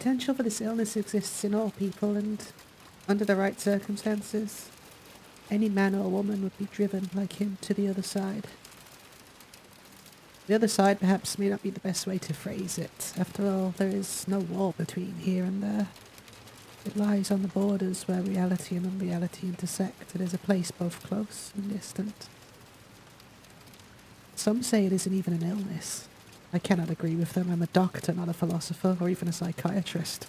potential for this illness exists in all people, and under the right circumstances, any man or woman would be driven like him to the other side. The other side perhaps may not be the best way to phrase it. After all, there is no wall between here and there. It lies on the borders where reality and unreality intersect. It is a place both close and distant. Some say it isn't even an illness. I cannot agree with them. I'm a doctor, not a philosopher, or even a psychiatrist,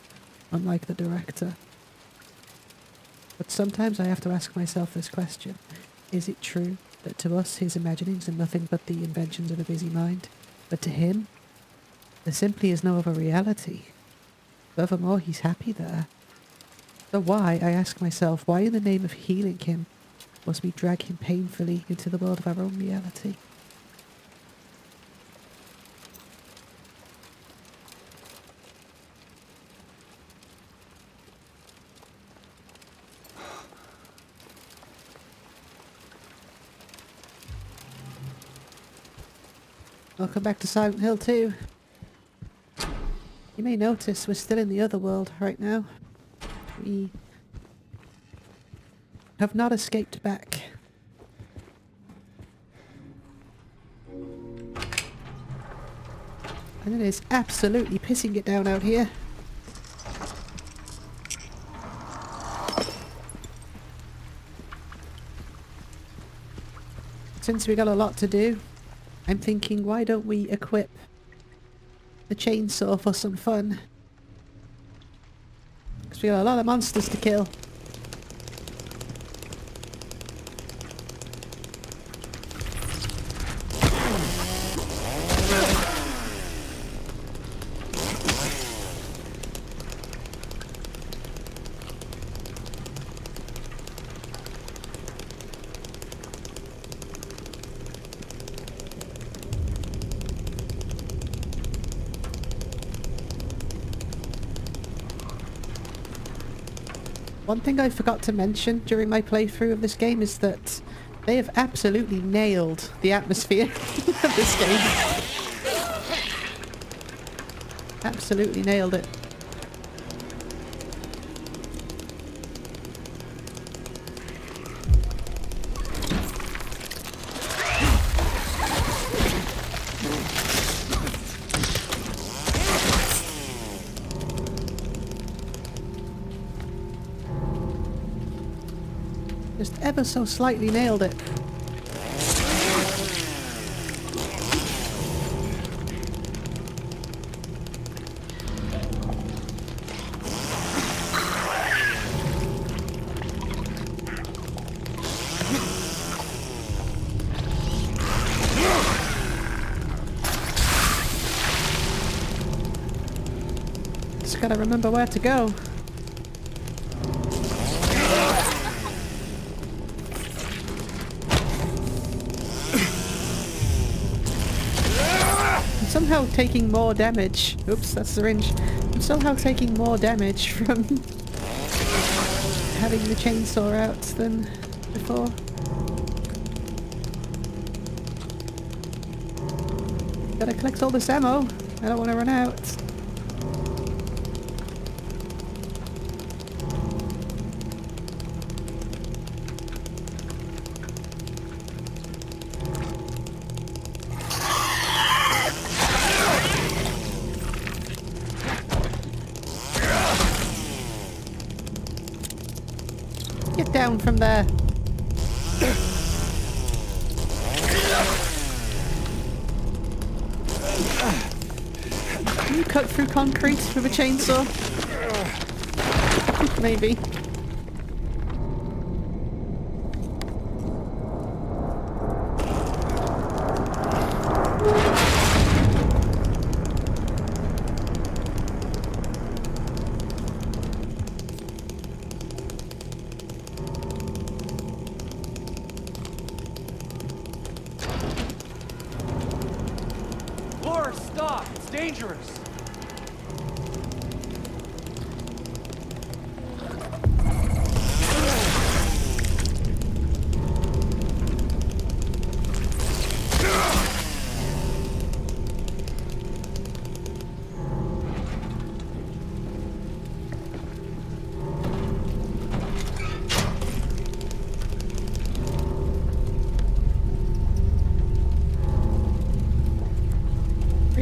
unlike the director. But sometimes I have to ask myself this question. Is it true that to us his imaginings are nothing but the inventions of a busy mind? But to him, there simply is no other reality. Furthermore, he's happy there. So why, I ask myself, why in the name of healing him must we drag him painfully into the world of our own reality? Welcome back to Silent Hill 2. You may notice we're still in the other world right now. We have not escaped back. And it is absolutely pissing it down out here. Since we got a lot to do, I'm thinking, why don't we equip the chainsaw for some fun? Because we got a lot of monsters to kill. One thing I forgot to mention during my playthrough of this game is that they have absolutely nailed the atmosphere of this game. Absolutely nailed it. Just ever so slightly nailed it. Just gotta remember where to go. Somehow taking more damage. Oops, that's the syringe. I'm somehow taking more damage from having the chainsaw out than before. Gotta collect all this ammo. I don't want to run out. Get down from there. Can you cut through concrete with a chainsaw? Maybe. Stop! It's dangerous!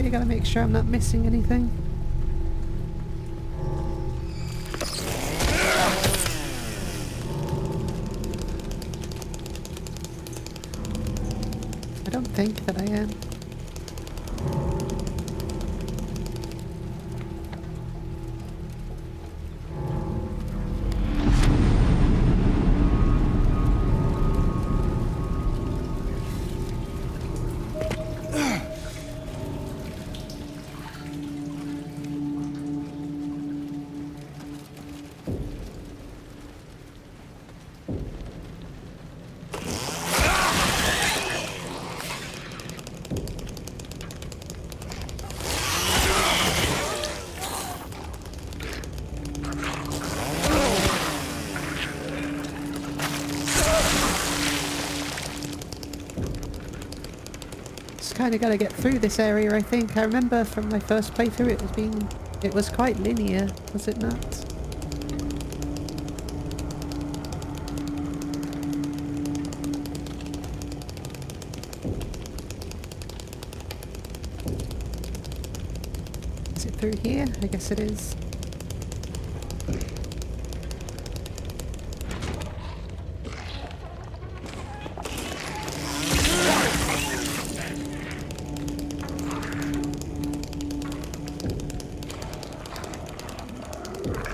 really gotta make sure I'm not missing anything. I don't think that I am. Kind of got to get through this area, I think. I remember from my first playthrough it was quite linear, was it not? Is it through here? I guess it is.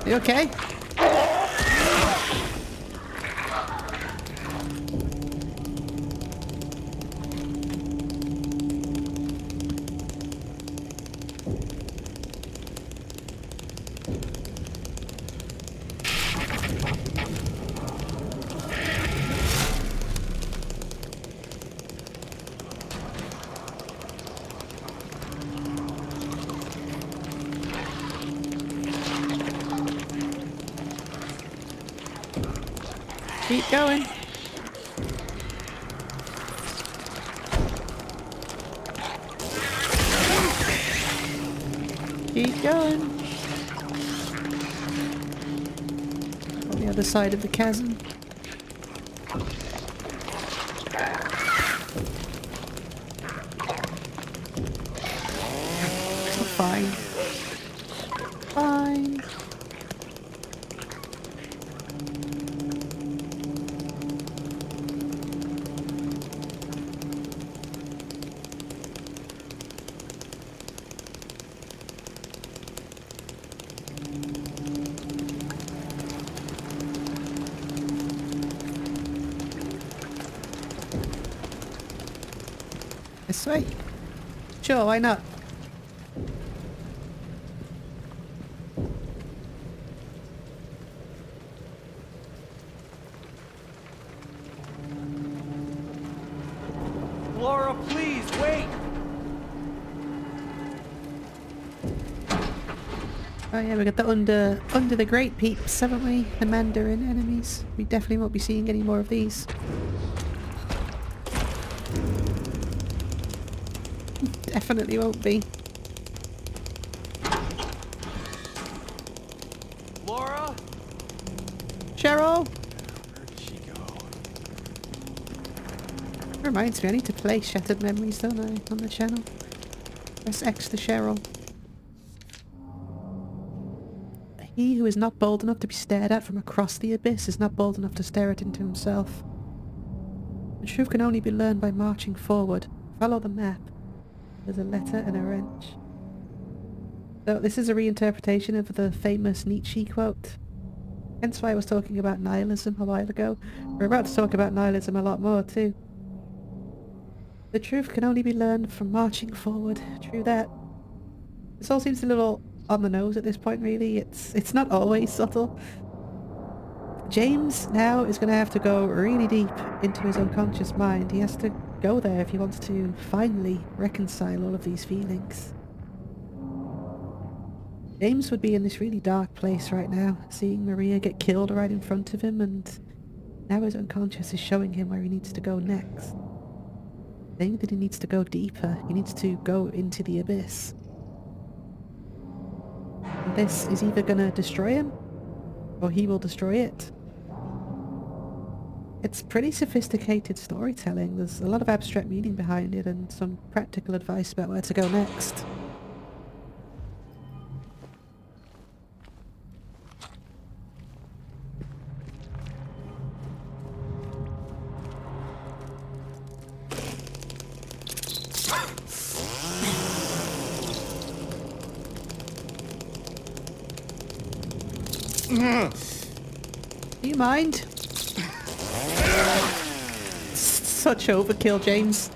You okay? Keep going. Keep going. On the other side of the chasm. Fine. Fine. This way? Sure, why not? Laura, please, wait! Oh yeah, we got the under the great peeps, haven't we? The Mandarin enemies. We definitely won't be seeing any more of these. Definitely won't be. Laura? Cheryl! Where did she go? Reminds me, I need to play Shattered Memories, don't I, on the channel? Press X to Cheryl. He who is not bold enough to be stared at from across the abyss is not bold enough to stare it into himself. The truth can only be learned by marching forward. Follow the map. There's a letter and a wrench. So this is a reinterpretation of the famous Nietzsche quote. Hence why I was talking about nihilism a while ago. We're about to talk about nihilism a lot more too. The truth can only be learned from marching forward. True that. This all seems a little on the nose at this point, really. It's not always subtle. James now is going to have to go really deep into his unconscious mind. He has to go there if he wants to finally reconcile all of these feelings. James would be in this really dark place right now, seeing Maria get killed right in front of him, and now his unconscious is showing him where he needs to go next. Saying that he needs to go deeper, he needs to go into the abyss. And this is either going to destroy him, or he will destroy it. It's pretty sophisticated storytelling. There's a lot of abstract meaning behind it and some practical advice about where to go next. Do you mind? Such overkill, James.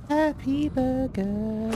Happy burger.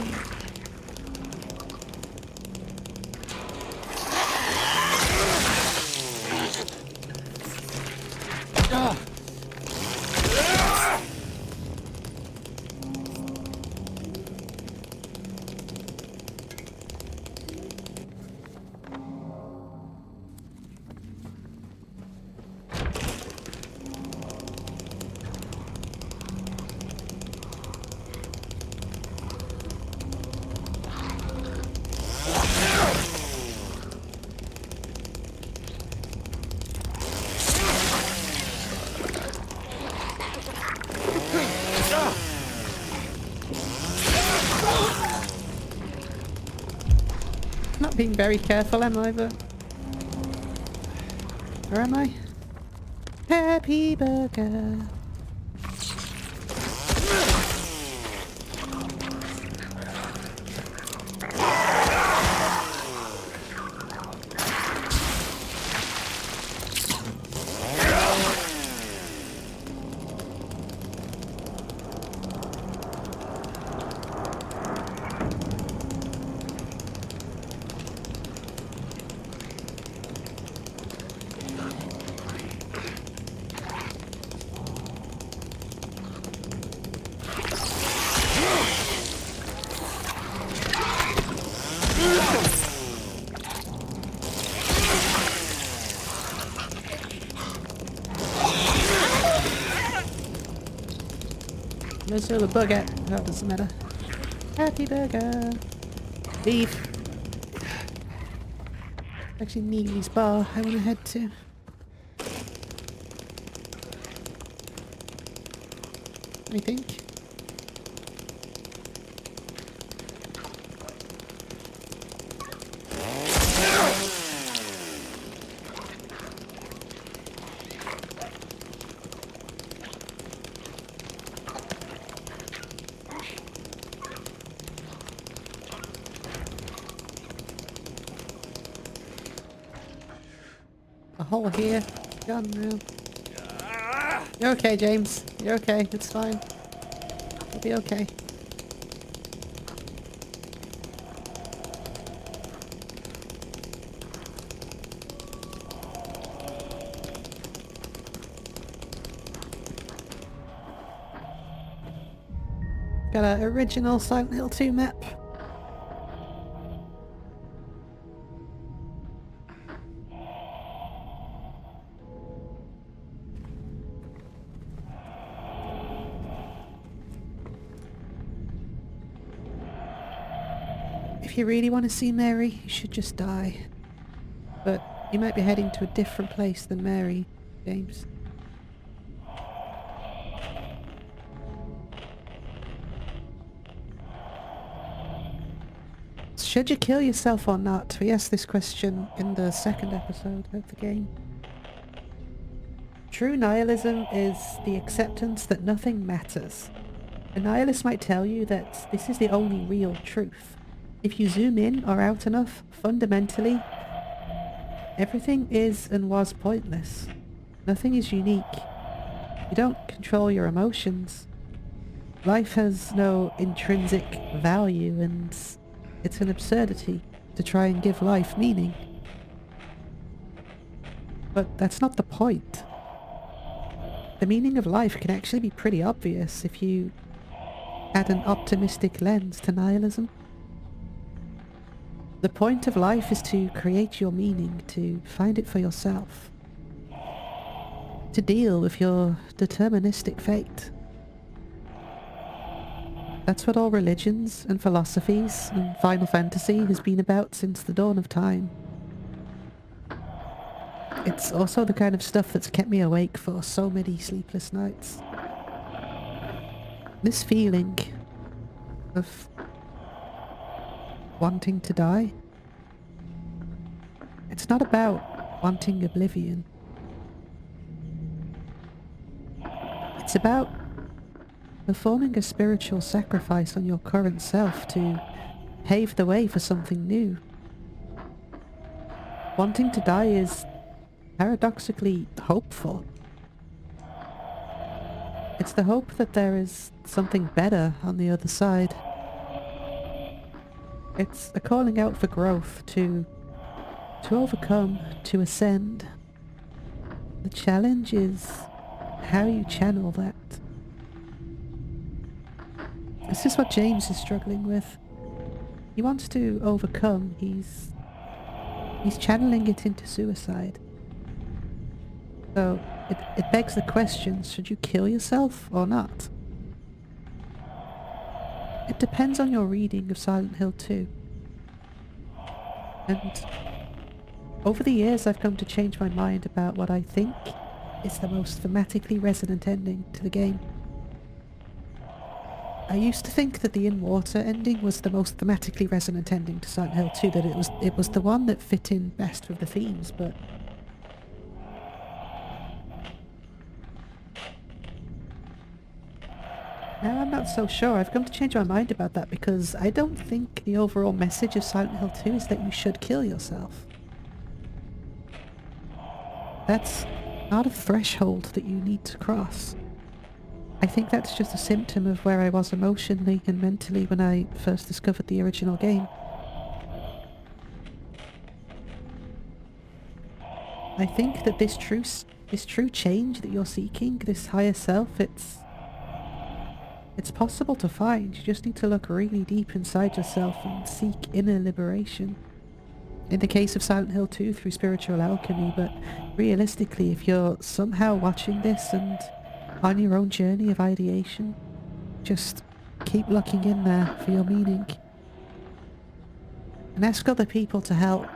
Not being very careful, am I? But where am I? Happy burger. Where's the other bug at? That doesn't matter. Happy burger. Leave. Actually, Neely's bar I want to head to. I think. A hole here. Gun room. You're okay, James. You're okay. It's fine. You'll be okay. Got an original Silent Hill 2 map. If you really want to see Mary, you should just die. But you might be heading to a different place than Mary, James. Should you kill yourself or not? We asked this question in the second episode of the game. True nihilism is the acceptance that nothing matters. A nihilist might tell you that this is the only real truth. If you zoom in or out enough, fundamentally, everything is and was pointless. Nothing is unique. You don't control your emotions. Life has no intrinsic value, and it's an absurdity to try and give life meaning. But that's not the point. The meaning of life can actually be pretty obvious if you add an optimistic lens to nihilism. The point of life is to create your meaning, to find it for yourself, to deal with your deterministic fate. That's what all religions and philosophies and Final Fantasy has been about since the dawn of time. It's also the kind of stuff that's kept me awake for so many sleepless nights. This feeling of wanting to die, it's not about wanting oblivion. It's about performing a spiritual sacrifice on your current self to pave the way for something new. Wanting to die is paradoxically hopeful. It's the hope that there is something better on the other side. It's a calling out for growth, to overcome, to ascend. The challenge is how you channel that. This is what James is struggling with. He wants to overcome, he's channeling it into suicide. So it begs the question, should you kill yourself or not? It depends on your reading of Silent Hill 2. And over the years I've come to change my mind about what I think is the most thematically resonant ending to the game. I used to think that the in-water ending was the most thematically resonant ending to Silent Hill 2, that it was the one that fit in best with the themes, but now I'm not so sure. I've come to change my mind about that because I don't think the overall message of Silent Hill 2 is that you should kill yourself. That's not a threshold that you need to cross. I think that's just a symptom of where I was emotionally and mentally when I first discovered the original game. I think that this true change that you're seeking, this higher self, it's possible to find. You just need to look really deep inside yourself and seek inner liberation. In the case of Silent Hill 2 through spiritual alchemy, but realistically, if you're somehow watching this and on your own journey of ideation, just keep looking in there for your meaning. And ask other people to help.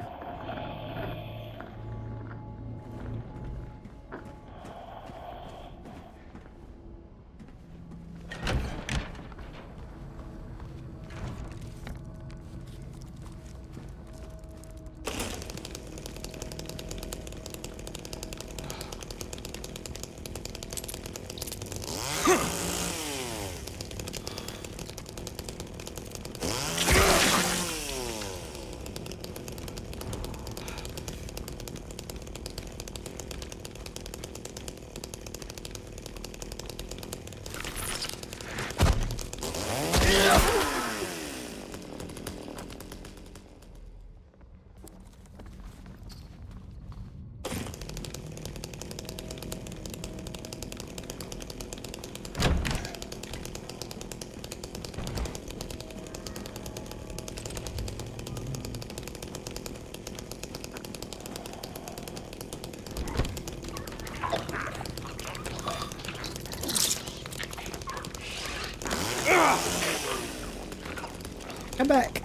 Come back.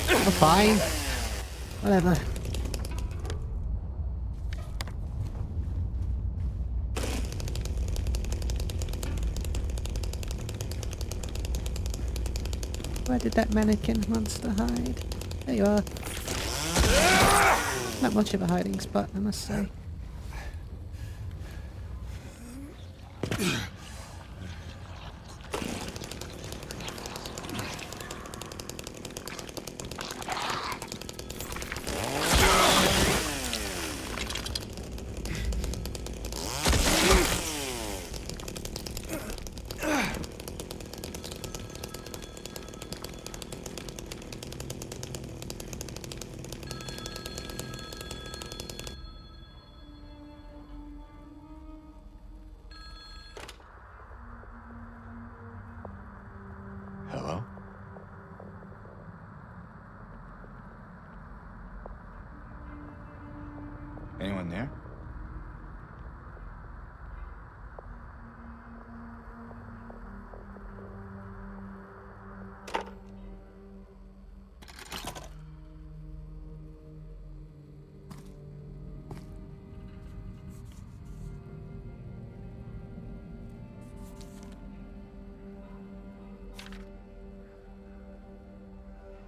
I'm fine. Whatever. Where did that mannequin monster hide? There you are. Not much of a hiding spot, I must say. Hello? Anyone there?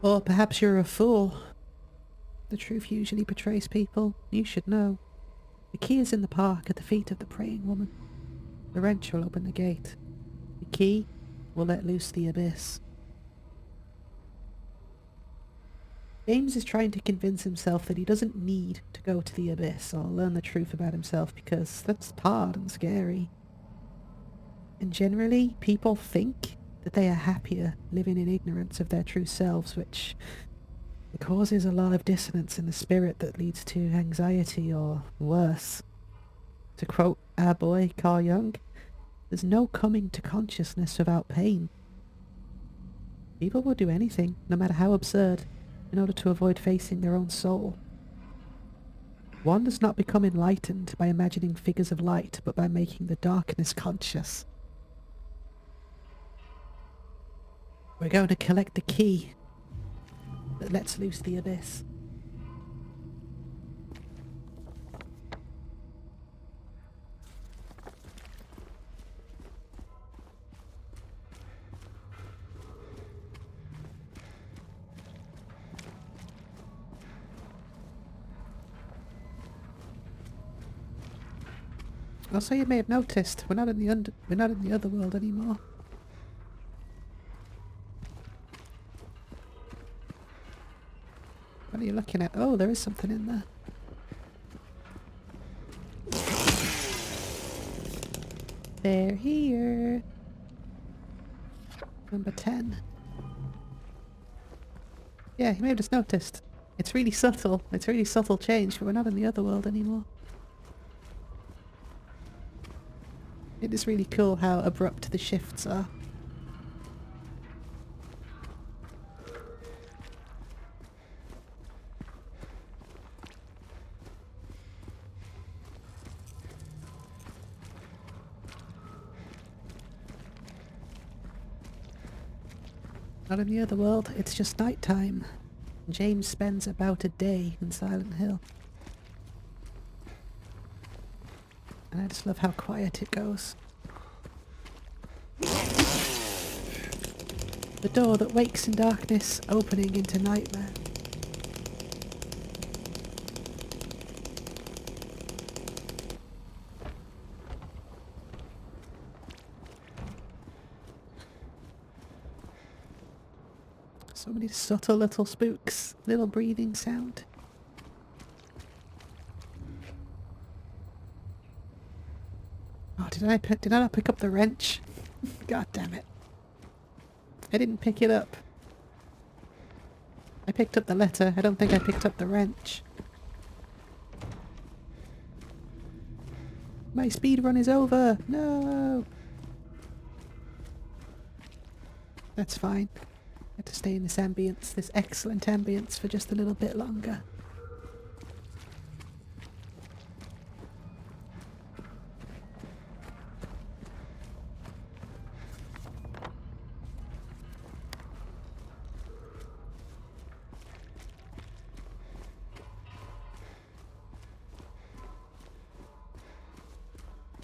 Or perhaps you're a fool. The truth usually betrays people. You should know. The key is in the park at the feet of the praying woman. The wrench will open the gate. The key will let loose the abyss. James is trying to convince himself that he doesn't need to go to the abyss or learn the truth about himself because that's hard and scary. And generally, people think that they are happier living in ignorance of their true selves, which causes a lot of dissonance in the spirit that leads to anxiety or worse. To quote our boy Carl Jung, there's no coming to consciousness without pain. People will do anything, no matter how absurd, in order to avoid facing their own soul. One does not become enlightened by imagining figures of light, but by making the darkness conscious. We're going to collect the key that lets loose the abyss. Also, you may have noticed we're not in the other world anymore. What are you looking at? Oh, there is something in there. They're here. Number 10. Yeah, you may have just noticed. It's really subtle. It's a really subtle change, but we're not in the other world anymore. It is really cool how abrupt the shifts are. Not in the other world, it's just night time. James spends about a day in Silent Hill. And I just love how quiet it goes. The door that wakes in darkness, opening into nightmare. So many subtle little spooks, little breathing sound. Oh, did I not pick up the wrench? God damn it. I didn't pick it up. I picked up the letter. I don't think I picked up the wrench. My speed run is over. No. That's fine. I have to stay in this ambience, this excellent ambience, for just a little bit longer.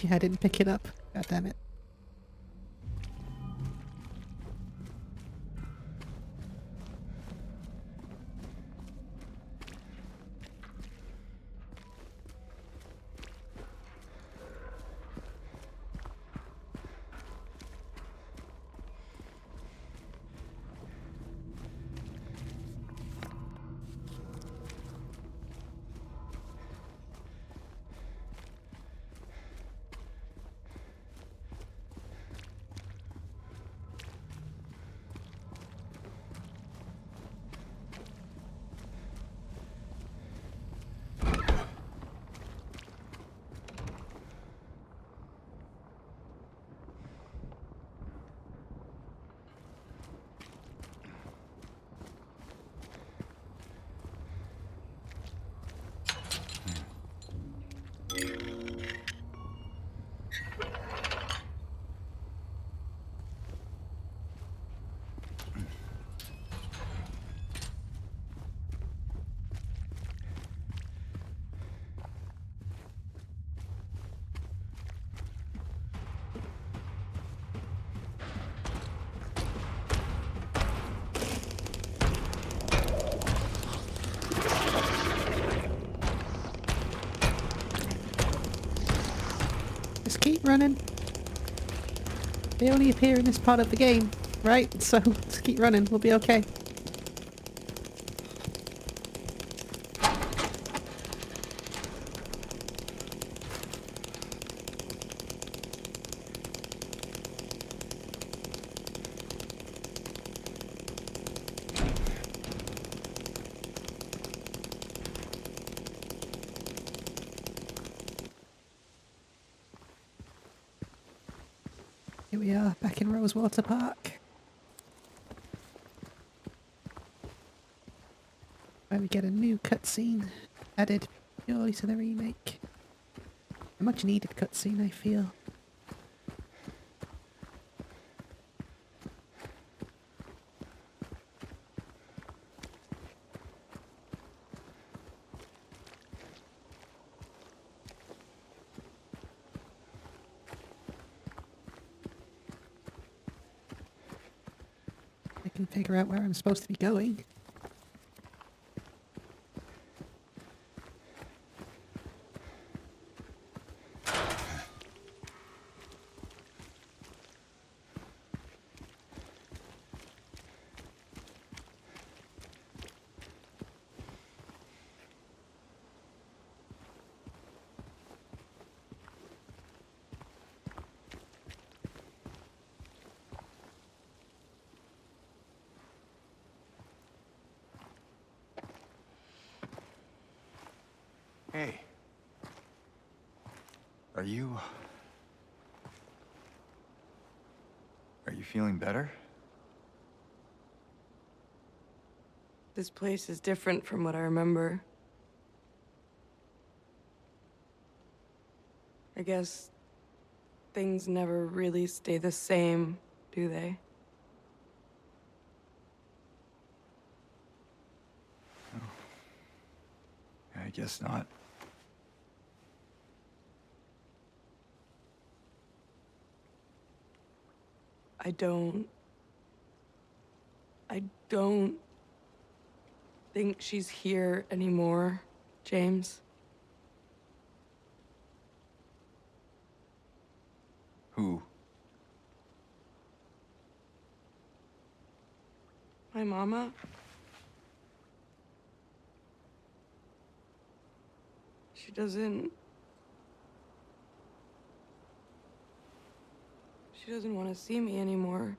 Yeah, I didn't pick it up. God damn it. Just keep running. They only appear in this part of the game, right? So just keep running. We'll be okay. Here we are, back in Rosewater Park. Where we get a new cutscene added purely to the remake. A much needed cutscene, I feel. I can figure out where I'm supposed to be going. Hey. Are you feeling better? This place is different from what I remember. I guess things never really stay the same, do they? I guess not. I don't think she's here anymore, James. Who? My mama? She doesn't want to see me anymore.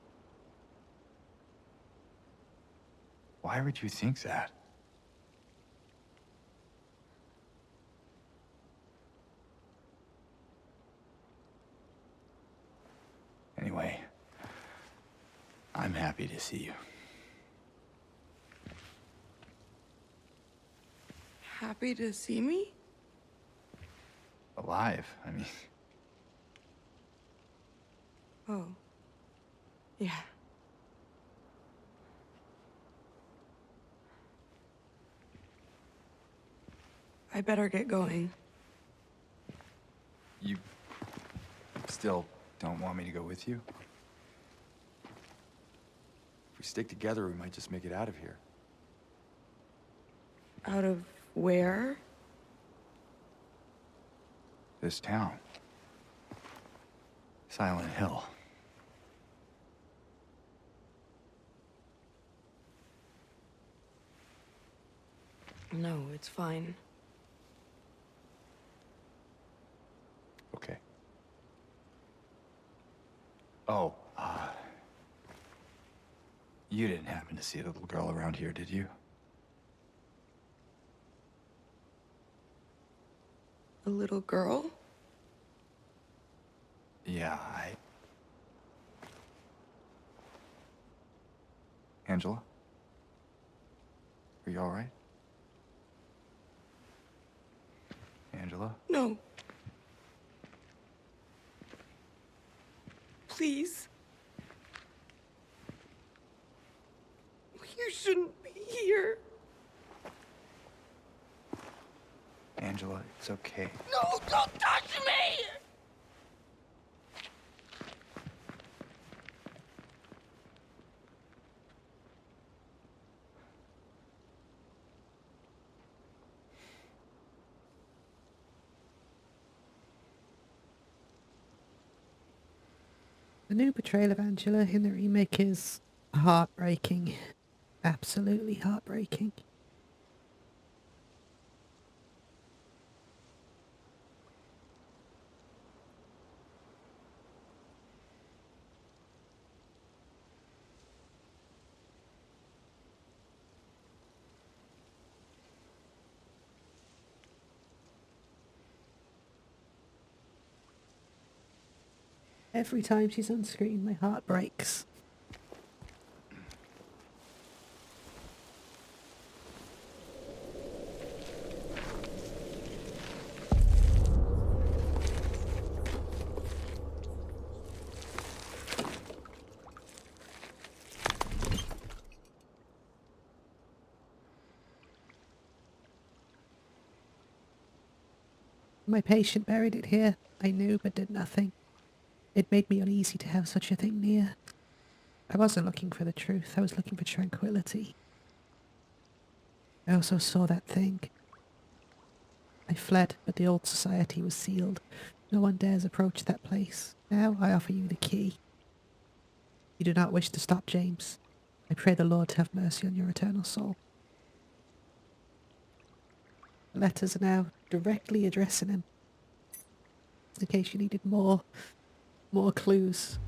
Why would you think that? Anyway, I'm happy to see you. Happy to see me? Alive, I mean. Oh. Yeah. I better get going. You still don't want me to go with you? If we stick together, we might just make it out of here. Out of where? This town. Silent Hill. No, it's fine. Okay. Oh, you didn't happen to see a little girl around here, did you? A little girl? Yeah, Angela? Are you all right? Angela? No. Please. You shouldn't be here. Angela, it's okay. No, don't touch me! The new portrayal of Angela in the remake is heartbreaking. Absolutely heartbreaking. Every time she's on screen, my heart breaks. My patient buried it here. I knew, but did nothing. It made me uneasy to have such a thing near. I wasn't looking for the truth, I was looking for tranquility. I also saw that thing. I fled, but the old society was sealed. No one dares approach that place. Now I offer you the key. You do not wish to stop James. I pray the Lord to have mercy on your eternal soul. The letters are now directly addressing him. In case you needed more clues.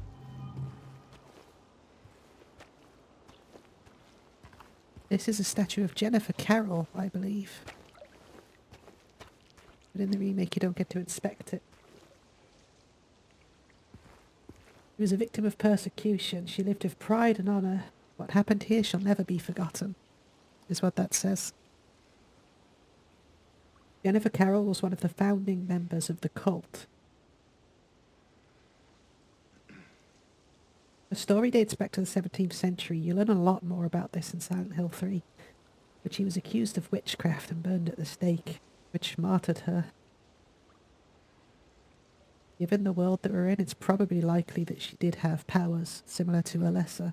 This is a statue of Jennifer Carroll, I believe. But in the remake you don't get to inspect it. She was a victim of persecution. She lived with pride and honour. What happened here shall never be forgotten, is what that says. Jennifer Carroll was one of the founding members of the cult. The story dates back to the 17th century. You learn a lot more about this in Silent Hill 3, but she was accused of witchcraft and burned at the stake, which martyred her. Given the world that we're in, it's probably likely that she did have powers similar to Alessa.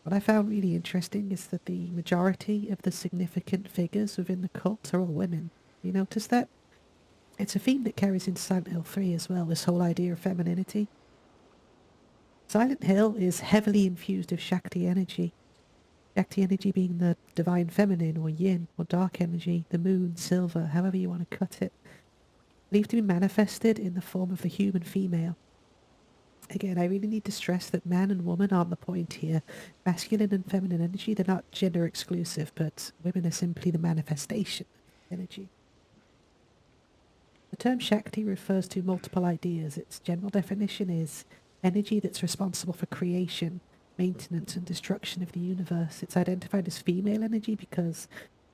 What I found really interesting is that the majority of the significant figures within the cult are all women. You notice that? It's a theme that carries into Silent Hill 3 as well, this whole idea of femininity. Silent Hill is heavily infused with Shakti energy. Shakti energy being the divine feminine, or yin, or dark energy, the moon, silver, however you want to cut it. Believed to be manifested in the form of the human female. Again, I really need to stress that man and woman aren't the point here. Masculine and feminine energy, they're not gender exclusive, but women are simply the manifestation of energy. The term Shakti refers to multiple ideas. Its general definition is energy that's responsible for creation, maintenance and destruction of the universe. It's identified as female energy because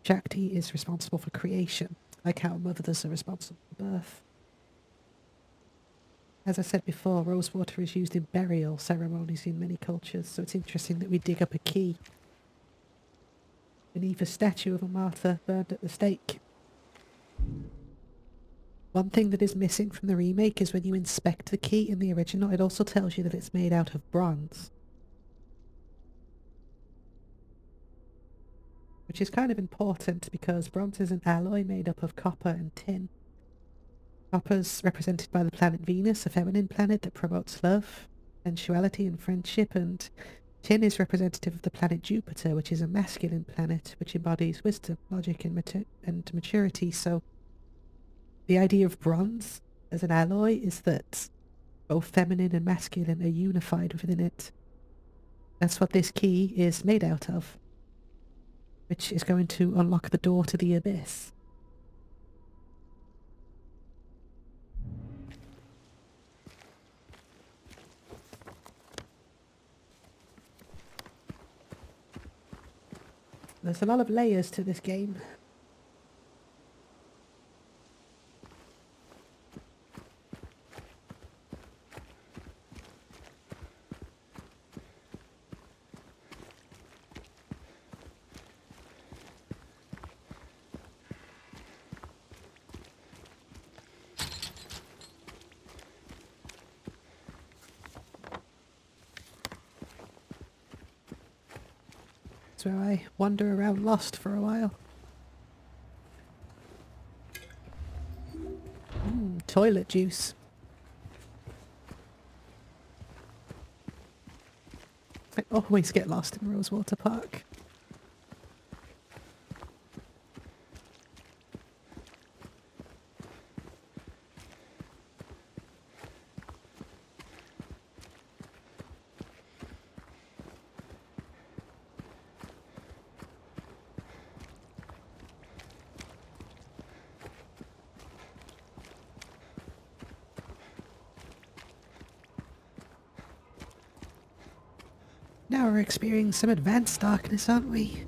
Shakti is responsible for creation, like how mothers are responsible for birth. As I said before, rosewater is used in burial ceremonies in many cultures, so it's interesting that we dig up a key beneath a statue of a martyr burned at the stake. One thing that is missing from the remake is when you inspect the key in the original, it also tells you that it's made out of bronze. Which is kind of important because bronze is an alloy made up of copper and tin. Copper's represented by the planet Venus, a feminine planet that promotes love, sensuality and friendship, and tin is representative of the planet Jupiter, which is a masculine planet which embodies wisdom, logic and maturity. So the idea of bronze as an alloy is that both feminine and masculine are unified within it. That's what this key is made out of, which is going to unlock the door to the abyss. There's a lot of layers to this game. It's where I wander around lost for a while. Toilet juice. I always get lost in Rosewater Park. Now we're experiencing some advanced darkness, aren't we?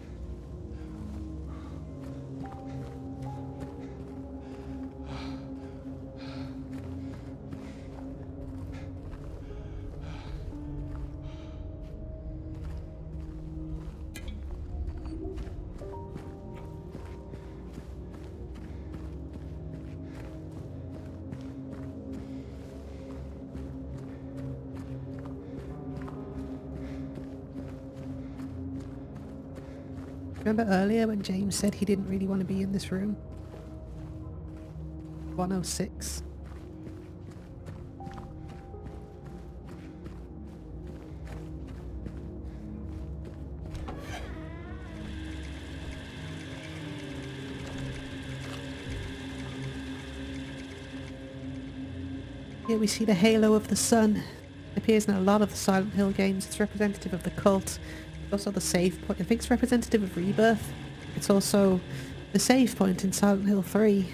Remember earlier when James said he didn't really want to be in this room? 106. Here we see the halo of the sun. It appears in a lot of the Silent Hill games. It's representative of the cult. It's also the save point. I think it's representative of Rebirth. It's also the save point in Silent Hill 3.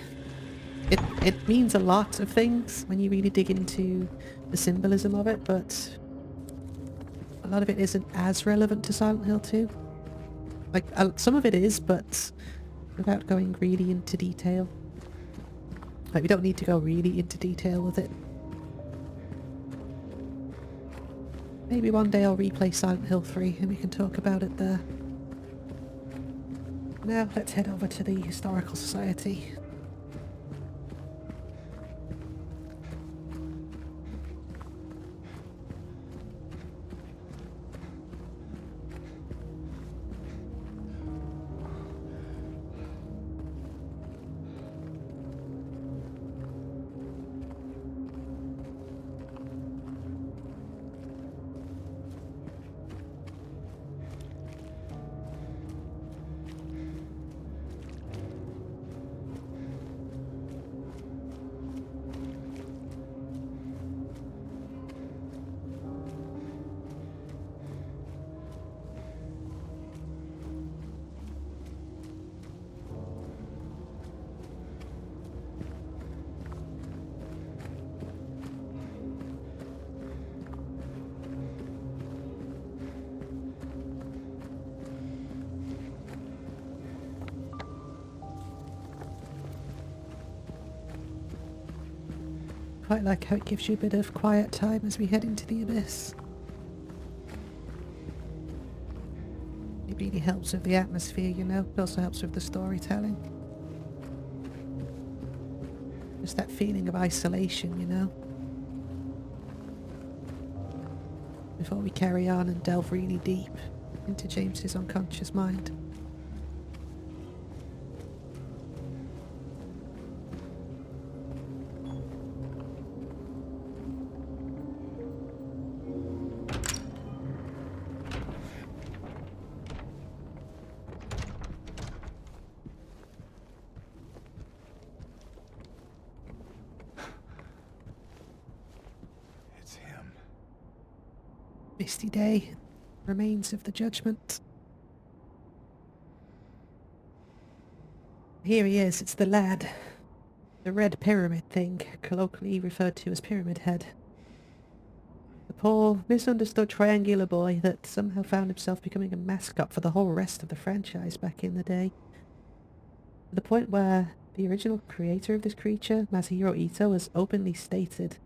It means a lot of things when you really dig into the symbolism of it, but a lot of it isn't as relevant to Silent Hill 2. Like, some of it is, but without going really into detail. Like, we don't need to go really into detail with it. Maybe one day I'll replay Silent Hill 3 and we can talk about it there. Now let's head over to the Historical Society. Quite like how it gives you a bit of quiet time as we head into the abyss. It really helps with the atmosphere, you know. It also helps with the storytelling. Just that feeling of isolation, you know. Before we carry on and delve really deep into James's unconscious mind. Misty day, remains of the judgment. Here he is, it's the lad. The red pyramid thing, colloquially referred to as Pyramid Head. The poor, misunderstood triangular boy that somehow found himself becoming a mascot for the whole rest of the franchise back in the day. To the point where the original creator of this creature, Masahiro Ito, has openly stated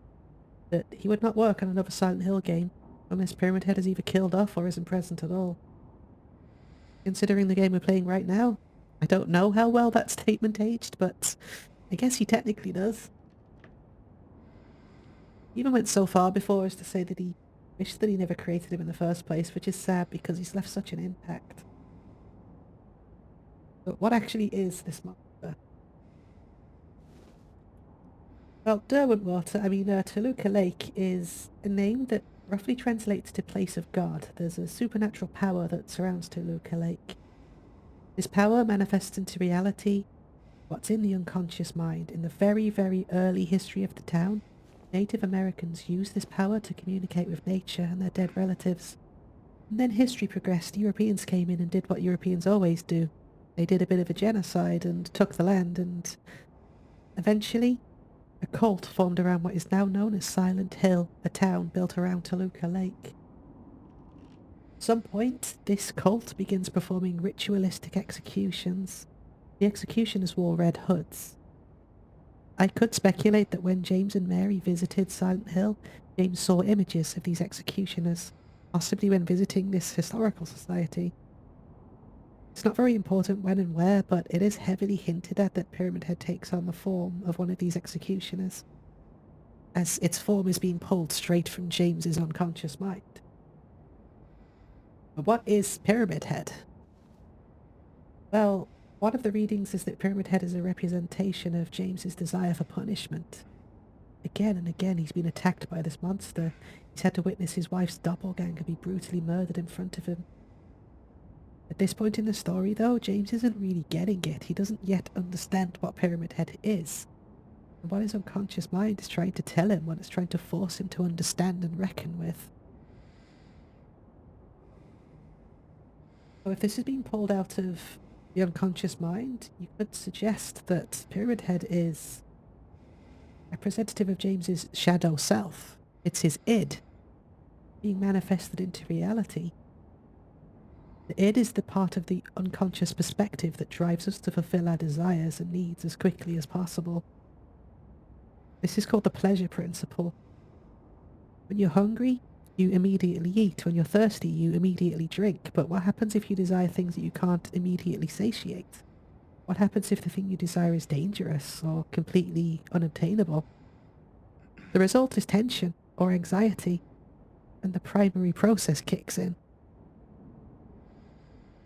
that he would not work on another Silent Hill game unless Pyramid Head is either killed off or isn't present at all. Considering the game we're playing right now, I don't know how well that statement aged, but I guess he technically does. He even went so far before as to say that he wished that he never created him in the first place, which is sad because he's left such an impact. But what actually is this monster? Well, Derwentwater, Toluca Lake, is a name that roughly translates to place of God. There's a supernatural power that surrounds Toluca Lake. This power manifests into reality what's in the unconscious mind. In the very, very early history of the town, Native Americans used this power to communicate with nature and their dead relatives. And then history progressed. Europeans came in and did what Europeans always do. They did a bit of a genocide and took the land, and eventually a cult formed around what is now known as Silent Hill, a town built around Toluca Lake. At some point, this cult begins performing ritualistic executions. The executioners wore red hoods. I could speculate that when James and Mary visited Silent Hill, James saw images of these executioners, possibly when visiting this historical society. It's not very important when and where, but it is heavily hinted at that Pyramid Head takes on the form of one of these executioners, as its form is being pulled straight from James's unconscious mind. But what is Pyramid Head? Well, one of the readings is that Pyramid Head is a representation of James's desire for punishment. Again and again he's been attacked by this monster. He's had to witness his wife's doppelganger be brutally murdered in front of him. At this point in the story, though, James isn't really getting it. He doesn't yet understand what Pyramid Head is, and what his unconscious mind is trying to tell him, what it's trying to force him to understand and reckon with. So if this is being pulled out of the unconscious mind, you could suggest that Pyramid Head is representative of James's shadow self. It's his id, being manifested into reality. The id is the part of the unconscious perspective that drives us to fulfill our desires and needs as quickly as possible. This is called the pleasure principle. When you're hungry, you immediately eat. When you're thirsty, you immediately drink. But what happens if you desire things that you can't immediately satiate? What happens if the thing you desire is dangerous or completely unobtainable? The result is tension or anxiety, and the primary process kicks in.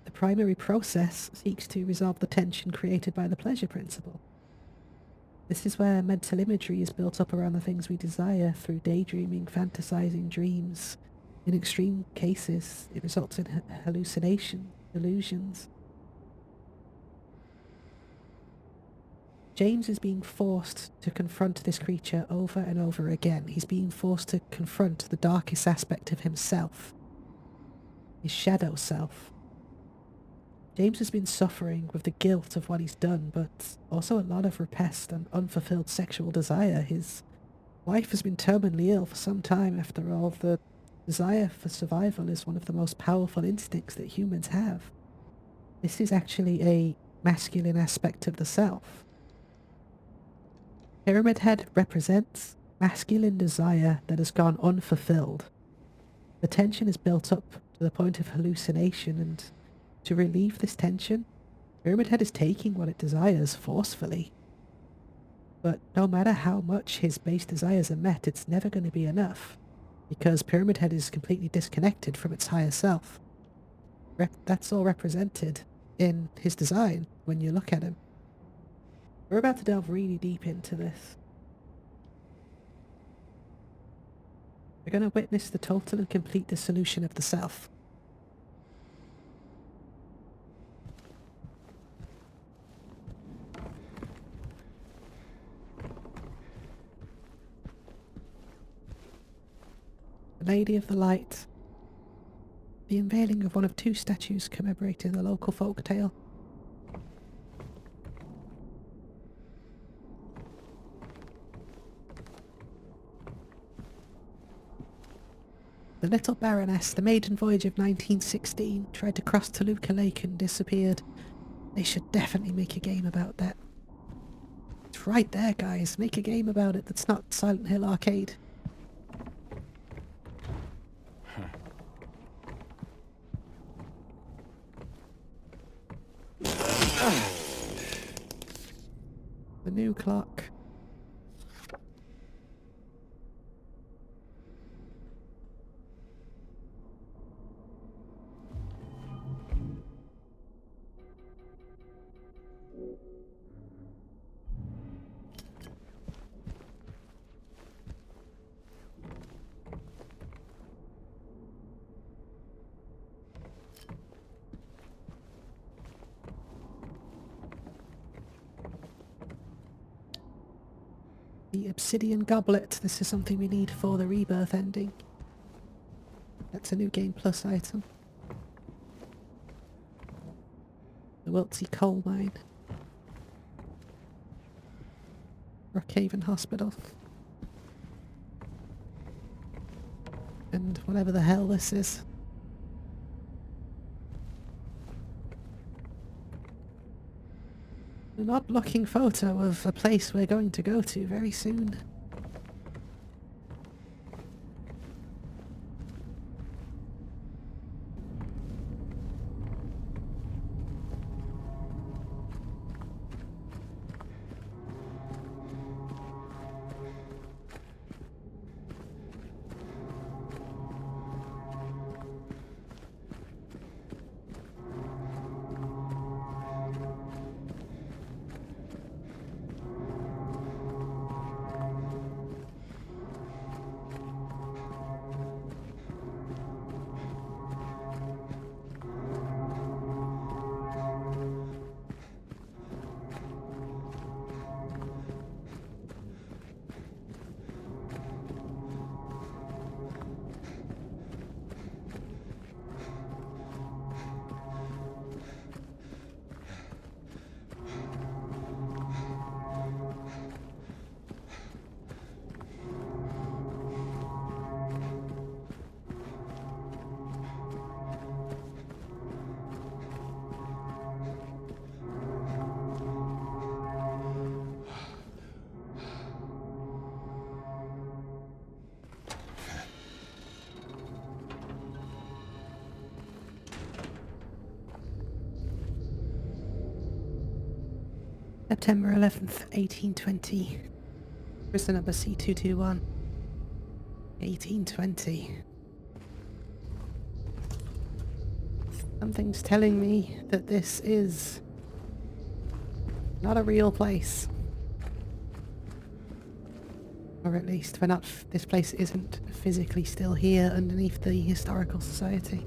The primary process seeks to resolve the tension created by the pleasure principle. This is where mental imagery is built up around the things we desire through daydreaming, fantasizing, dreams. In extreme cases, it results in hallucination, delusions. James is being forced to confront this creature over and over again. He's being forced to confront the darkest aspect of himself, his shadow self. James has been suffering with the guilt of what he's done, but also a lot of repressed and unfulfilled sexual desire. His wife has been terminally ill for some time. After all, the desire for survival is one of the most powerful instincts that humans have. This is actually a masculine aspect of the self. Pyramid Head represents masculine desire that has gone unfulfilled. The tension is built up to the point of hallucination, and to relieve this tension, Pyramid Head is taking what it desires forcefully. But no matter how much his base desires are met, it's never going to be enough, because Pyramid Head is completely disconnected from its higher self. That's all represented in his design when you look at him. We're about to delve really deep into this. We're going to witness the total and complete dissolution of the self. The Lady of the Light. The unveiling of one of two statues commemorating the local folk tale. The little Baroness, the maiden voyage of 1916, tried to cross Toluca Lake and disappeared. They should definitely make a game about that. It's right there, guys. Make a game about it that's not Silent Hill Arcade. The new clock. The obsidian goblet. This is something we need for the rebirth ending. That's a new Game Plus item. The Wiltsey coal mine. Rockhaven Hospital. And whatever the hell this is. An odd-looking photo of a place we're going to go to very soon. September 11th, 1820. Prison number C221. 1820. Something's telling me that this is not a real place. Or at least we're not this place isn't physically still here underneath the Historical Society.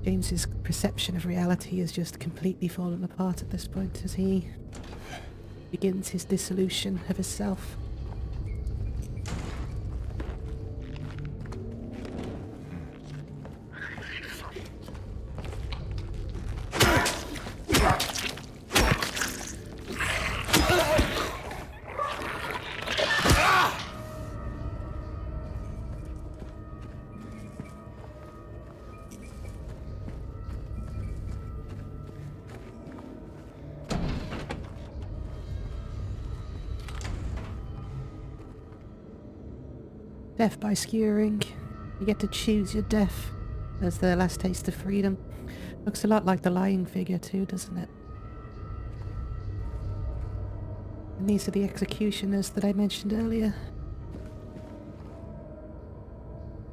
James's perception of reality has just completely fallen apart at this point as he begins his dissolution of his self. Death by skewering. You get to choose your death as the last taste of freedom. Looks a lot like the lying figure too, doesn't it? And these are the executioners that I mentioned earlier.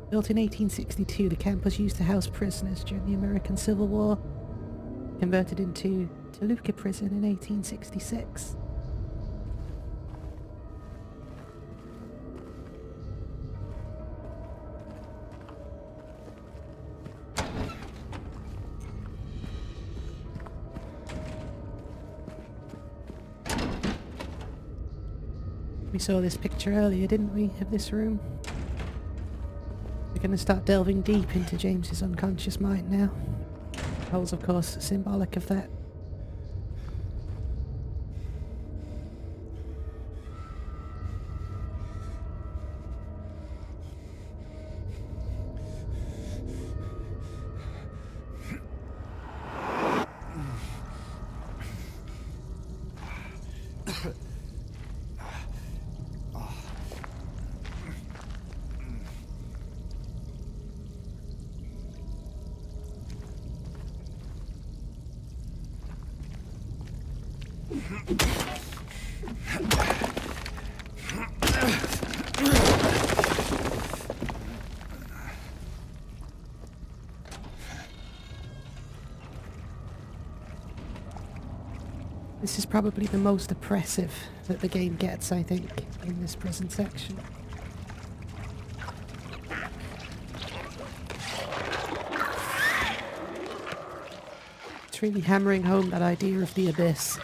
Built in 1862, the camp was used to house prisoners during the American Civil War. Converted into Toluca Prison in 1866. We saw this picture earlier, didn't we, of this room? We're going to start delving deep into James's unconscious mind now. Holes, of course, symbolic of that. This is probably the most oppressive that the game gets, I think, in this prison section. It's really hammering home that idea of the abyss.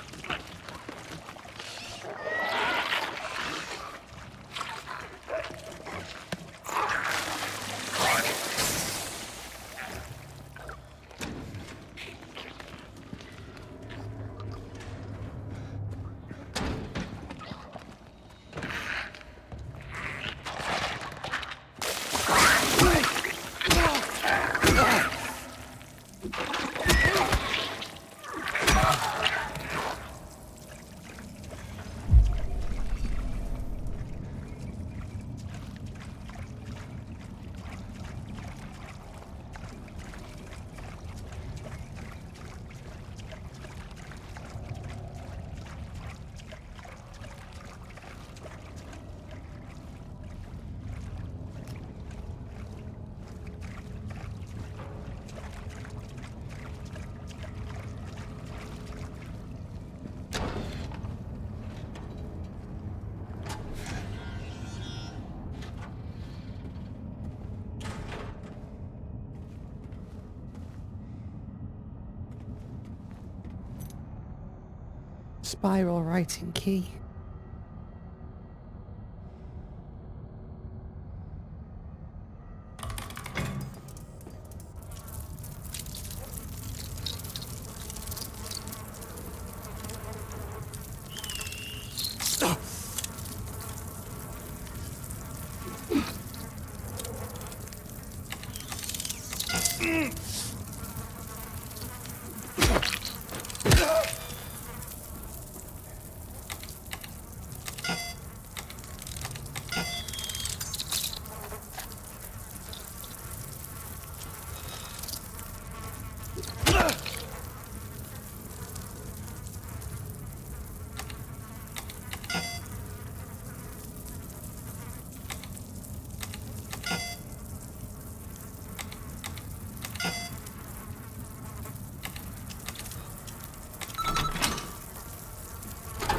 spiral writing key.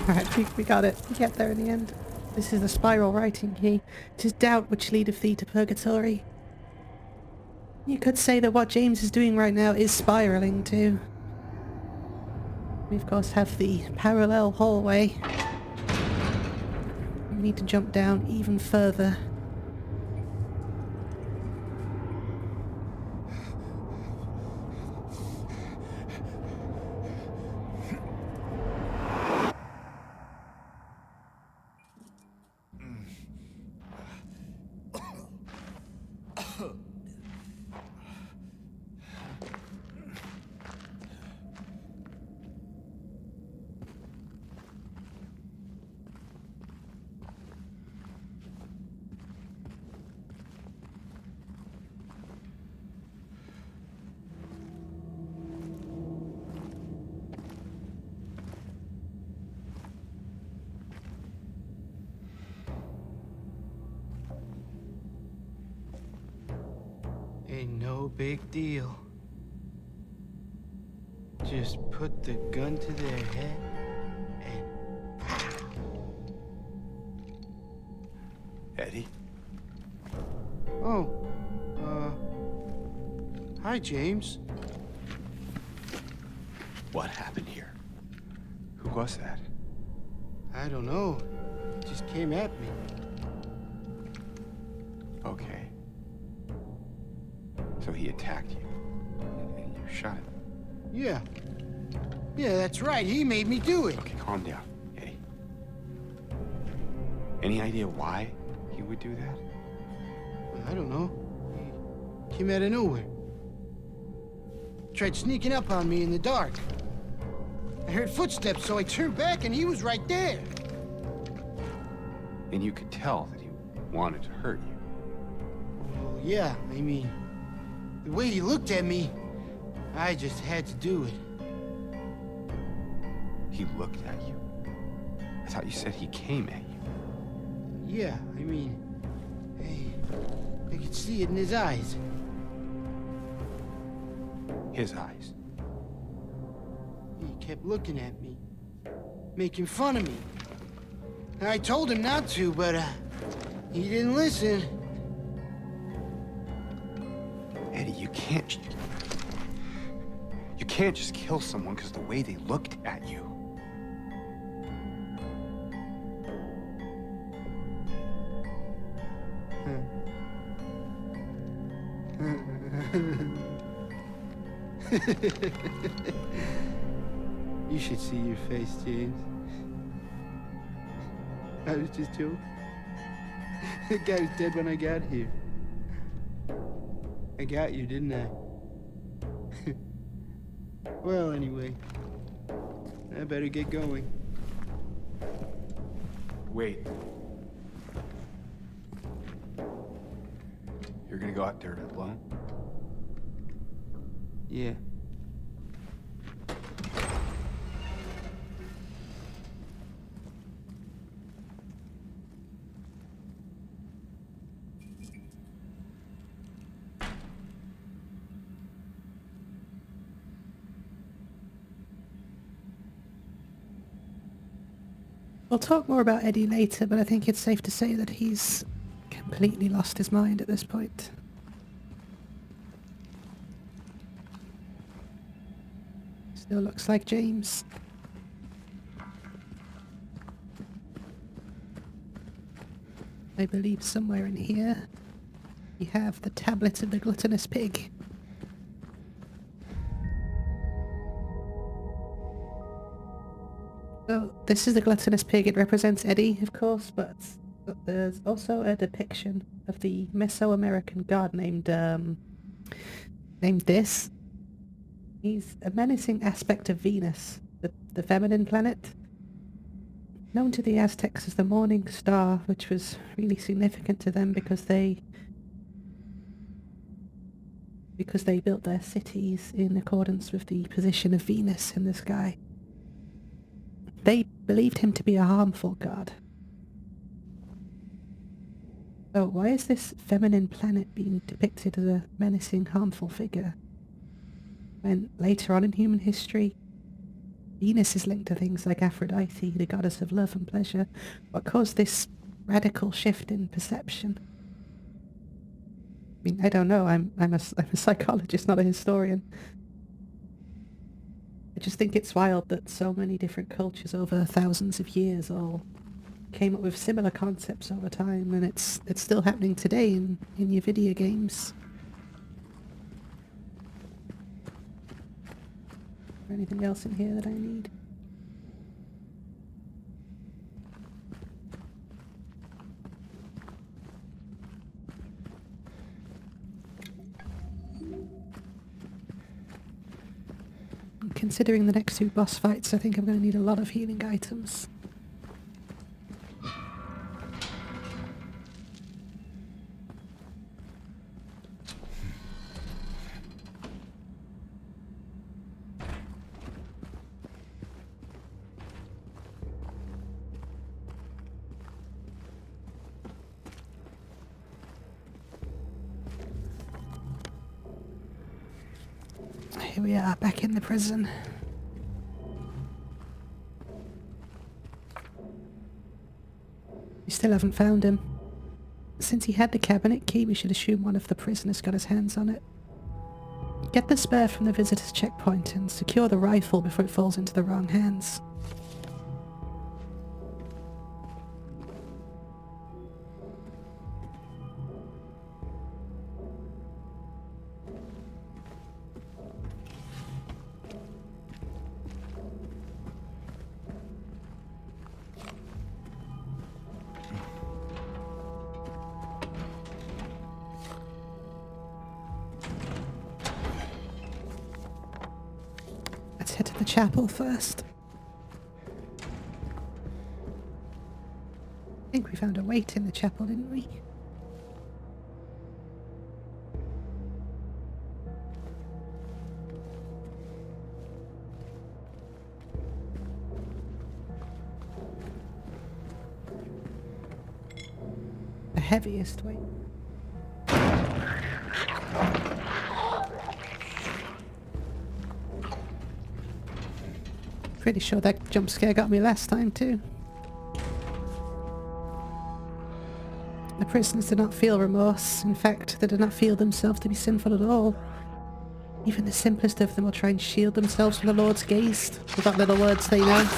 Alright, we got it. We get there in the end. This is the spiral writing key. 'Tis doubt which leadeth thee to purgatory. You could say that what James is doing right now is spiraling too. We of course have the parallel hallway. We need to jump down even further. Ain't no big deal. Just put the gun to their head and... Eddie? Oh, hi, James. What happened here? Who was that? I don't know. It just came at me. Okay. So he attacked you, and you shot him. Yeah. Yeah, that's right. He made me do it. Okay, calm down, Eddie. Any idea why he would do that? I don't know. He came out of nowhere. Tried sneaking up on me in the dark. I heard footsteps, so I turned back and he was right there. And you could tell that he wanted to hurt you. Well, yeah, I mean, the way he looked at me, I just had to do it. He looked at you? I thought you said he came at you. Yeah, I mean, I could see it in his eyes. His eyes? He kept looking at me, making fun of me. And I told him not to, but he didn't listen. Eddie, you can't just kill someone because of the way they looked at you. You should see your face, James. I was just joking. The guy was dead when I got here. I got you, didn't I? Well, anyway, I better get going. Wait. You're gonna go out there alone? Yeah. We'll talk more about Eddie later, but I think it's safe to say that he's completely lost his mind at this point. Still looks like James. I believe somewhere in here we have the tablet of the gluttonous pig. So this is the gluttonous pig. It represents Eddie, of course, but there's also a depiction of the Mesoamerican god named this. He's a menacing aspect of Venus, the feminine planet, known to the Aztecs as the morning star, which was really significant to them because they built their cities in accordance with the position of Venus in the sky. They believed him to be a harmful god. So why is this feminine planet being depicted as a menacing, harmful figure? When later on in human history, Venus is linked to things like Aphrodite, the goddess of love and pleasure. What caused this radical shift in perception? I mean, I don't know. I'm a psychologist, not a historian. I just think it's wild that so many different cultures over thousands of years all came up with similar concepts over time, and it's still happening today in your video games. Is there anything else in here that I need? Considering the next two boss fights, I think I'm going to need a lot of healing items. Here we are, back in the prison. We still haven't found him. Since he had the cabinet key, we should assume one of the prisoners got his hands on it. Get the spare from the visitor's checkpoint and secure the rifle before it falls into the wrong hands. Let's head to the chapel first. I think we found a weight in the chapel, didn't we? The heaviest weight. Pretty sure that jump scare got me last time too. The prisoners did not feel remorse. In fact, they did not feel themselves to be sinful at all. Even the simplest of them will try and shield themselves from the Lord's gaze with that little words they know.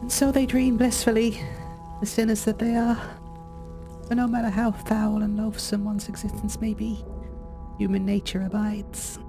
And so they dream blissfully, the sinners that they are. But no matter how foul and loathsome one's existence may be, human nature abides.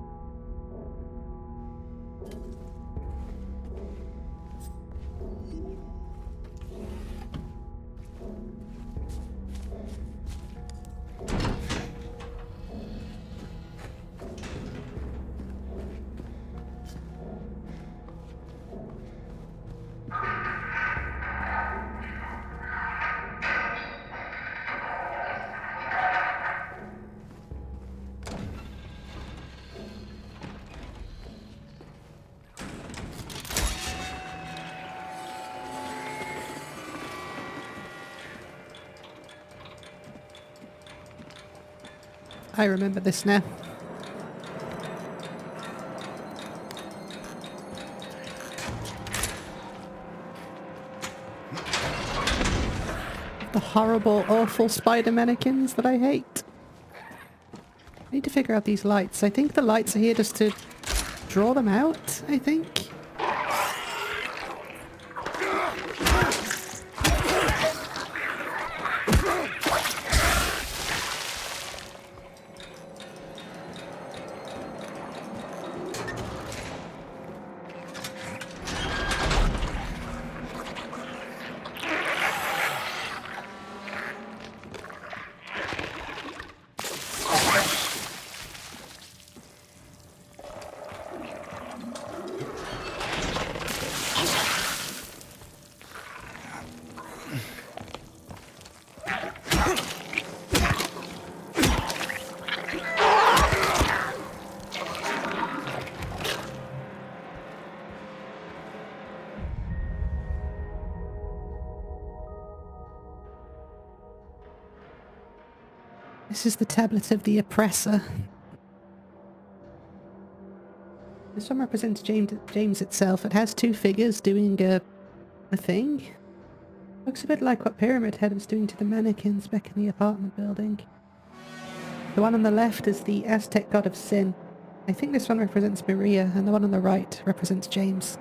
I remember this now. The horrible, awful spider mannequins that I hate. I need to figure out these lights. I think the lights are here just to draw them out, I think. This is the tablet of the oppressor. This one represents James itself. It has two figures doing a thing. Looks a bit like what Pyramid Head was doing to the mannequins back in the apartment building. The one on the left is the Aztec god of sin. I think this one represents Maria, and the one on the right represents James.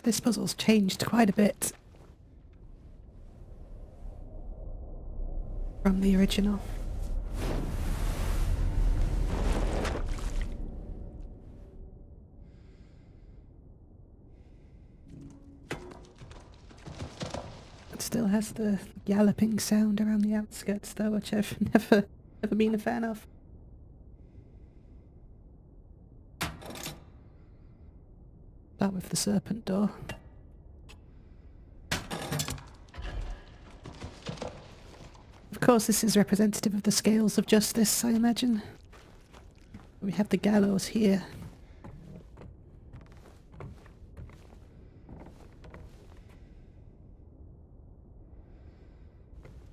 This puzzle's changed quite a bit from the original. It still has the galloping sound around the outskirts though, which I've never been a fan of. Start with the serpent door. Of course, this is representative of the scales of justice, I imagine. We have the gallows here.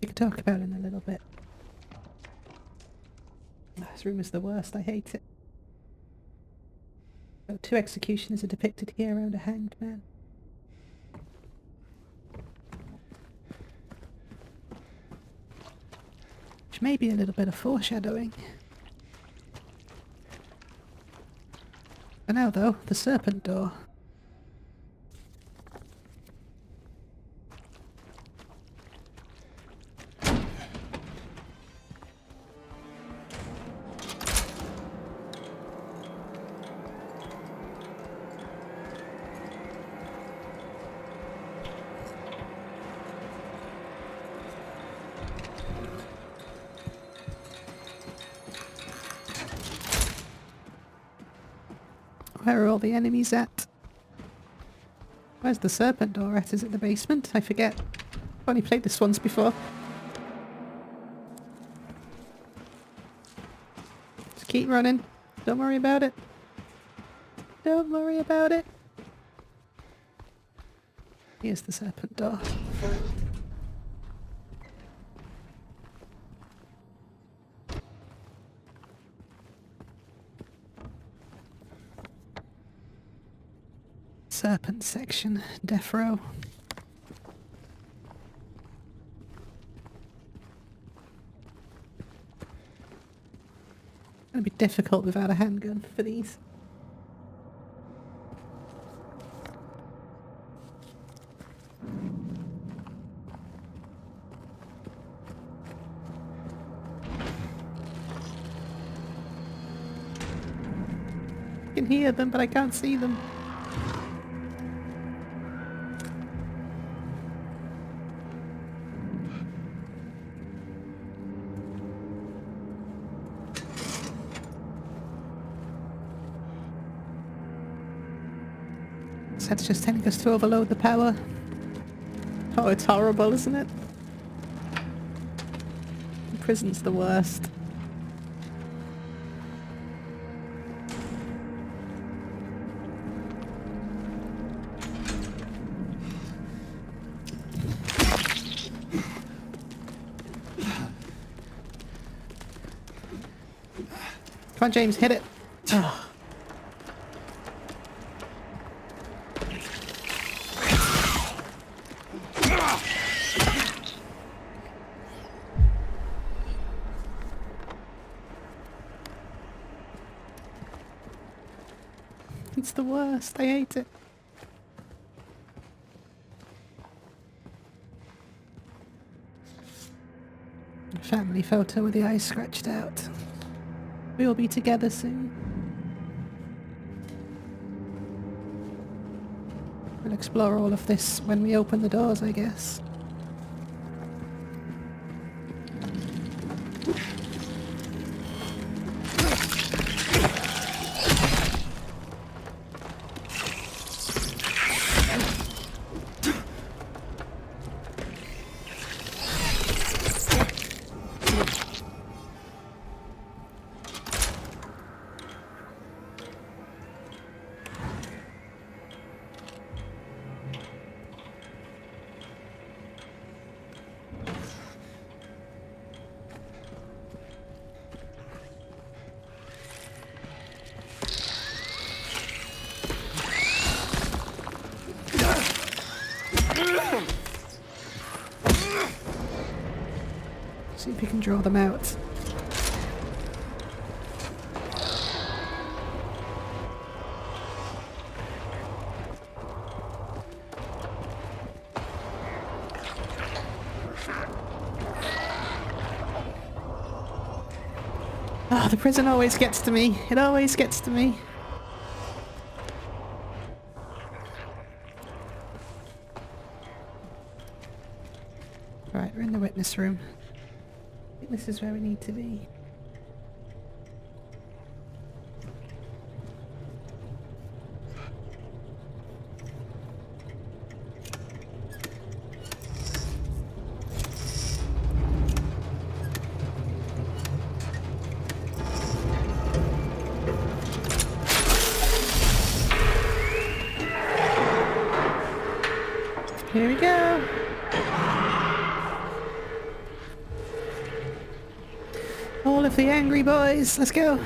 We can talk about it in a little bit. This room is the worst, I hate it. So 2 executioners are depicted here around a hanged man. Which may be a little bit of foreshadowing. For now though, the serpent door. Where are all the enemies at? Where's the serpent door at? Is it the basement? I forget. I've only played this once before. Just keep running. Don't worry about it. Don't worry about it. Here's the serpent door. Serpent section, death row. Gonna be difficult without a handgun for these. I can hear them, but I can't see them. That's just telling us to overload the power. Oh, it's horrible, isn't it? The prison's the worst. Come on, James, hit it. Oh. It's the worst. I hate it. Family photo with the eyes scratched out. We'll be together soon. We'll explore all of this when we open the doors, I guess. See if you can draw them out. Oh, the prison always gets to me. It always gets to me. Right, we're in the witness room. I think this is where we need to be. Here we go. All of the angry boys, let's go.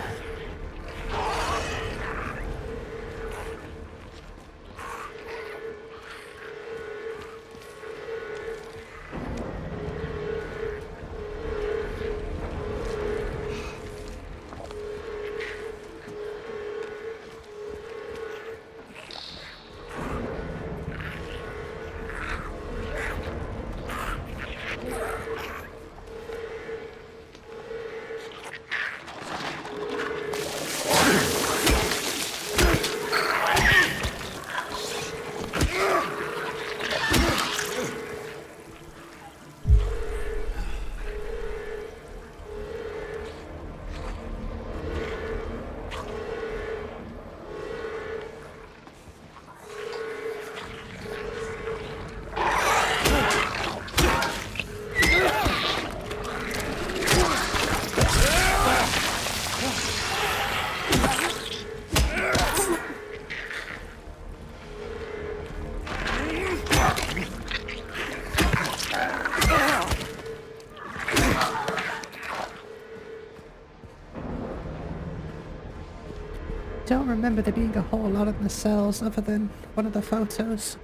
Don't remember there being a whole lot in the cells other than one of the photos.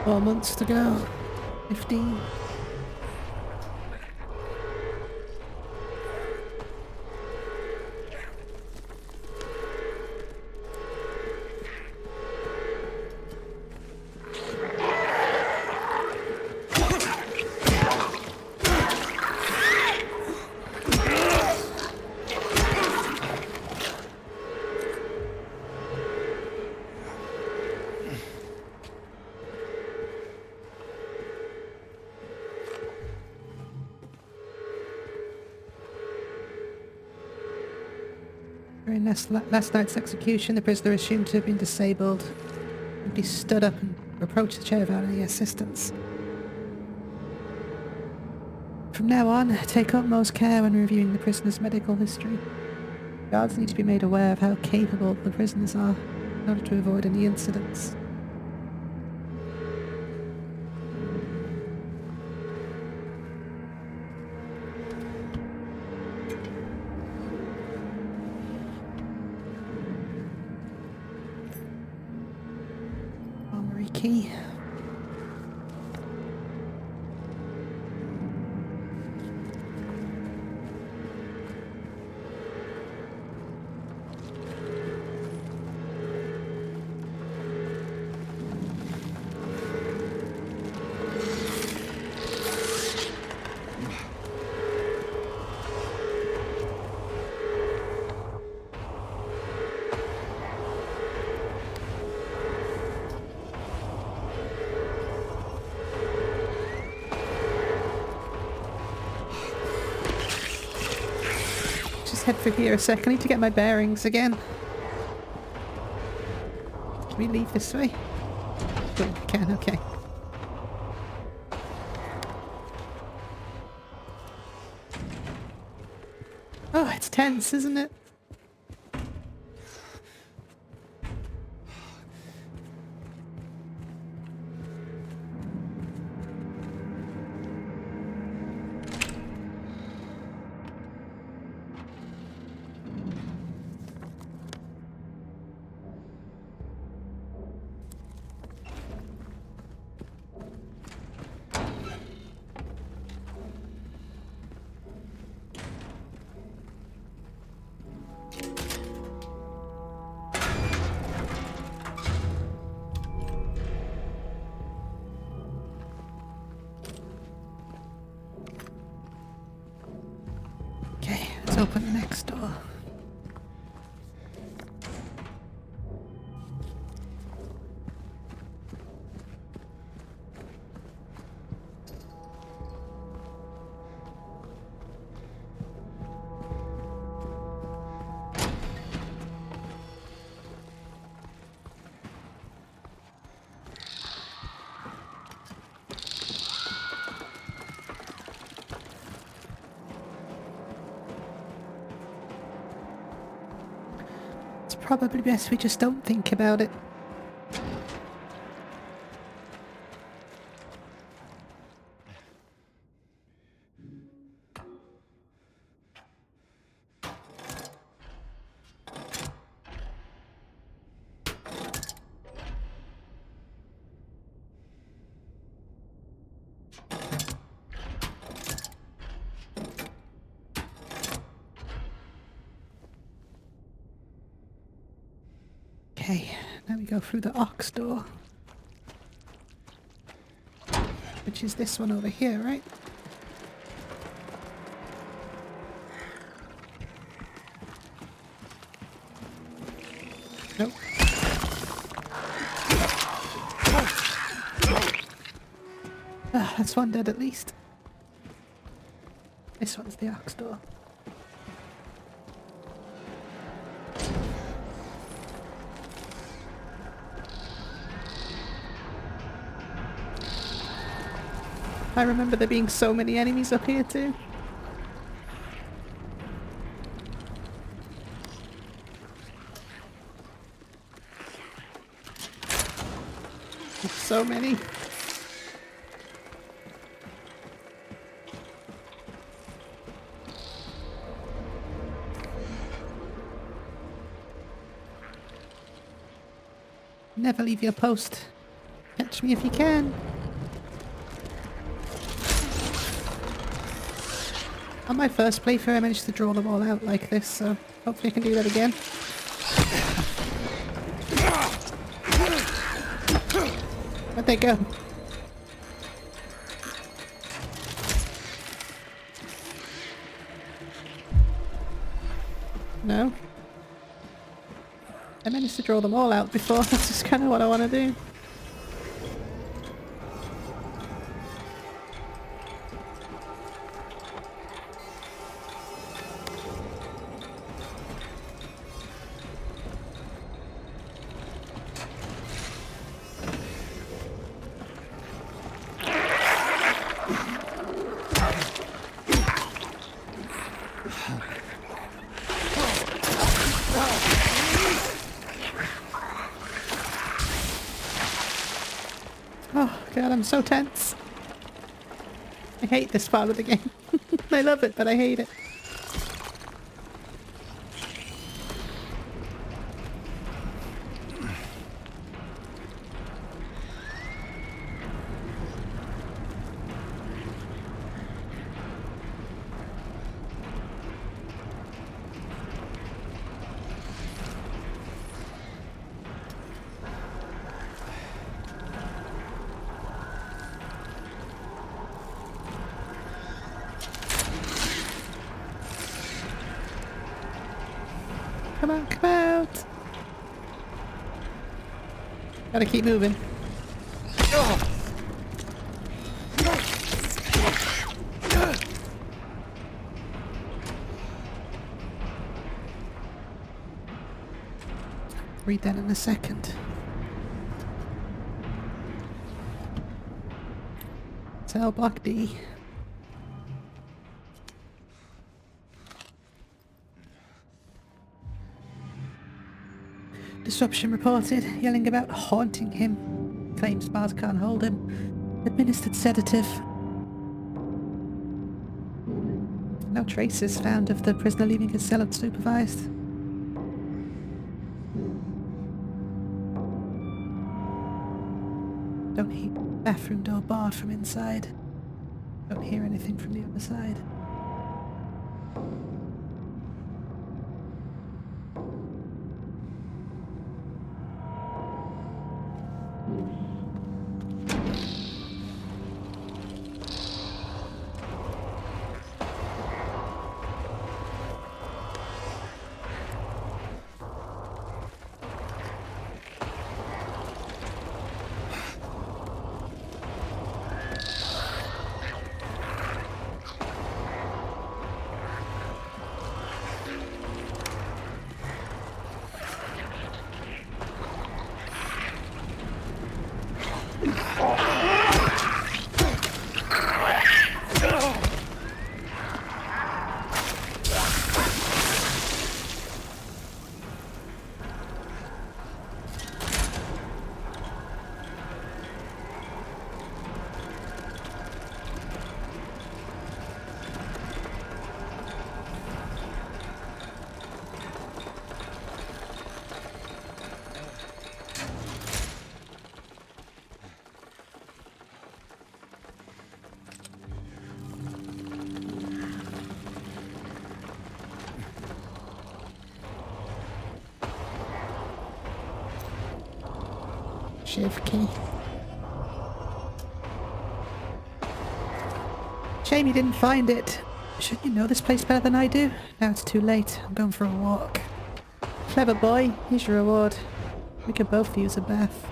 4 months to go. 15. During last night's execution, the prisoner assumed to have been disabled. He stood up and approached the chair without any assistance. From now on, take utmost care when reviewing the prisoner's medical history. Guards need to be made aware of how capable the prisoners are in order to avoid any incidents. Armory key. Head for here a sec. I need to get my bearings again. Can we leave this way? Good, we can, okay. Oh, it's tense, isn't it? Let's open the next door. Probably best we just don't think about it. Okay, now we go through the ox door. Which is this one over here, right? Nope. Ah, that's one dead at least. This one's the ox door. I remember there being so many enemies up here too. So many. Never leave your post. Catch me if you can. On my first playthrough I managed to draw them all out like this, so hopefully I can do that again. Where'd they go? No? I managed to draw them all out before, that's just kind of what I want to do. Oh god, I'm so tense. I hate this part of the game. I love it, but I hate it. Come on, come out! Gotta keep moving. Read that in a second. Cell block D. Disruption reported, yelling about haunting him. Claims bars can't hold him. Administered sedative. No traces found of the prisoner leaving his cell unsupervised. Don't hear bathroom door barred from inside. Don't hear anything from the other side. Shiv key. Shame you didn't find it. Shouldn't you know this place better than I do? Now it's too late. I'm going for a walk. Clever boy. Here's your reward. We could both use a bath.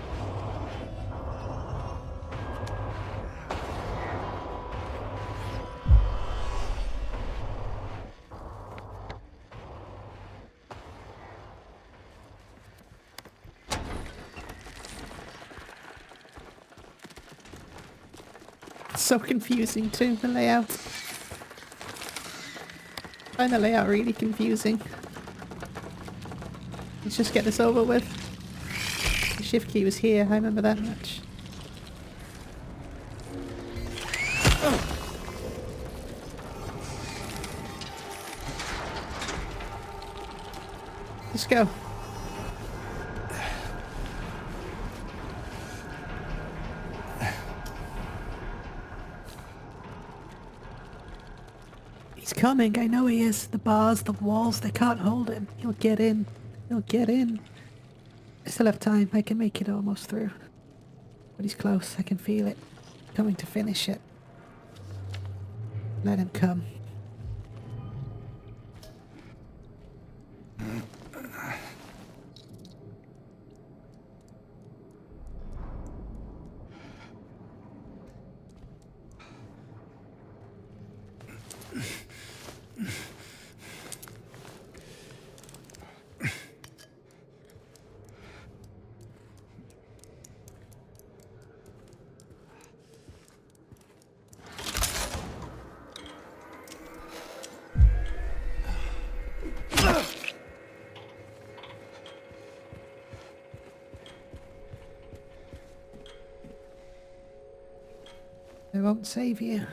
So confusing too, the layout. I find the layout really confusing. Let's just get this over with. The shift key was here, I remember that much. Let's go. He's coming, I know he is. The bars, the walls, they can't hold him. He'll get in. He'll get in. I still have time. I can make it almost through. But he's close. I can feel it. Coming to finish it. Let him come. They won't save you.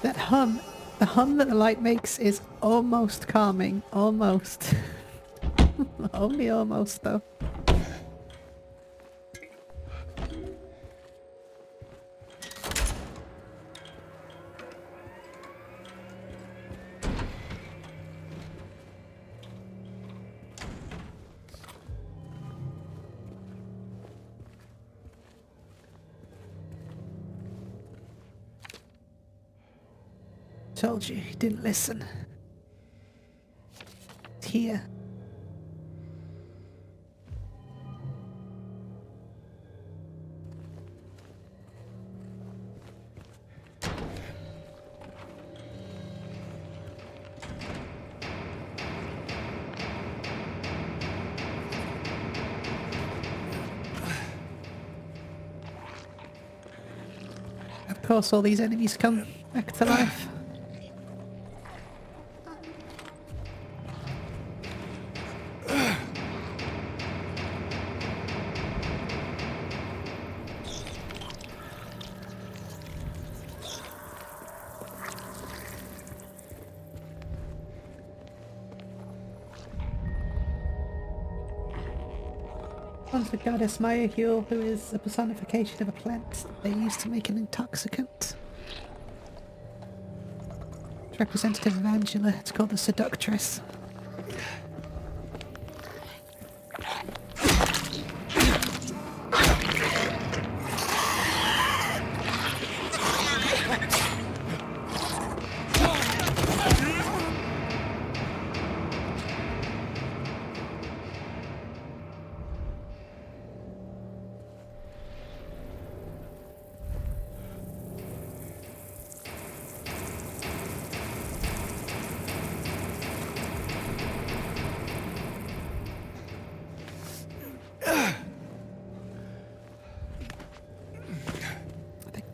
That hum, the hum that the light makes is almost calming. Almost. Only almost, though. Told you, he didn't listen. It's here. Of course, all these enemies come back to life. One's the goddess Mayahul, who is a personification of a plant they used to make an intoxicant. It's representative of Angela. It's called the Seductress.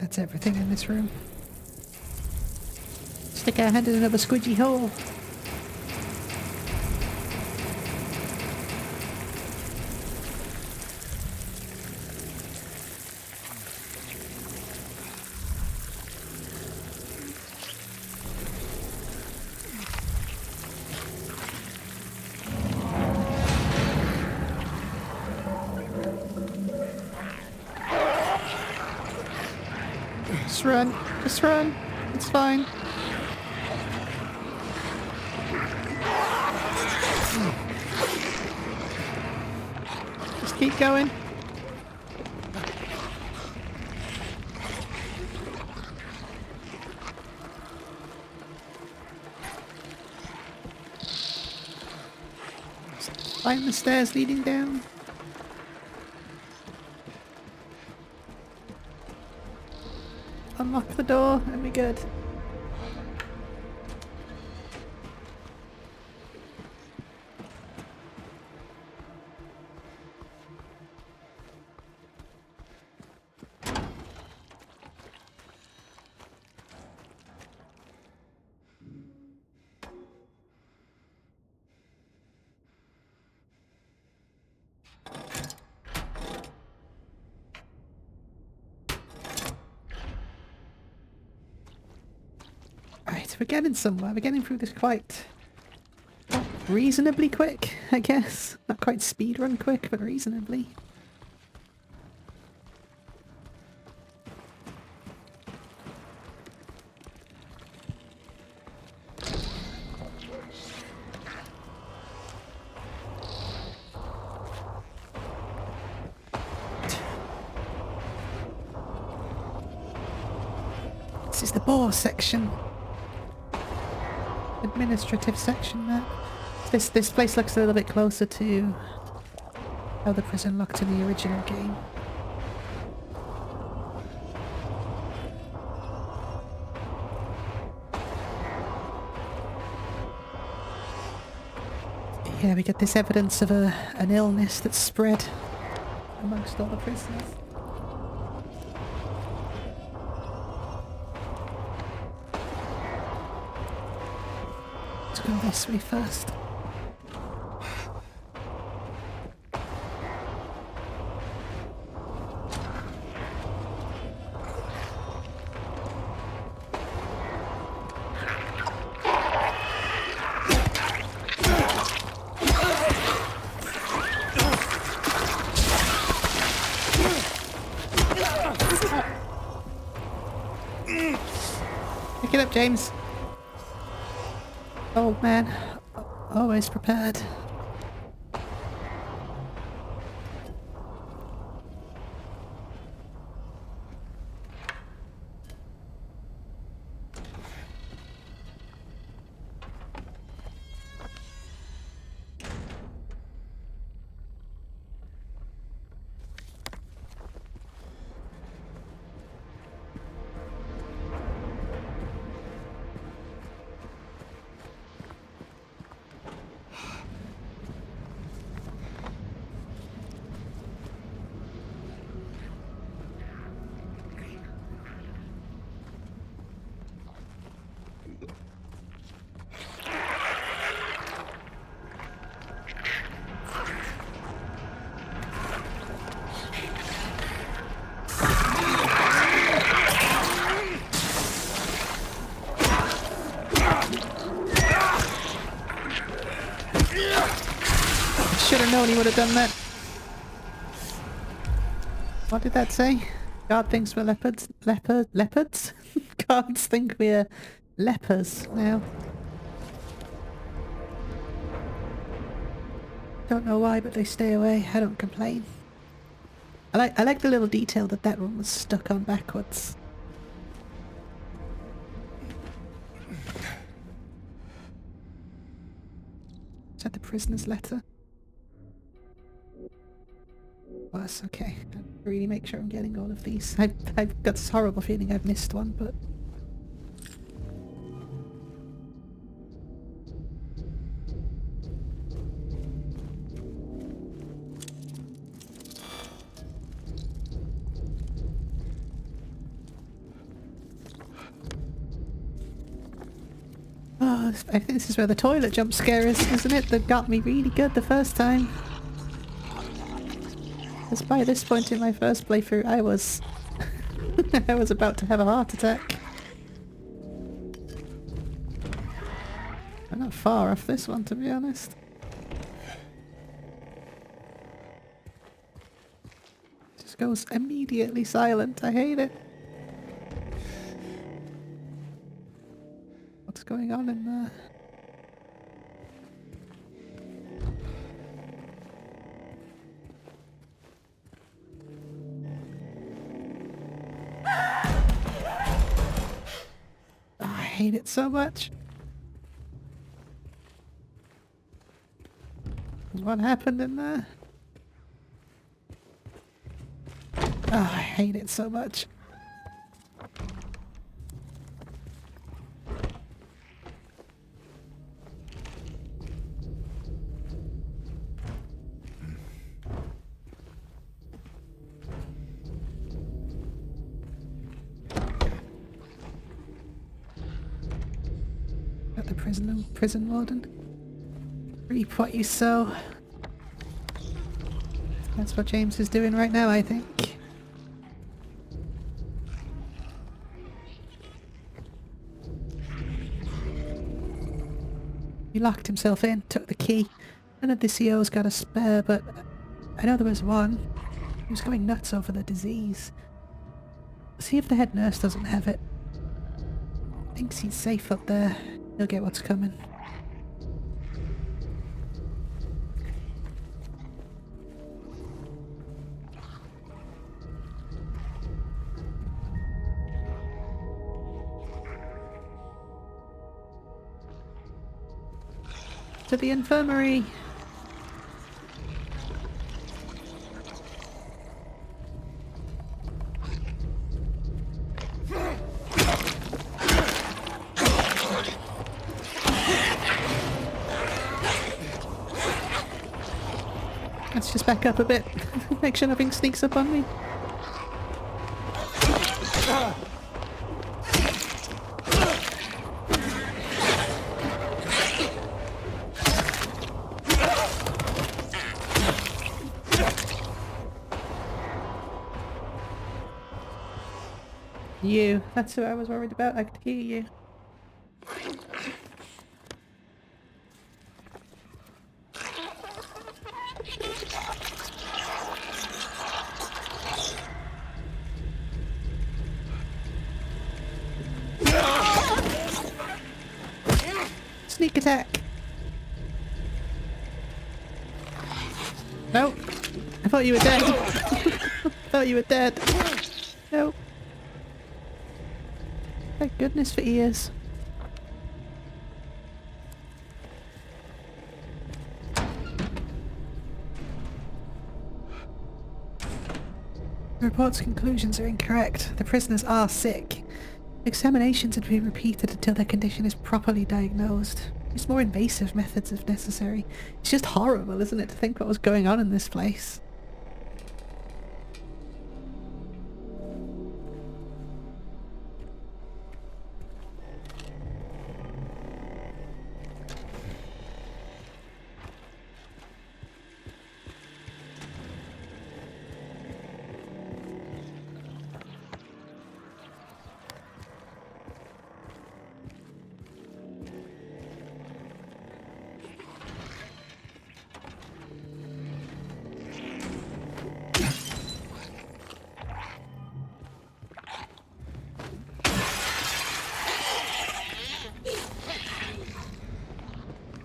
That's everything in this room. Stick our hand in another squidgy hole. Just run. Just run. It's fine. Just keep going. Find the stairs leading down. Unlock the door and we're good. Right, we're getting somewhere. We're getting through this quite reasonably quick, I guess. Not quite speedrun quick, but reasonably. This is the bore section. Administrative section there. This place looks a little bit closer to how the prison looked in the original game. Yeah, we get this evidence of an illness that's spread amongst all the prisoners. Let's go this way first. Pick it up, James. Old man, always prepared. Should have known he would have done that. What did that say? God thinks we're leopards. Leopards? Gods think we're lepers now. Don't know why, but they stay away. I don't complain. I like the little detail that that one was stuck on backwards. Is that the prisoner's letter? Was okay. I really make sure I'm getting all of these. I've got this horrible feeling I've missed one, but oh, I think this is where the toilet jump scare is, isn't it? That got me really good the first time. Because by this point in my first playthrough, I was I was about to have a heart attack. I'm not far off this one, to be honest. Just goes immediately silent. I hate it. What's going on in there? I hate it so much. What happened in there? Oh, I hate it so much. Got the prison warden. Reap what you sow. That's what James is doing right now, I think. He locked himself in, took the key. None of the CO's got a spare, but I know there was one. He was going nuts over the disease. See if the head nurse doesn't have it. Thinks he's safe up there. He'll get what's coming. To the infirmary. Let's just back up a bit. Make sure nothing sneaks up on me. You. That's who I was worried about. I could hear you. Sneak attack. No. I thought you were dead. I thought you were dead. No. Thank goodness for ears. The report's conclusions are incorrect. The prisoners are sick. Examinations are to be repeated until their condition is properly diagnosed. Use more invasive methods if necessary. It's just horrible, isn't it, to think what was going on in this place?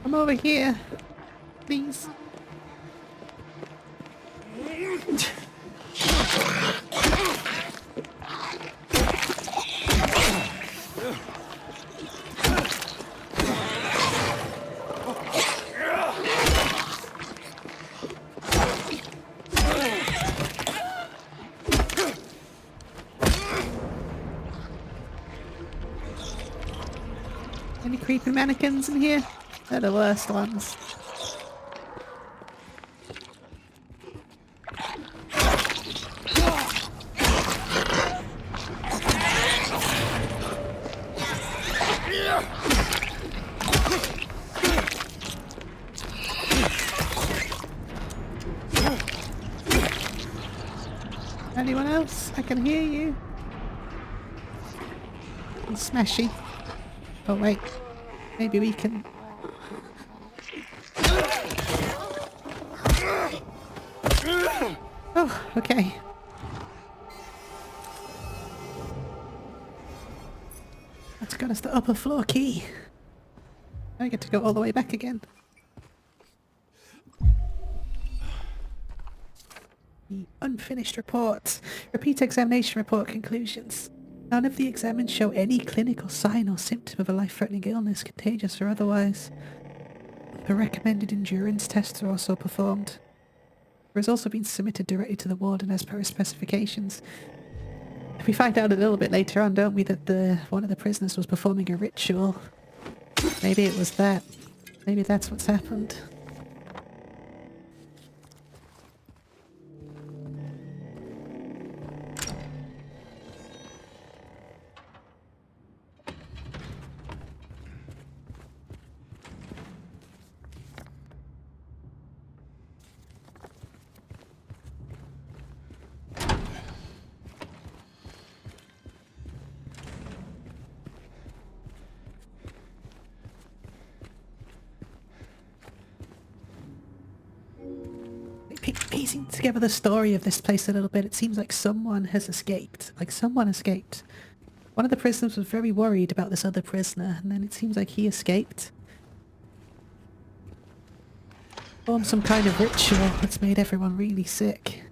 Come over here, please. Any creepy mannequins in here? They're the worst ones. Anyone else? I can hear you. It's smashy. Oh wait, maybe we can... Oh, okay. That's got us the upper floor key. I get to go all the way back again. The unfinished report. Repeat examination report conclusions. None of the examined show any clinical sign or symptom of a life-threatening illness, contagious or otherwise. The recommended endurance tests are also performed. Has also been submitted directly to the warden as per his specifications. We find out a little bit later on, don't we, that one of the prisoners was performing a ritual. Maybe it was that. Maybe that's what's happened. piecing together the story of this place a little bit, it seems like someone has escaped. Like, someone escaped. One of the prisoners was very worried about this other prisoner, and then it seems like he escaped. Formed some kind of ritual that's made everyone really sick.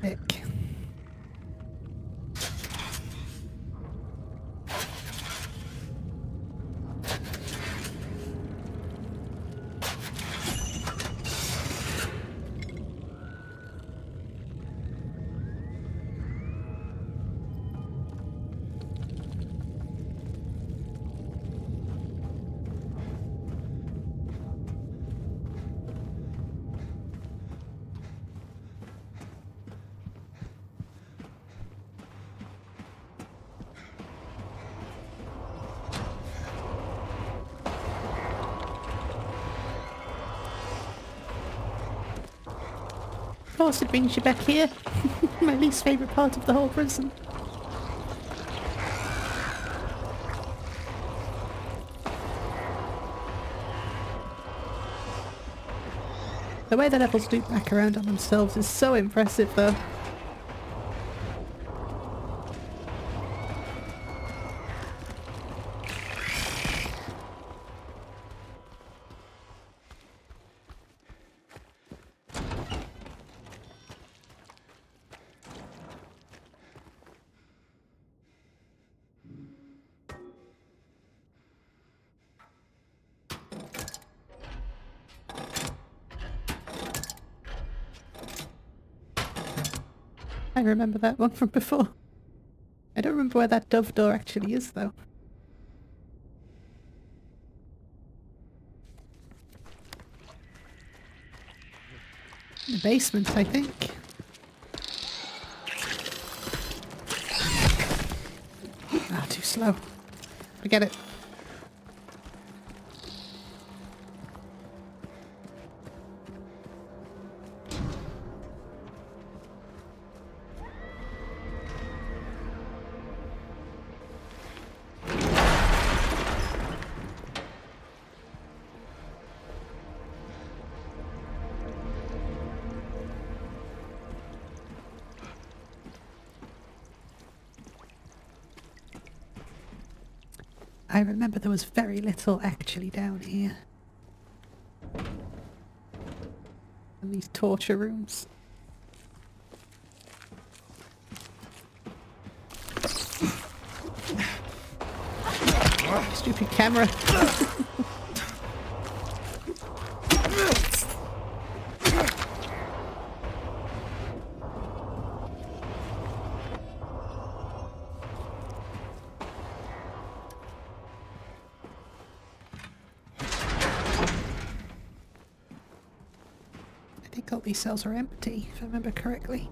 Ick. Of course it brings you back here. My least favourite part of the whole prison. The way the levels loop back around on themselves is so impressive though. I remember that one from before. I don't remember where that dove door actually is, though. In the basement, I think. Ah, too slow. Forget it. I remember there was very little actually down here. And these torture rooms. Stupid camera. I think all these cells are empty, if I remember correctly.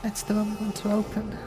That's the one we want to open.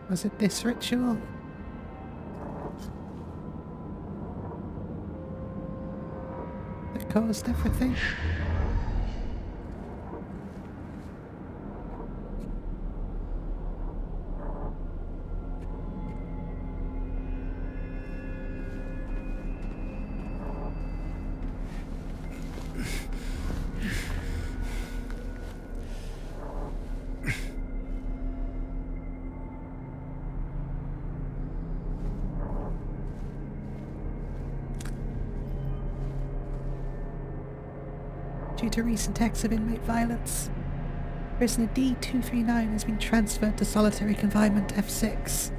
Was it this ritual? That caused everything? Due to recent acts of inmate violence, prisoner D239 has been transferred to solitary confinement F6.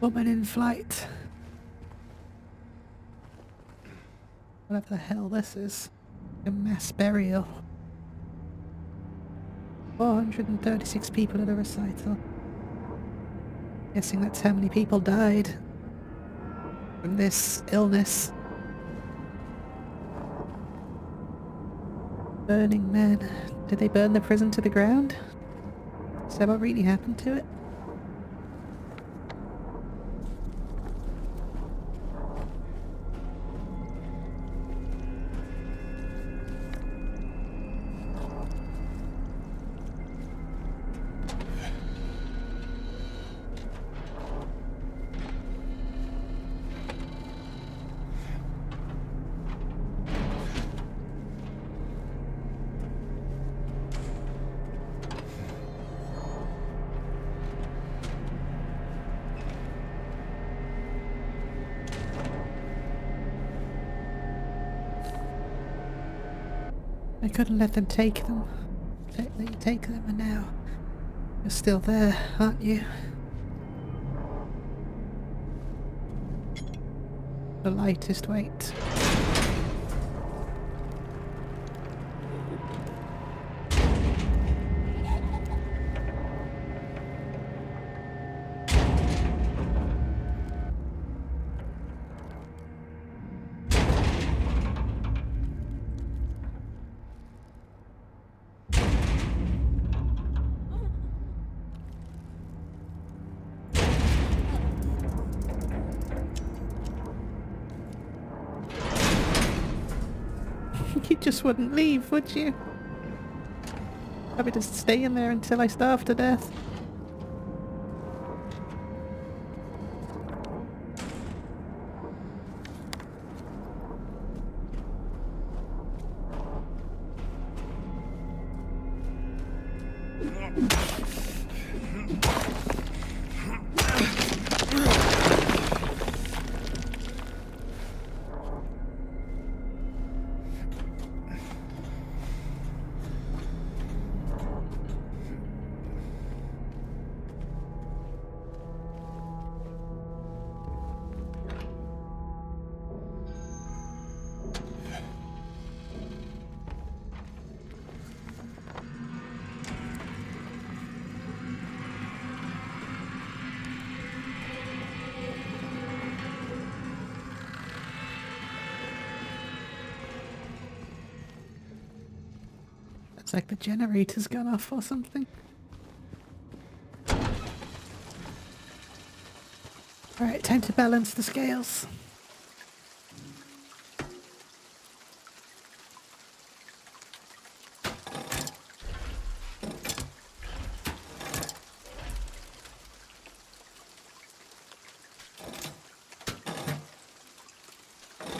Woman in flight. Whatever the hell this is. A mass burial. 436 people at a recital. Guessing that's how many people died from this illness. Burning Man. Did they burn the prison to the ground? Is that what really happened to it? I couldn't let them take them. Let you take them, and now you're still there, aren't you? The lightest weight. You just wouldn't leave, would you? Probably just stay in there until I starve to death. It's like the generator's gone off or something. Alright, time to balance the scales.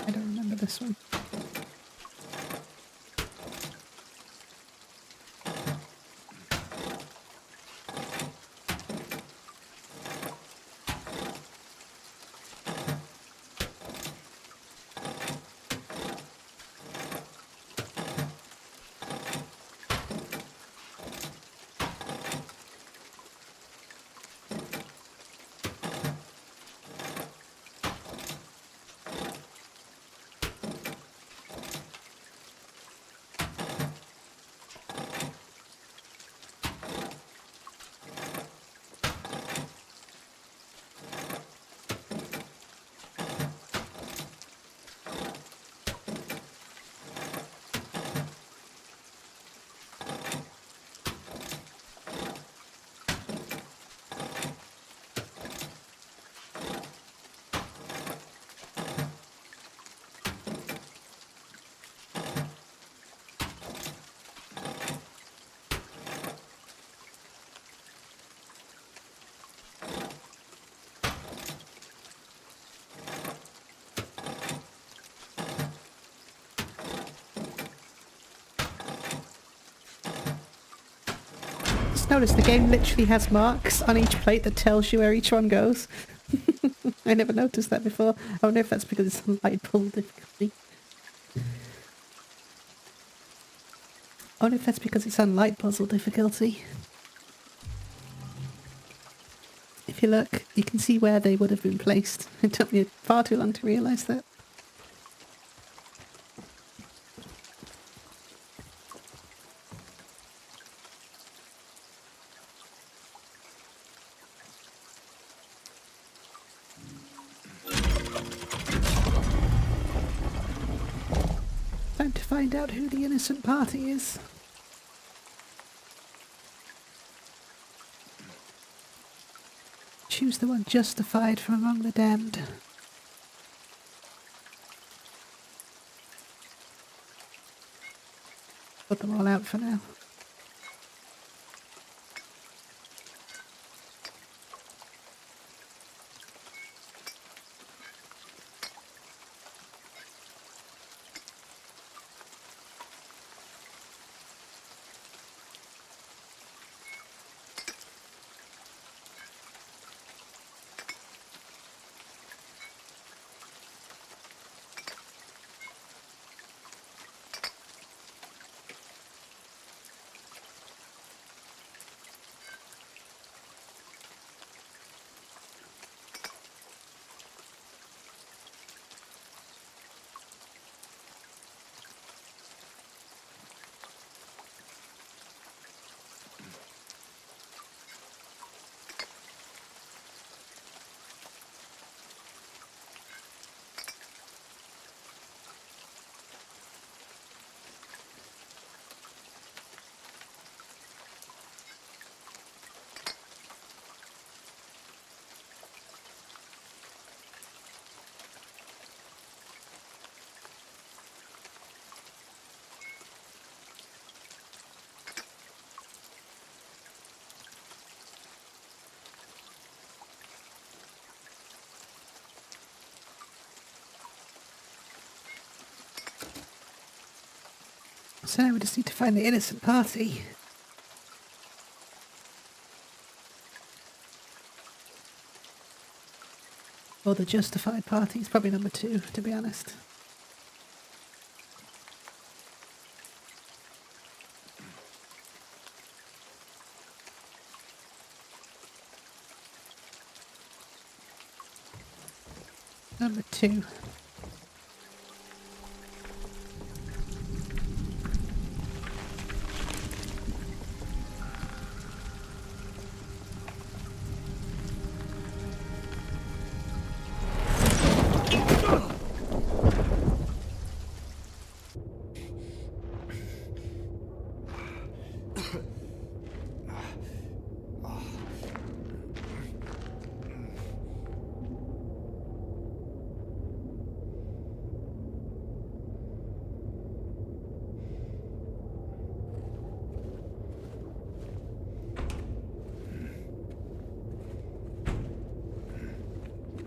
I don't remember this one. Notice the game literally has marks on each plate that tells you where each one goes. I never noticed that before. I wonder if that's because it's on light puzzle difficulty. I wonder if that's because it's on light puzzle difficulty. If you look, you can see where they would have been placed. It took me far too long to realise that. Time to find out who the innocent party is. Choose the one justified from among the damned. Put them all out for now. So now we just need to find the innocent party. Or the justified parties, probably number 2, to be honest. Number 2.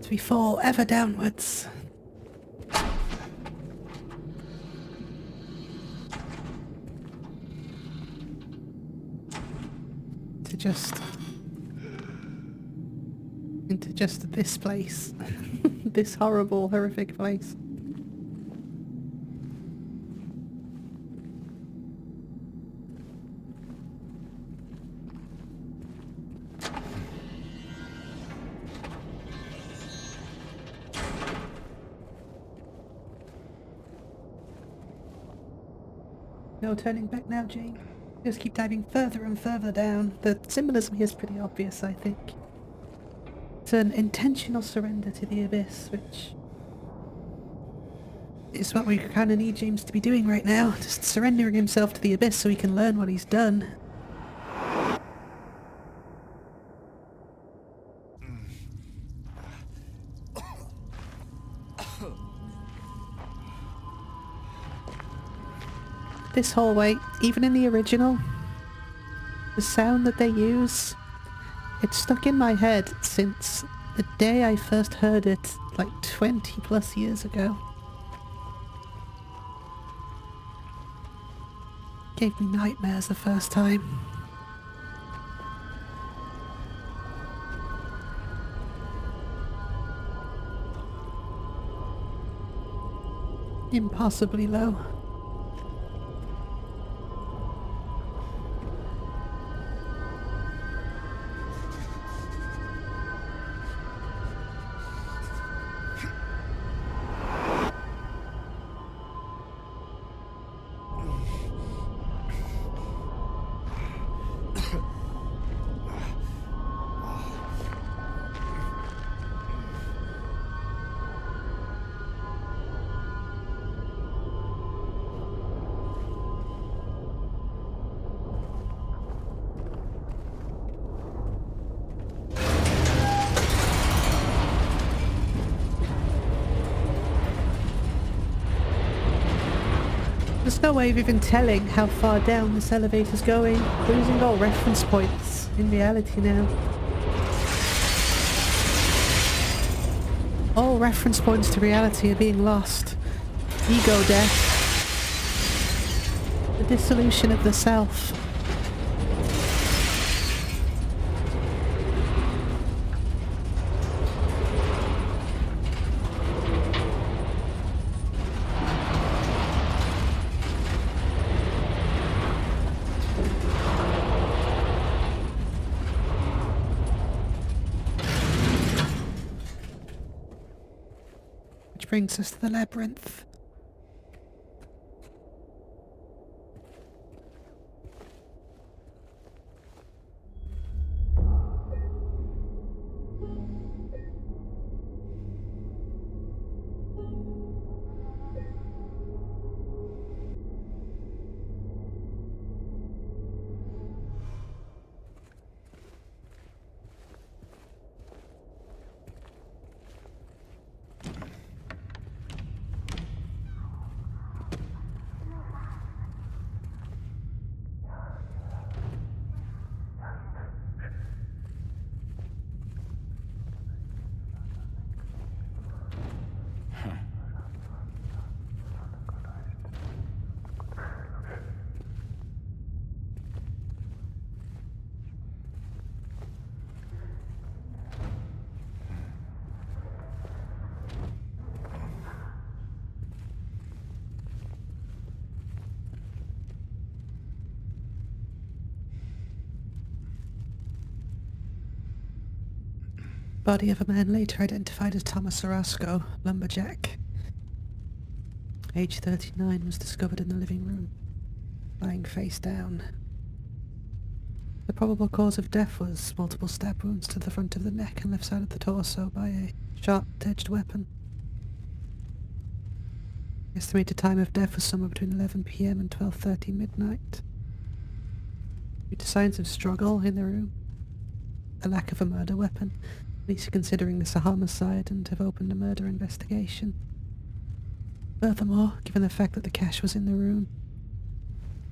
As we fall ever downwards. Into just this place. This horrible, horrific place. No turning back now, Jane. Just keep diving further and further down. The symbolism here is pretty obvious, I think. It's an intentional surrender to the abyss, which is what we kind of need James to be doing right now. Just surrendering himself to the abyss so he can learn what he's done. This hallway, even in the original, the sound that they use, it's stuck in my head since the day I first heard it, like 20 plus years ago. Gave me nightmares the first time. Impossibly low. There's no way of even telling how far down this elevator's going. Losing all reference points in reality now. All reference points to reality are being lost. Ego death. The dissolution of the self. Brings us to the labyrinth. Body of a man later identified as Thomas Orozco, lumberjack. Age 39, was discovered in the living room, lying face down. The probable cause of death was multiple stab wounds to the front of the neck and left side of the torso by a sharp-edged weapon. The estimated time of death was somewhere between 11 p.m. and 12:30 midnight. Due to signs of struggle in the room, a lack of a murder weapon, police are considering this a homicide and have opened a murder investigation. Furthermore, given the fact that the cash was in the room,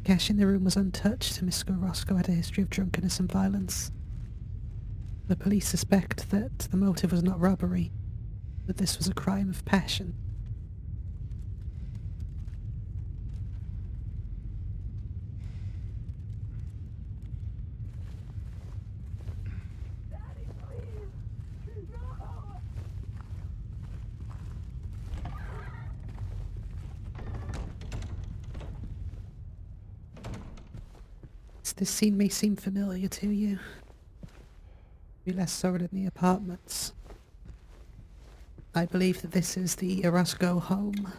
cash in the room was untouched and Mr. Orozco had a history of drunkenness and violence. The police suspect that the motive was not robbery, but this was a crime of passion. This scene may seem familiar to you. We last saw it in the apartments. I believe that this is the Orozco home.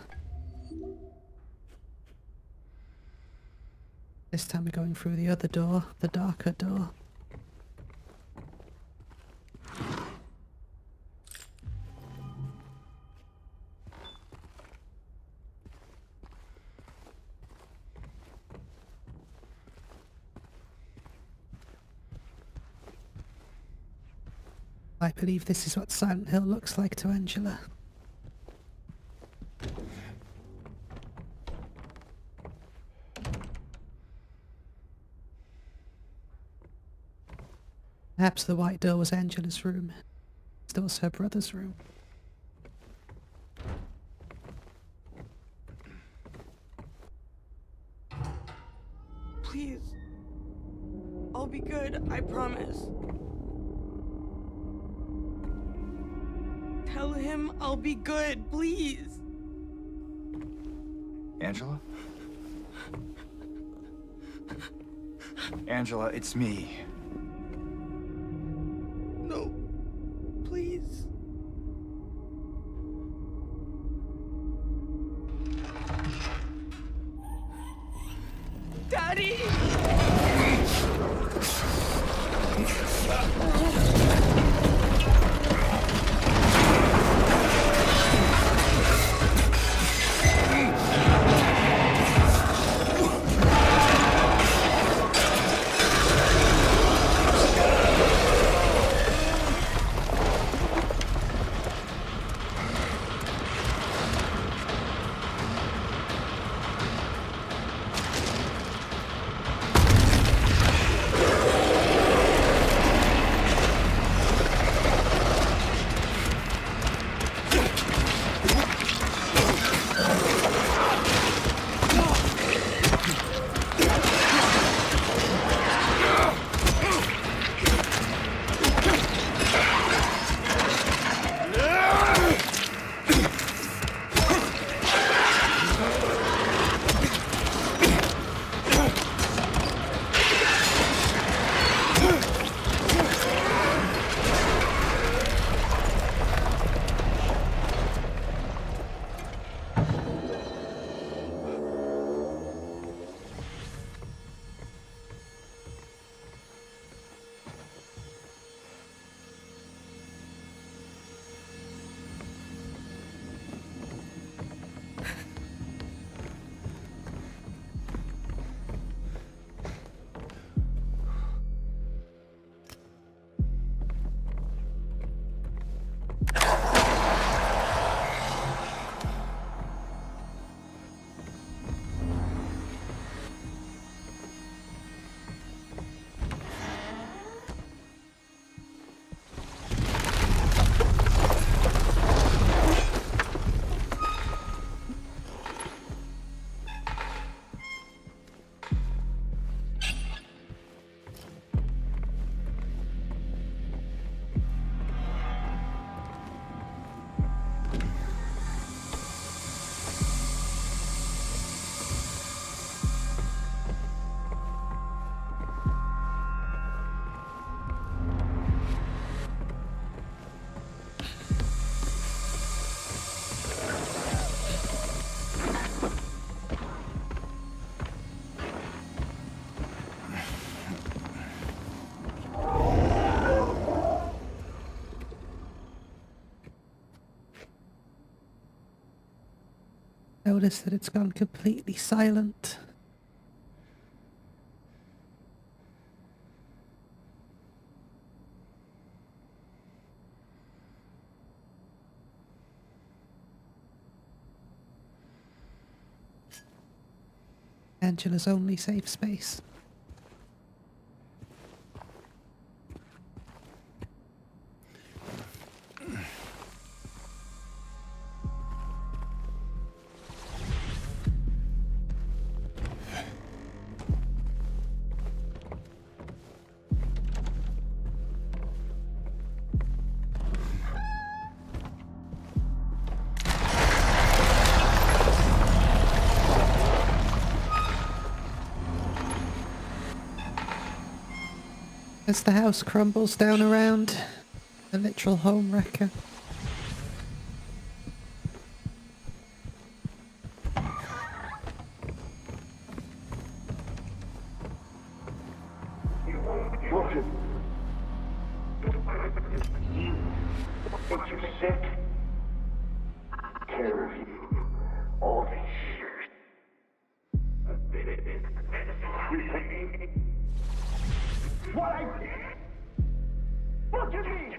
This time we're going through the other door, the darker door. I believe this is what Silent Hill looks like to Angela. Perhaps the white door was Angela's room. This was her brother's room. Please. I'll be good, I promise. Tell him I'll be good, please. Angela? Angela, it's me. No. Please. Daddy! notice that it's gone completely silent. Angela's only safe space. As the house crumbles down around, a literal home wrecker. Makes you sick. Care of you all these years. What I did. Look at me.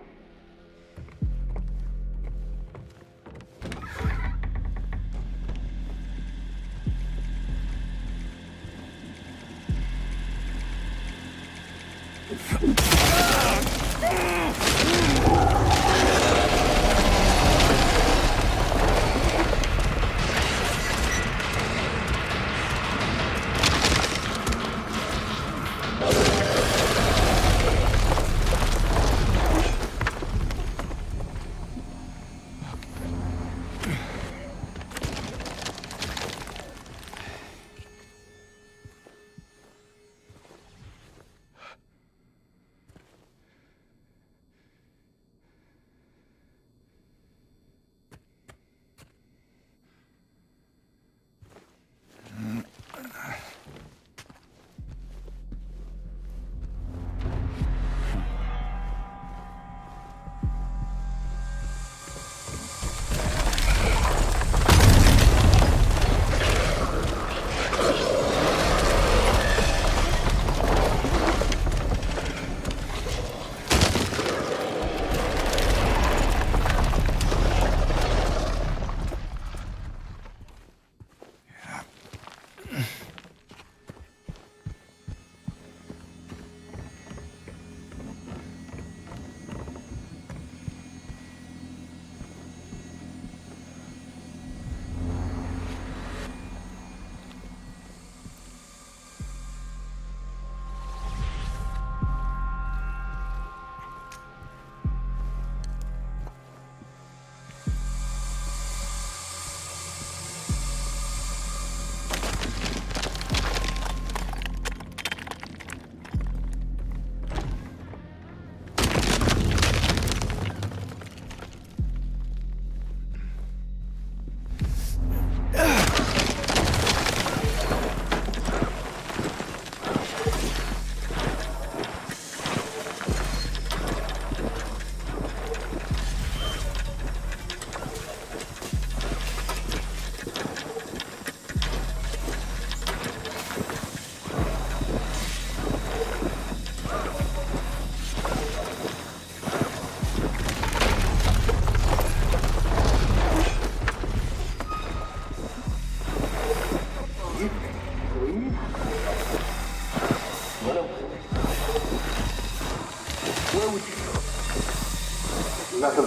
Nothing.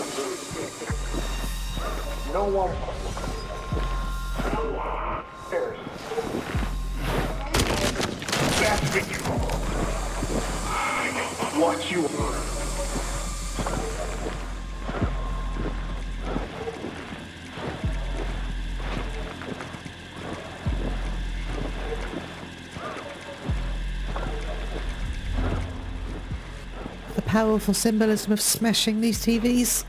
No one. There's. That's ritual. What you want. Powerful symbolism of smashing these TVs.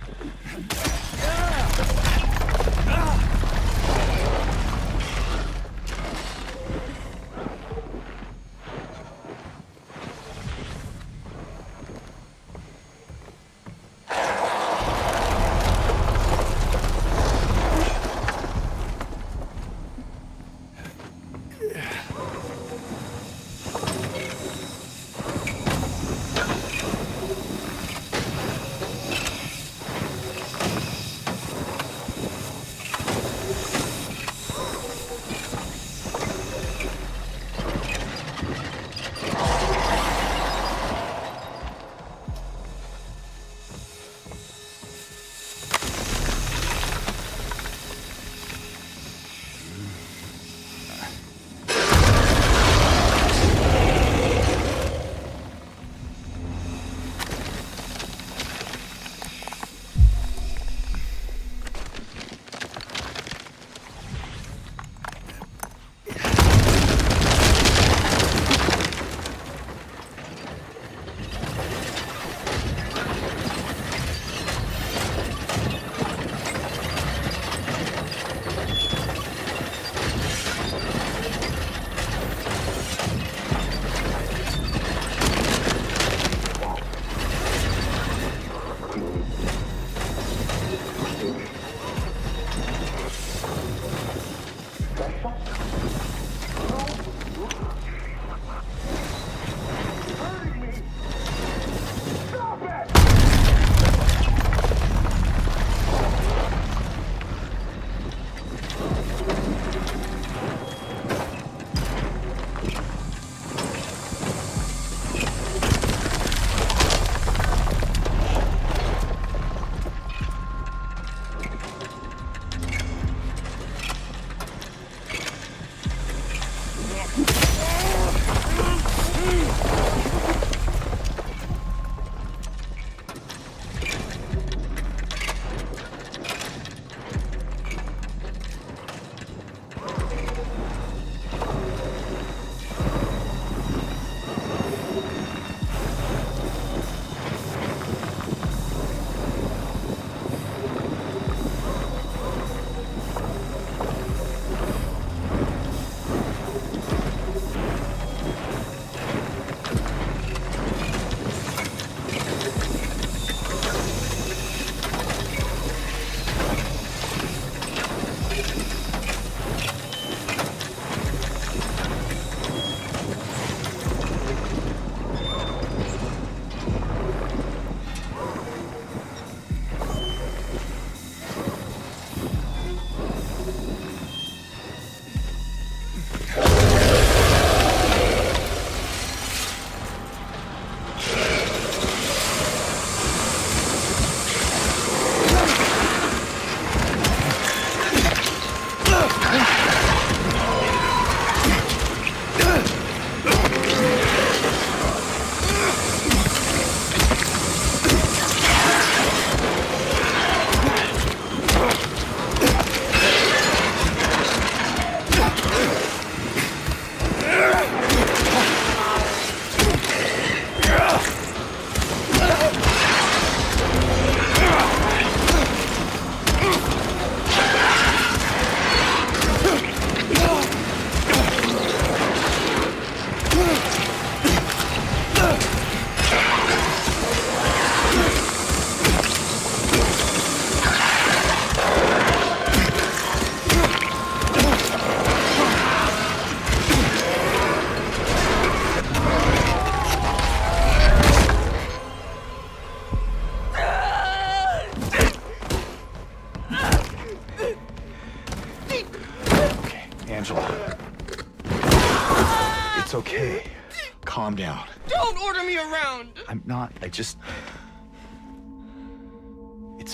down. Don't order me around! I'm not. It's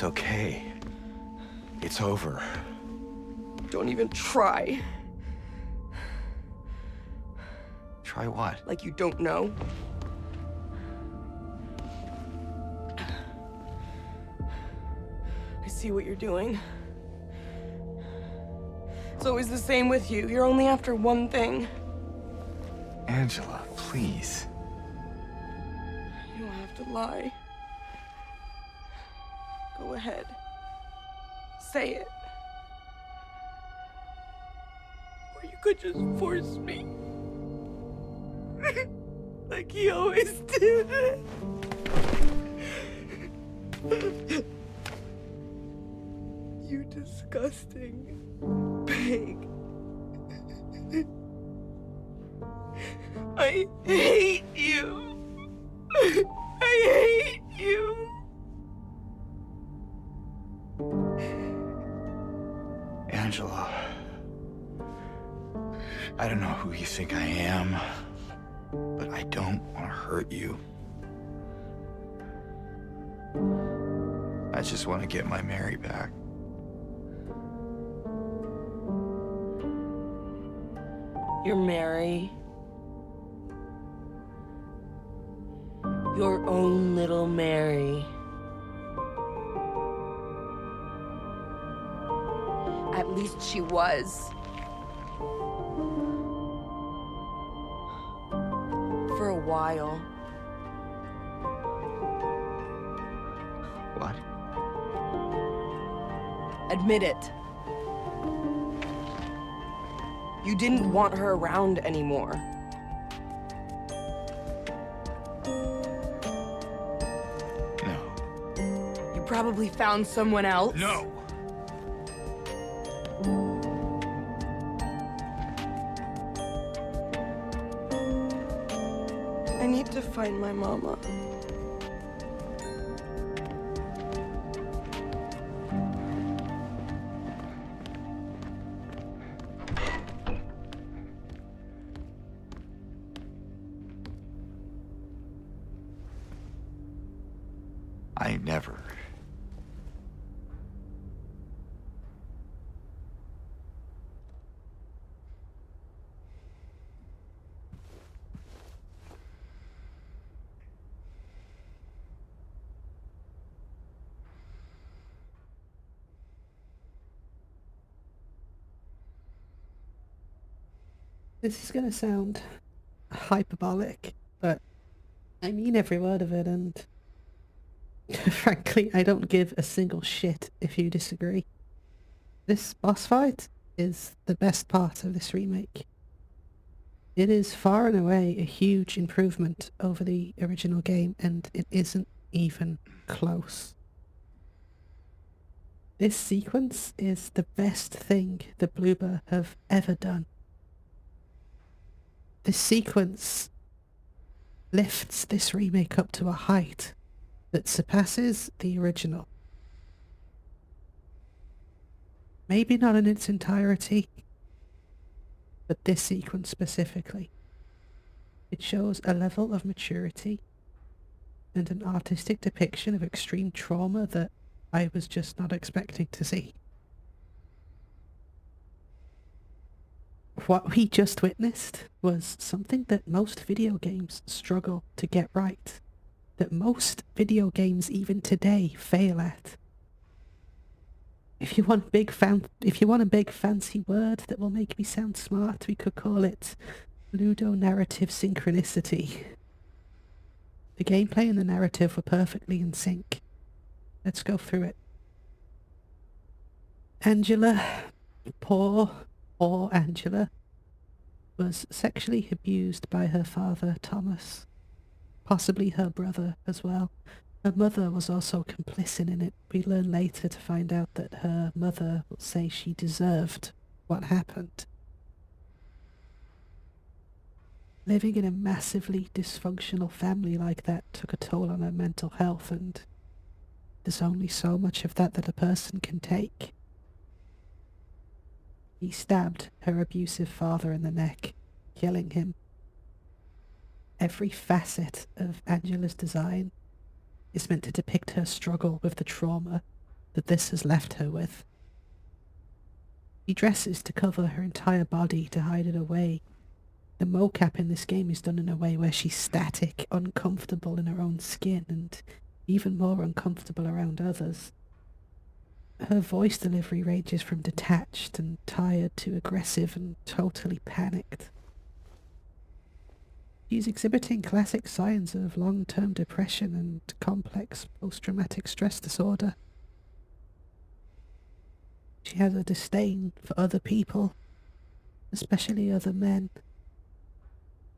okay. It's over. Don't even try. Try what? Like you don't know. I see what you're doing. It's always the same with you. You're only after one thing. Angela, please. You don't have to lie. Go ahead. Say it. Or you could just force me. Like he always did. You disgusting pig. I hate you. I hate you. Angela. I don't know who you think I am, but I don't want to hurt you. I just want to get my Mary back. You're Mary. Your own little Mary. At least she was. For a while. What? Admit it. You didn't want her around anymore. No. You probably found someone else. No! I need to find my mama. I never. This is going to sound hyperbolic, but I mean every word of it, and frankly, I don't give a single shit if you disagree. This boss fight is the best part of this remake. It is far and away a huge improvement over the original game, and it isn't even close. This sequence is the best thing the Bloober have ever done. This sequence lifts this remake up to a height that surpasses the original. Maybe not in its entirety, but this sequence specifically. It shows a level of maturity and an artistic depiction of extreme trauma that I was just not expecting to see. What we just witnessed was something that most video games struggle to get right, that most video games even today fail at. If you want a big fancy word that will make me sound smart, we could call it ludonarrative synchronicity. The gameplay and the narrative were perfectly in sync. Let's go through it. Angela, poor Angela, was sexually abused by her father, Thomas. Possibly her brother as well. Her mother was also complicit in it. We learn later to find out that her mother will say she deserved what happened. Living in a massively dysfunctional family like that took a toll on her mental health, and there's only so much of that a person can take. He stabbed her abusive father in the neck, killing him. Every facet of Angela's design is meant to depict her struggle with the trauma that this has left her with. She dresses to cover her entire body to hide it away. The mocap in this game is done in a way where she's static, uncomfortable in her own skin, and even more uncomfortable around others. Her voice delivery ranges from detached and tired to aggressive and totally panicked. She's exhibiting classic signs of long-term depression and complex post-traumatic stress disorder. She has a disdain for other people, especially other men.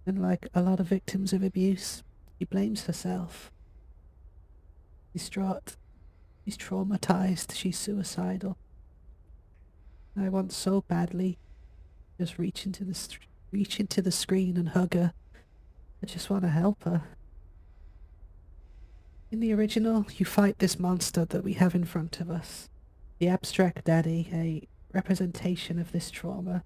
And like a lot of victims of abuse, she blames herself. Distraught. She's traumatized. She's suicidal. I want so badly just reach into the screen and hug her. I just want to help her. In the original, you fight this monster that we have in front of us. The abstract daddy, a representation of this trauma.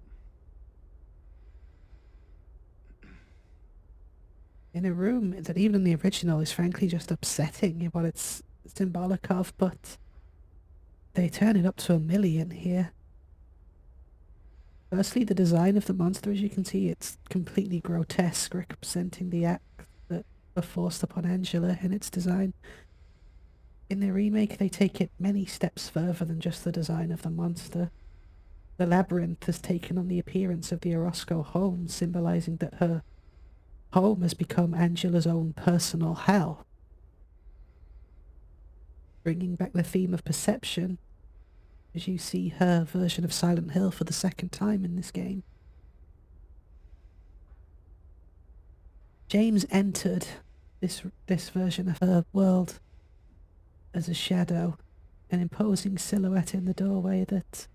In a room that even in the original is frankly just upsetting in what it's symbolic of, but they turn it up to 1,000,000 here. Firstly, the design of the monster, as you can see, it's completely grotesque, representing the acts that are forced upon Angela in its design. In the remake, they take it many steps further than just the design of the monster. The labyrinth has taken on the appearance of the Orozco home, symbolizing that her home has become Angela's own personal hell. Bringing back the theme of perception, as you see her version of Silent Hill for the second time in this game. James entered this version of her world as a shadow, an imposing silhouette in the doorway that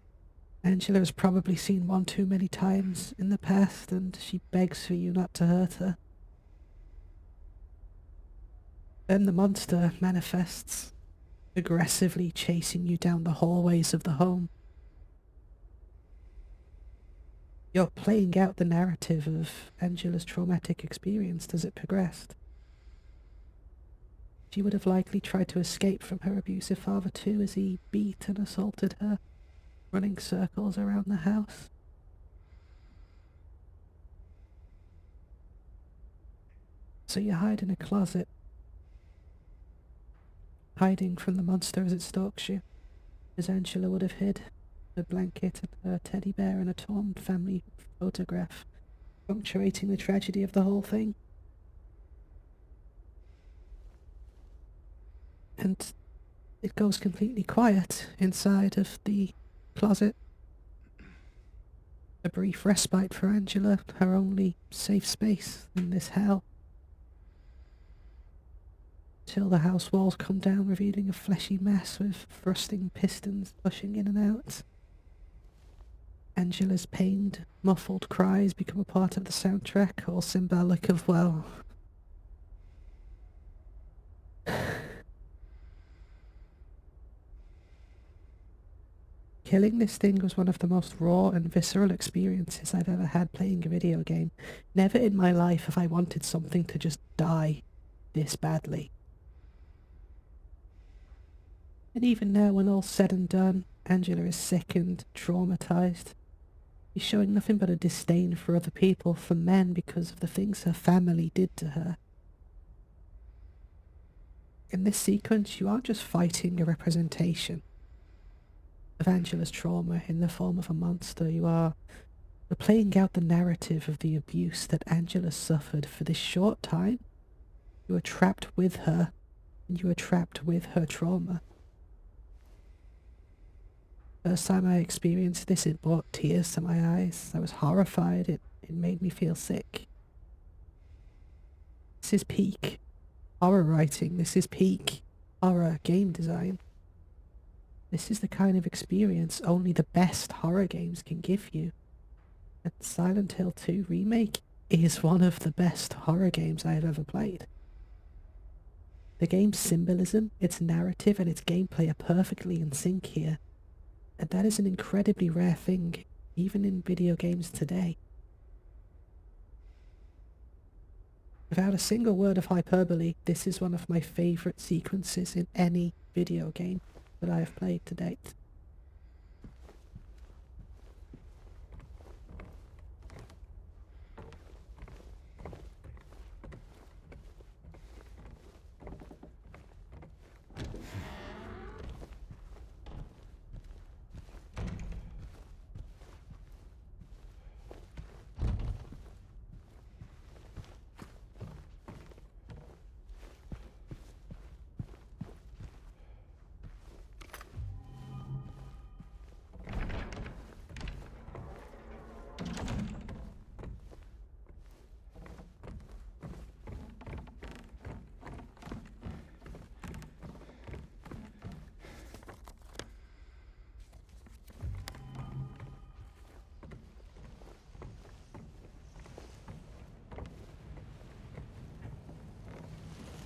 Angela has probably seen one too many times in the past, and she begs for you not to hurt her. Then the monster manifests, aggressively chasing you down the hallways of the home. You're playing out the narrative of Angela's traumatic experience as it progressed. She would have likely tried to escape from her abusive father too, as he beat and assaulted her, running circles around the house. So you hide in a closet, hiding from the monster as it stalks you, as Angela would have hid her blanket and her teddy bear and a torn family photograph, punctuating the tragedy of the whole thing. And it goes completely quiet inside of the closet. A brief respite for Angela, her only safe space in this hell. Till the house walls come down, revealing a fleshy mess with thrusting pistons pushing in and out. Angela's pained, muffled cries become a part of the soundtrack, all symbolic of, well, killing this thing was one of the most raw and visceral experiences I've ever had playing a video game. Never in my life have I wanted something to just die this badly. And even now, when all's said and done, Angela is sick and traumatized. She's showing nothing but a disdain for other people, for men, because of the things her family did to her. In this sequence, you aren't just fighting a representation of Angela's trauma in the form of a monster. You're playing out the narrative of the abuse that Angela suffered for this short time. You are trapped with her, and you are trapped with her trauma. First time I experienced this, it brought tears to my eyes. I was horrified. It made me feel sick. This is peak horror writing. This is peak horror game design. This is the kind of experience only the best horror games can give you. And Silent Hill 2 Remake is one of the best horror games I have ever played. The game's symbolism, its narrative, and its gameplay are perfectly in sync here. And that is an incredibly rare thing, even in video games today. Without a single word of hyperbole, this is one of my favourite sequences in any video game that I have played to date.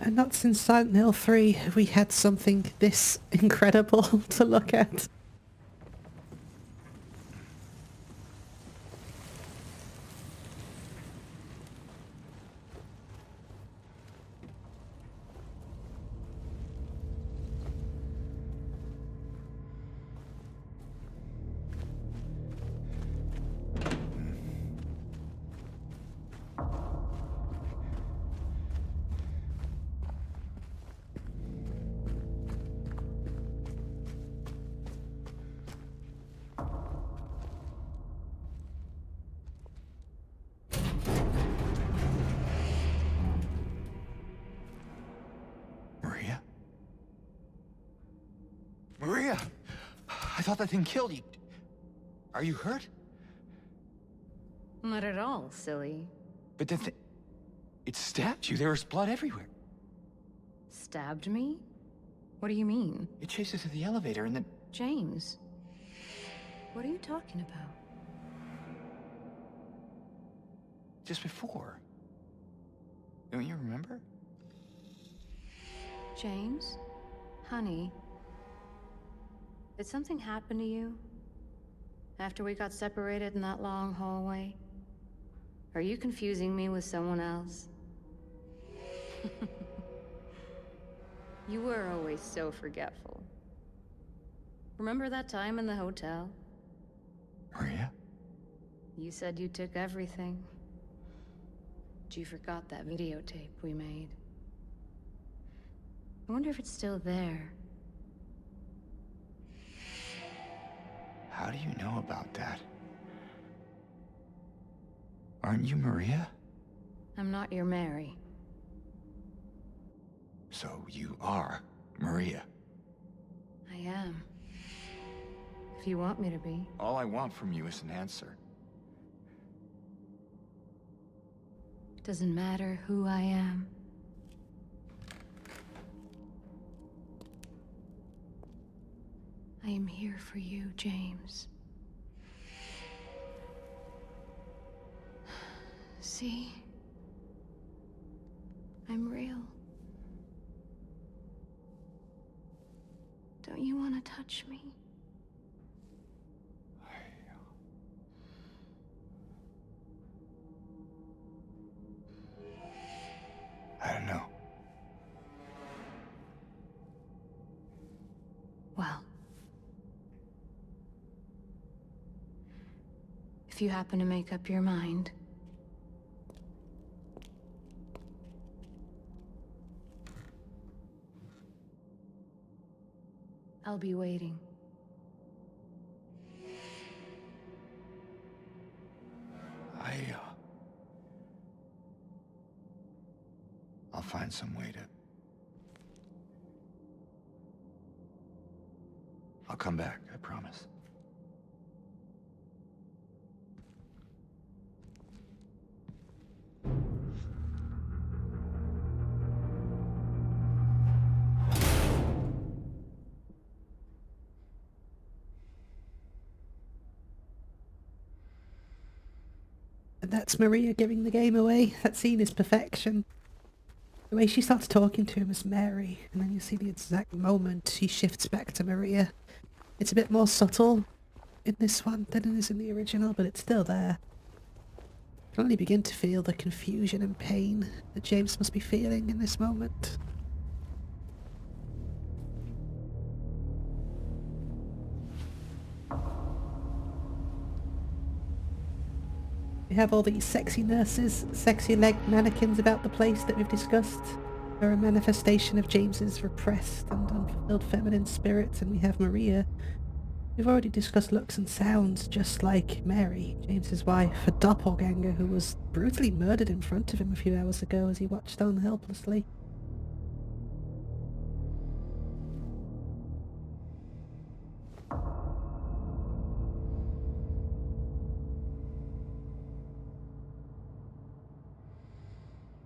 And not since Silent Hill 3 have we had something this incredible to look at. Maria? Maria! I thought that thing killed you. Are you hurt? Not at all, silly. But the thing... It stabbed you. There was blood everywhere. Stabbed me? What do you mean? It chased us to the elevator and then... James, what are you talking about? Just before. Don't you remember? James? Honey? Did something happen to you? After we got separated in that long hallway? Are you confusing me with someone else? You were always so forgetful. Remember that time in the hotel? Maria? You said you took everything. But you forgot that videotape we made. I wonder if it's still there. How do you know about that? Aren't you Maria? I'm not your Mary. So you are Maria. I am. If you want me to be. All I want from you is an answer. Doesn't matter who I am. I am here for you, James. See? I'm real. Don't you want to touch me? I don't know. Well. If you happen to make up your mind. I'll be waiting. I'll find some way to... I'll come back, I promise. And that's Maria giving the game away. That scene is perfection. The way she starts talking to him as Mary, and then you see the exact moment she shifts back to Maria. It's a bit more subtle in this one than it is in the original, but it's still there. I can only begin to feel the confusion and pain that James must be feeling in this moment. We have all these sexy nurses, sexy leg mannequins about the place that we've discussed. Are a manifestation of James's repressed and unfulfilled feminine spirit, and we have Maria. We've already discussed looks and sounds, just like Mary, James's wife, a doppelganger who was brutally murdered in front of him a few hours ago as he watched on helplessly.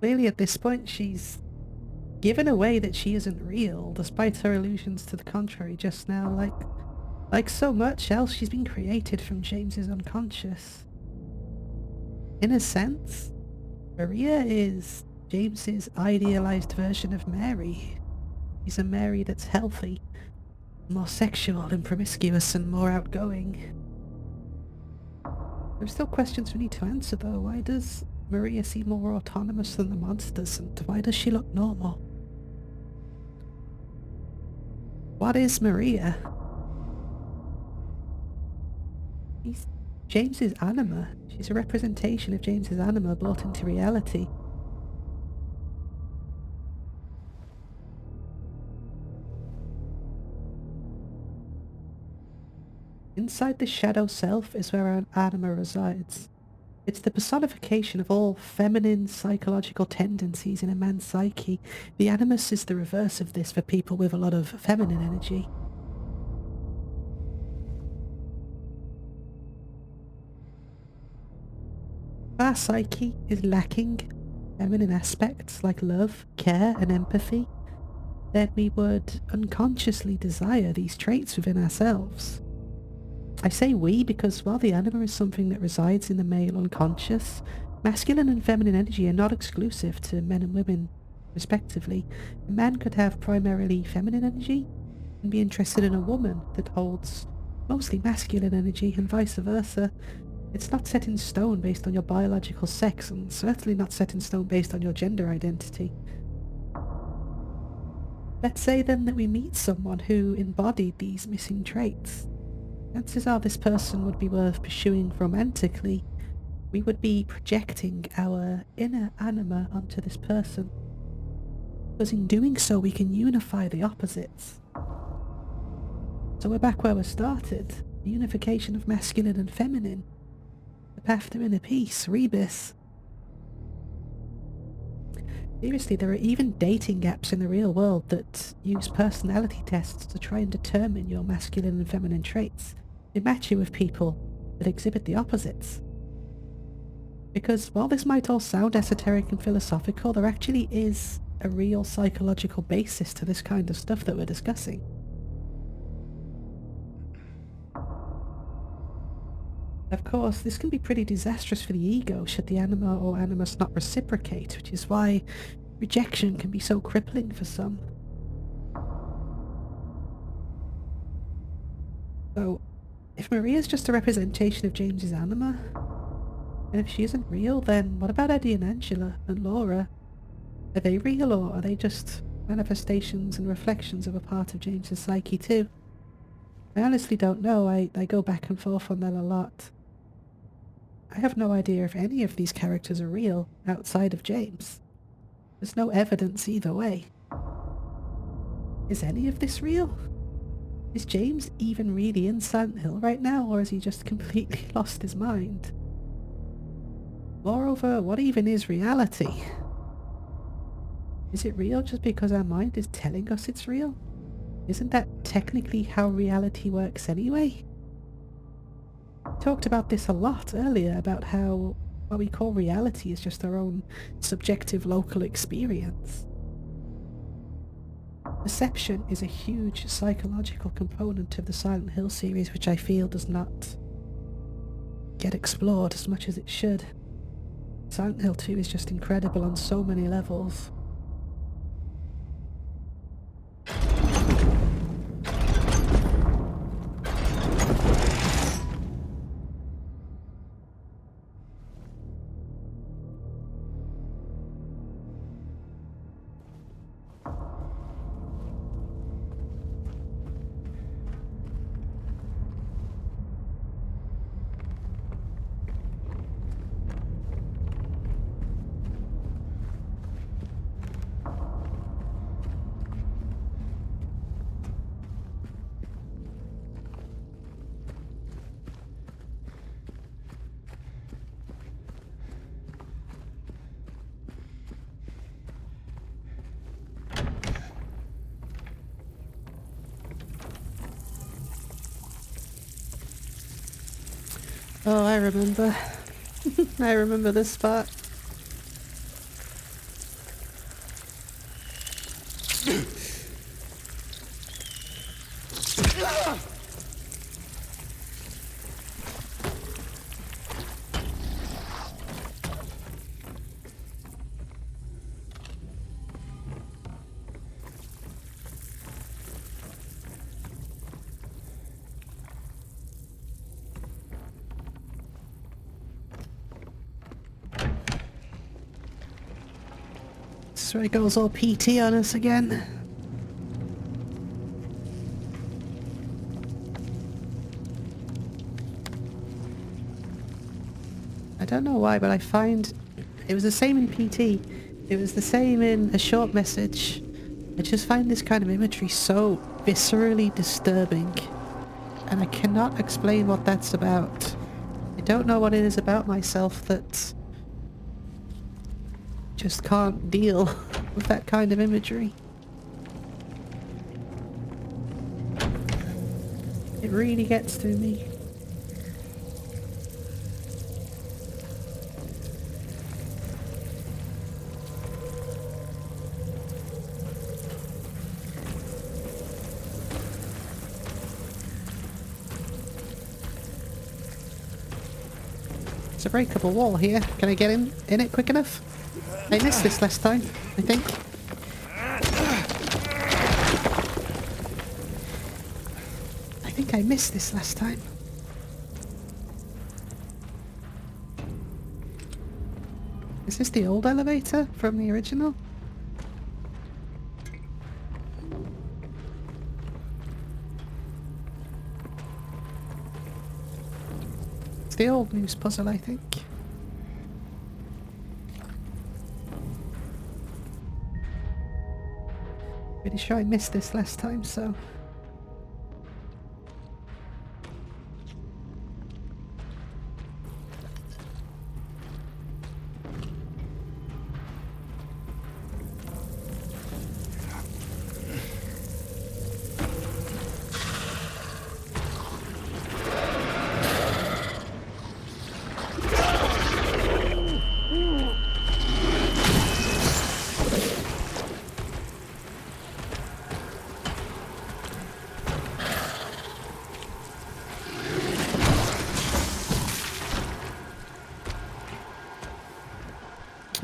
Clearly at this point she's given away that she isn't real, despite her allusions to the contrary just now. Like so much else, she's been created from James's unconscious. In a sense, Maria is James's idealized version of Mary. She's a Mary that's healthy, more sexual and promiscuous and more outgoing. There are still questions we need to answer though. Why does Maria seem more autonomous than the monsters, and why does she look normal? What is Maria? She's James's anima. She's a representation of James's anima brought into reality. Inside the shadow self is where our anima resides. It's the personification of all feminine psychological tendencies in a man's psyche. The animus is the reverse of this for people with a lot of feminine energy. If our psyche is lacking feminine aspects like love, care, and empathy, then we would unconsciously desire these traits within ourselves. I say we because while the anima is something that resides in the male unconscious, masculine and feminine energy are not exclusive to men and women, respectively. A man could have primarily feminine energy and be interested in a woman that holds mostly masculine energy, and vice versa. It's not set in stone based on your biological sex, and certainly not set in stone based on your gender identity. Let's say then that we meet someone who embodied these missing traits. Chances are this person would be worth pursuing romantically. We would be projecting our inner anima onto this person, because in doing so we can unify the opposites. So we're back where we started, the unification of masculine and feminine, the path to inner peace, rebirth. Seriously, there are even dating apps in the real world that use personality tests to try and determine your masculine and feminine traits. They match you with people that exhibit the opposites. Because while this might all sound esoteric and philosophical, there actually is a real psychological basis to this kind of stuff that we're discussing. Of course, this can be pretty disastrous for the ego should the anima or animus not reciprocate, which is why rejection can be so crippling for some. So, if Maria's just a representation of James's anima, and if she isn't real, then what about Eddie and Angela and Laura? Are they real, or are they just manifestations and reflections of a part of James's psyche too? I honestly don't know. I go back and forth on that a lot. I have no idea if any of these characters are real outside of James. There's no evidence either way. Is any of this real? Is James even really in Silent Hill right now, or has he just completely lost his mind? Moreover, what even is reality? Is it real just because our mind is telling us it's real? Isn't that technically how reality works anyway? We talked about this a lot earlier, about how what we call reality is just our own subjective local experience. Perception is a huge psychological component of the Silent Hill series, which I feel does not get explored as much as it should. Silent Hill 2 is just incredible on so many levels. Oh, I remember. I remember this spot. This is where it goes all PT on us again. I don't know why, but I find it was the same in PT. It was the same in A Short Message. I just find this kind of imagery so viscerally disturbing, and I cannot explain what that's about. I don't know what it is about myself that just can't deal with that kind of imagery. It really gets to me. It's a breakable wall here. Can I get in it quick enough? I missed this last time, I think. I think I missed this last time. Is this the old elevator from the original? It's the old news puzzle, I think. Pretty sure I missed this last time, so...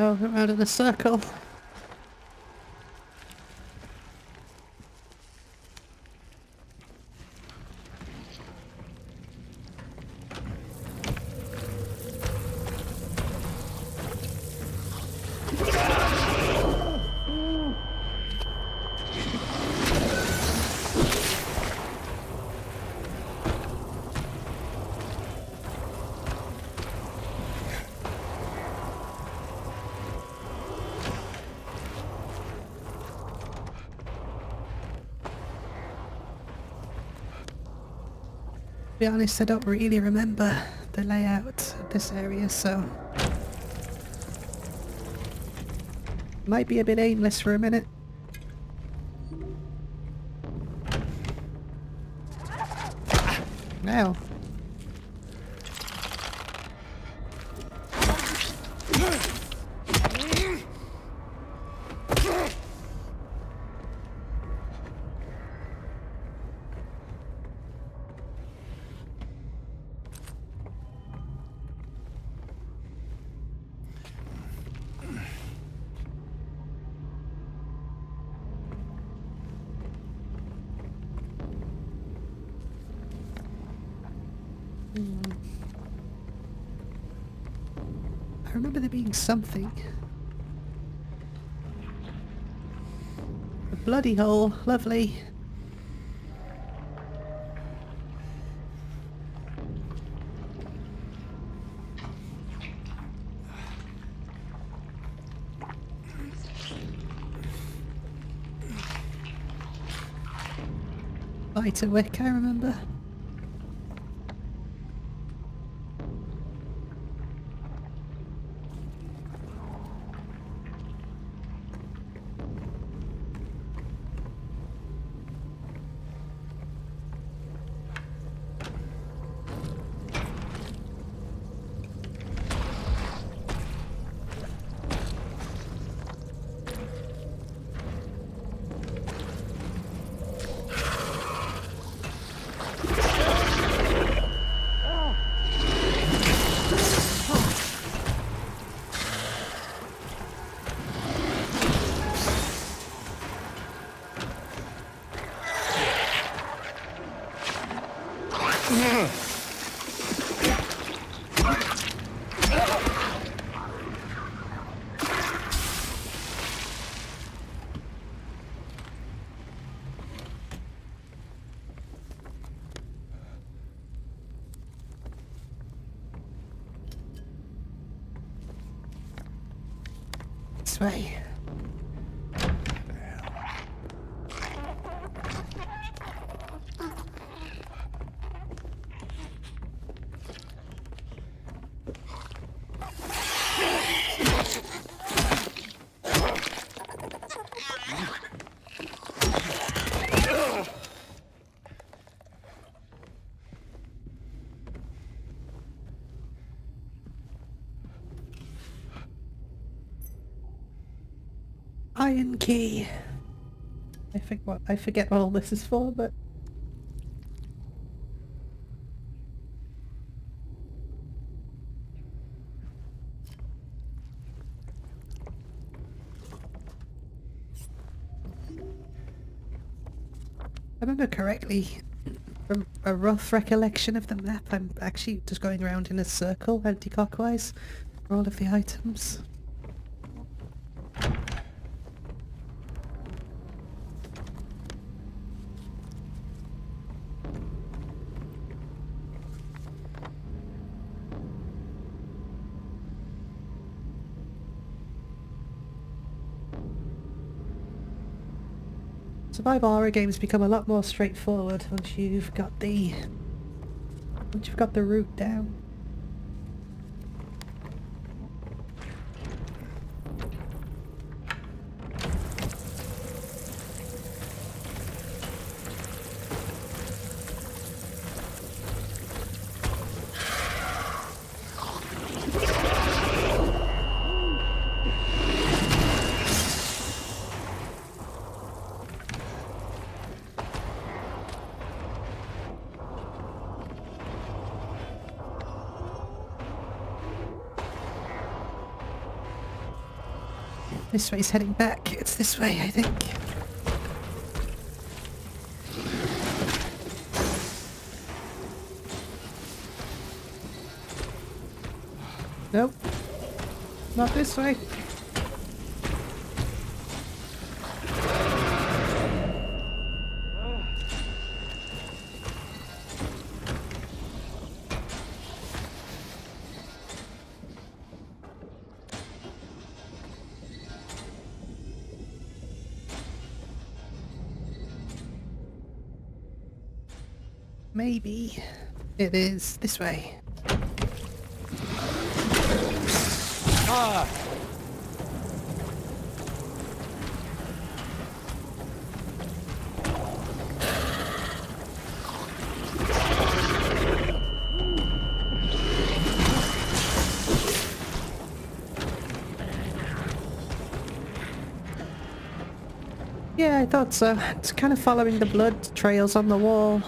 Oh, we're out of the circle. To be honest, I don't really remember the layout of this area, so... Might be a bit aimless for a minute. Now. I remember there being something. A bloody hole, lovely. Lighter wick, I remember. This way. Iron key. I forget what all this is for, but I remember correctly from a rough recollection of the map. I'm actually just going around in a circle, anti-clockwise, for all of the items. Survival horror games become a lot more straightforward once you've got the route down. This way's heading back. It's this way, I think. Nope. Not this way. Maybe it is this way. Ah! Yeah, I thought so. It's kind of following the blood trails on the wall.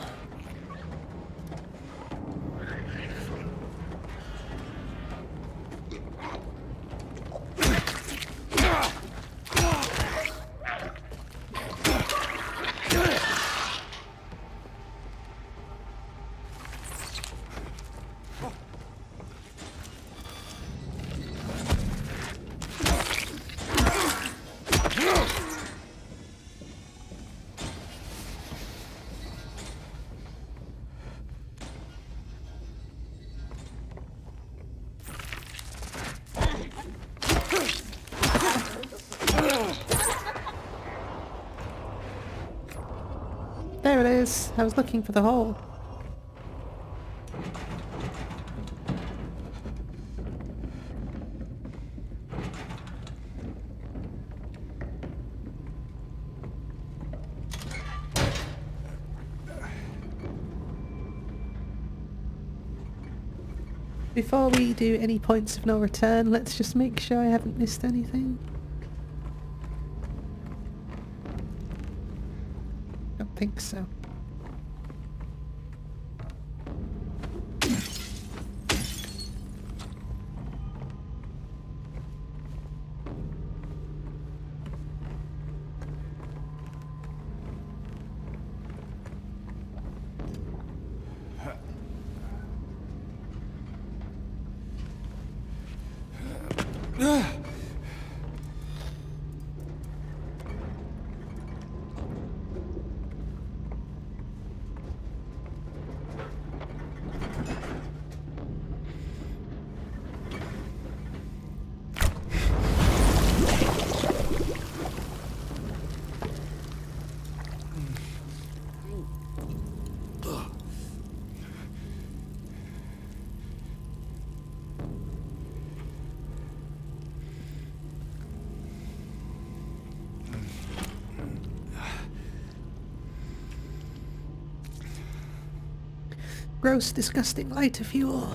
There it is. I was looking for the hole. Before we do any points of no return, let's just make sure I haven't missed anything. Don't think so. Gross, disgusting lighter fuel.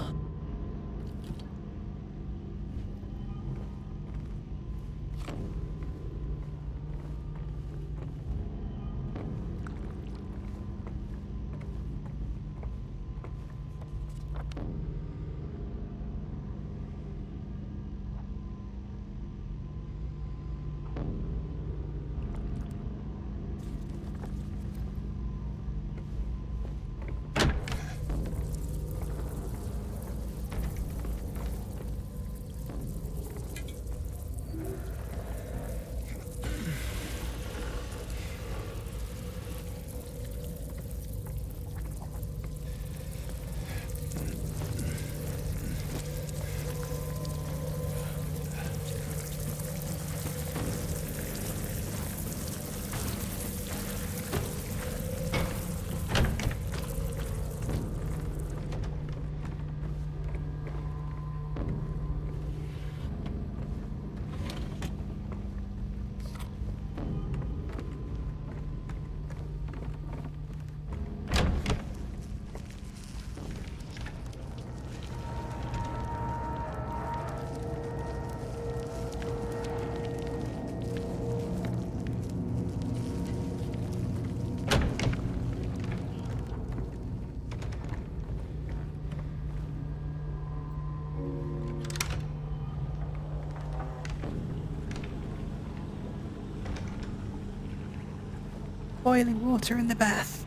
Boiling water in the bath.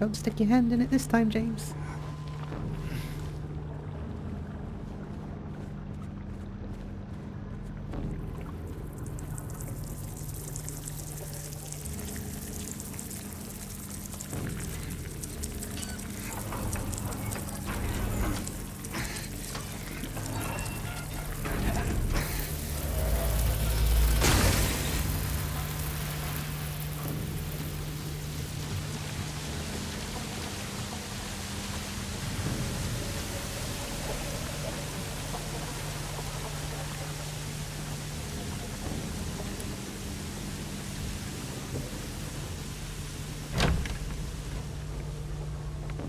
Don't stick your hand in it this time, James.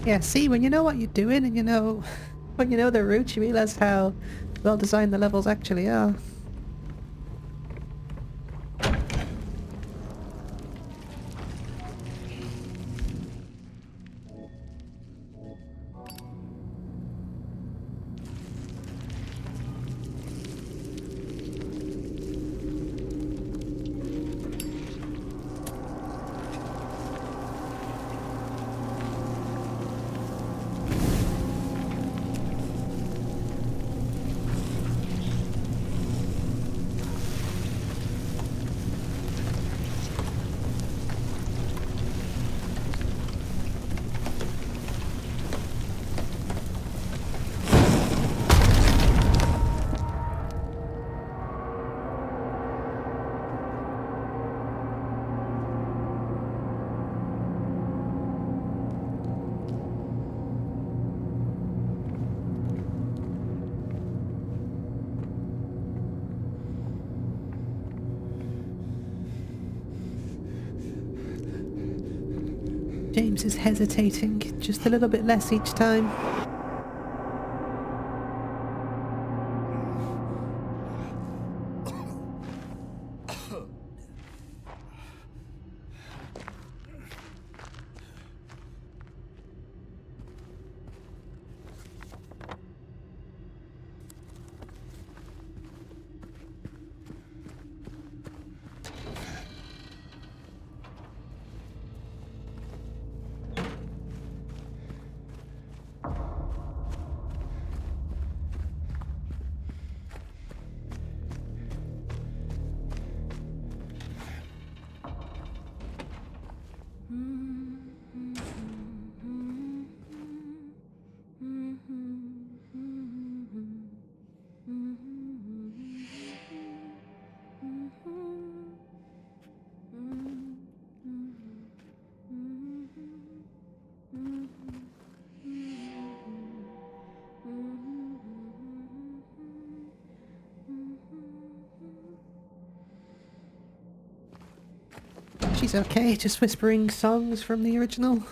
Yeah, see, when you know what you're doing and you know, when you know the route, you realise how well designed the levels actually are. James is hesitating, just a little bit less each time. She's okay, just whispering songs from the original.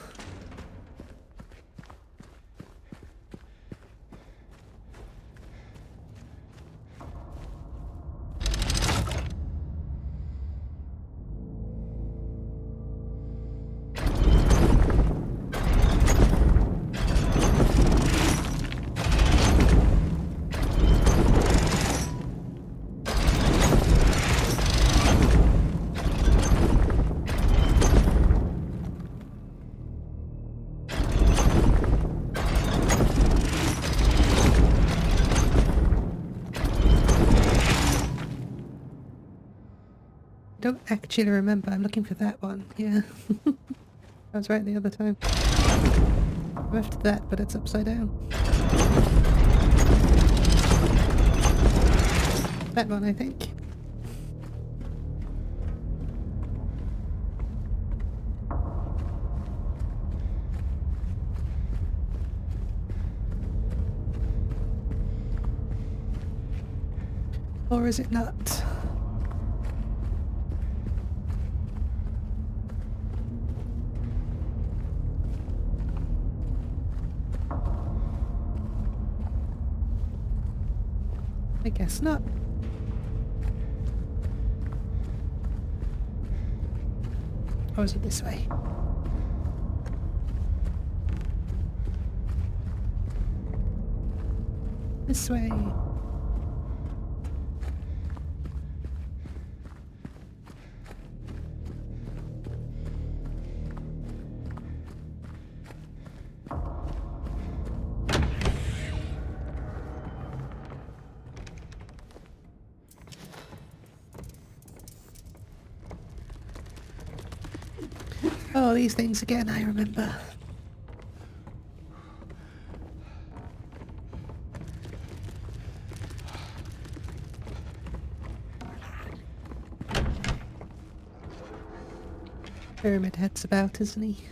don't actually remember. I'm looking for that one. Yeah. I was right the other time. I'm after that, but it's upside down. That one, I think. Or is it not? I guess not. Or is it this way? This way. Oh, these things again, I remember. Pyramid Head's about, isn't he?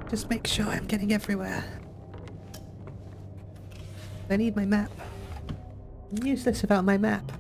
Just make sure I'm getting everywhere. I need my map. I'm useless without my map.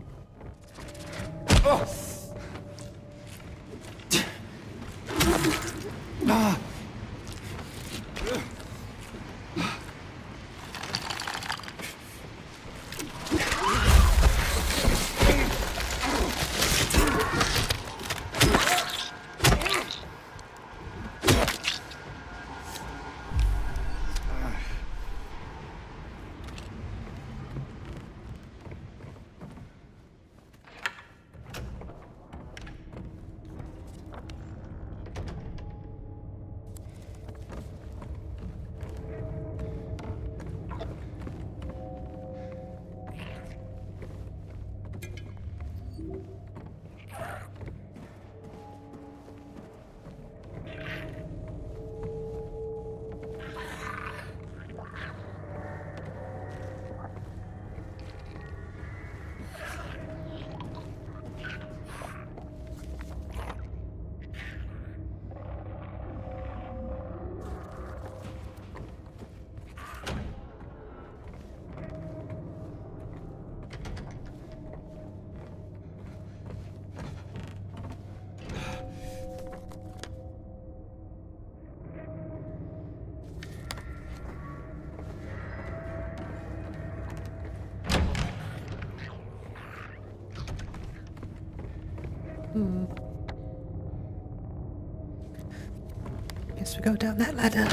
Guess we go down that ladder.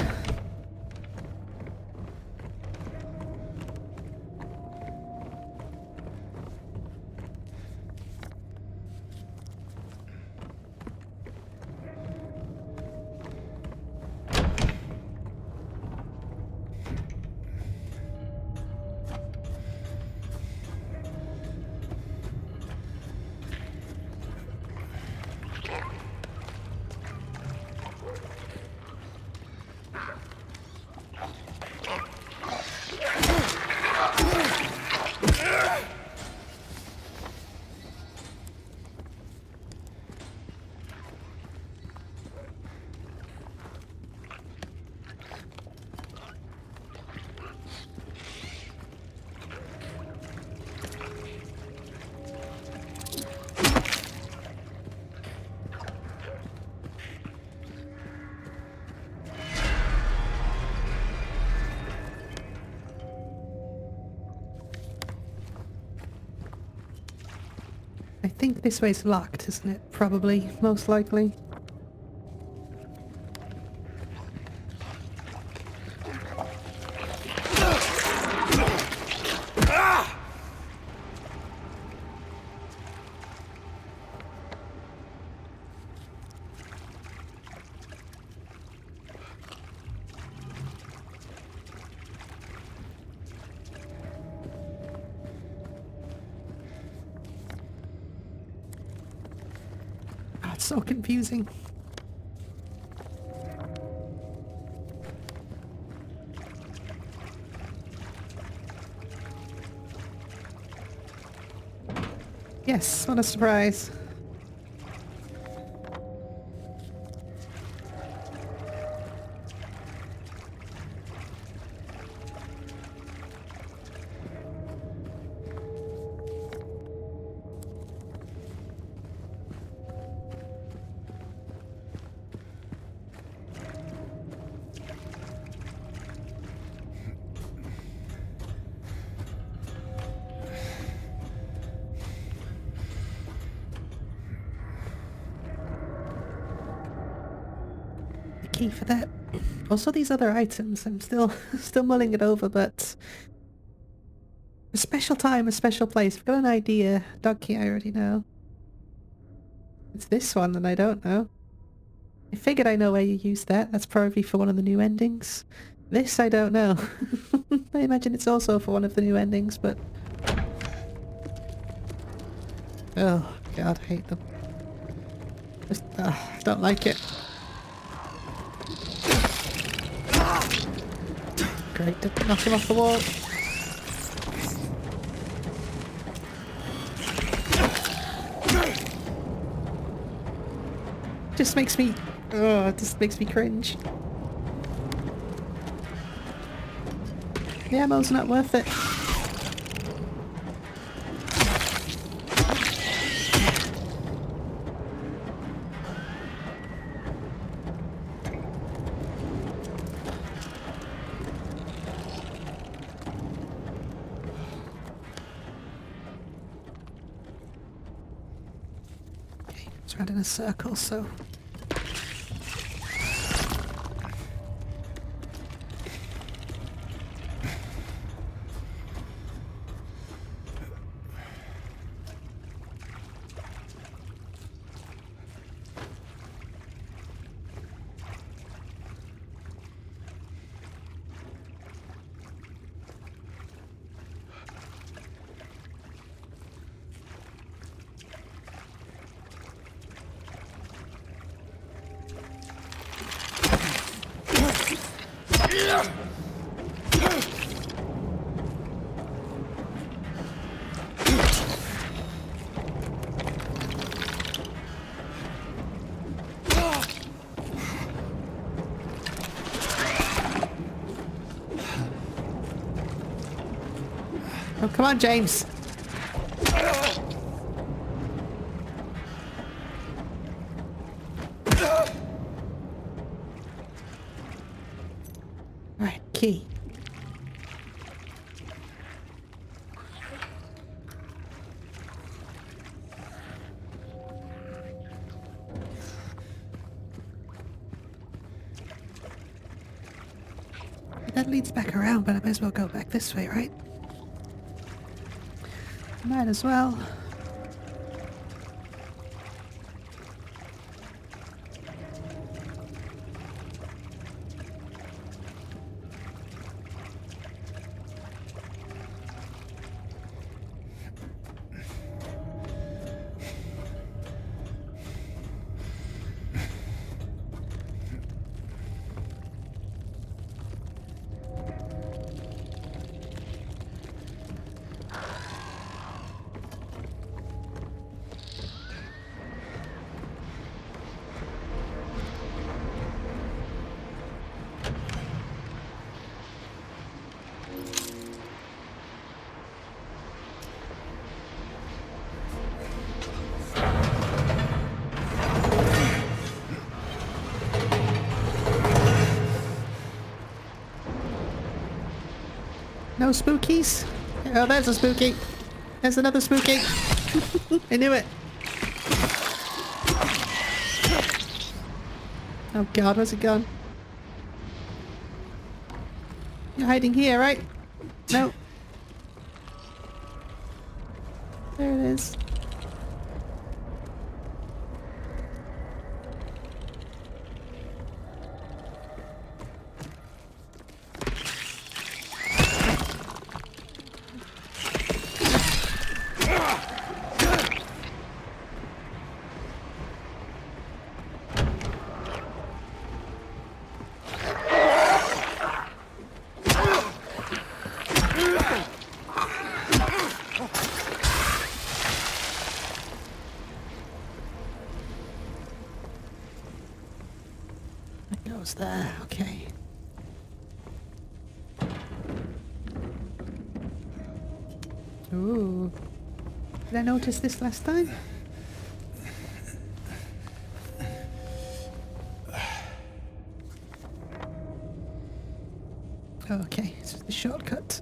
think this way's locked, isn't it? Probably, most likely. Oh, it's so confusing. Yes, what a surprise. Key for that. Also these other items, I'm still mulling it over, but a special time, a special place. I've got an idea. Dog key I already know. It's this one that I don't know. I figured I know where you use that. That's probably for one of the new endings. This I don't know. I imagine it's also for one of the new endings, but... Oh god, I hate them. Just, don't like it. Great, didn't knock him off the wall. Just makes me... Oh, it just makes me cringe. The ammo's not worth it. Around in a circle, so... Oh, come on, James. Right, key. That leads back around, but I may as well go back this way, right? Might as well. No spookies? Oh, there's a spooky. There's another spooky. I knew it. Oh god, where's it gone? You're hiding here, right? No. There it is. It goes there, okay. Ooh. Did I notice this last time? Okay, it's just a shortcut.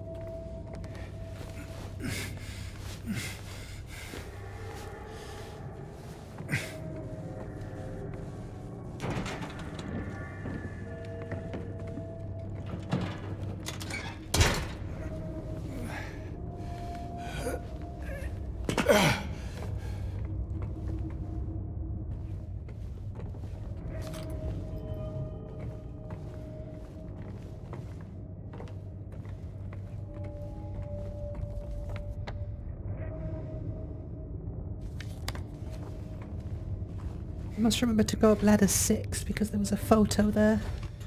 I must remember to go up ladder 6 because there was a photo there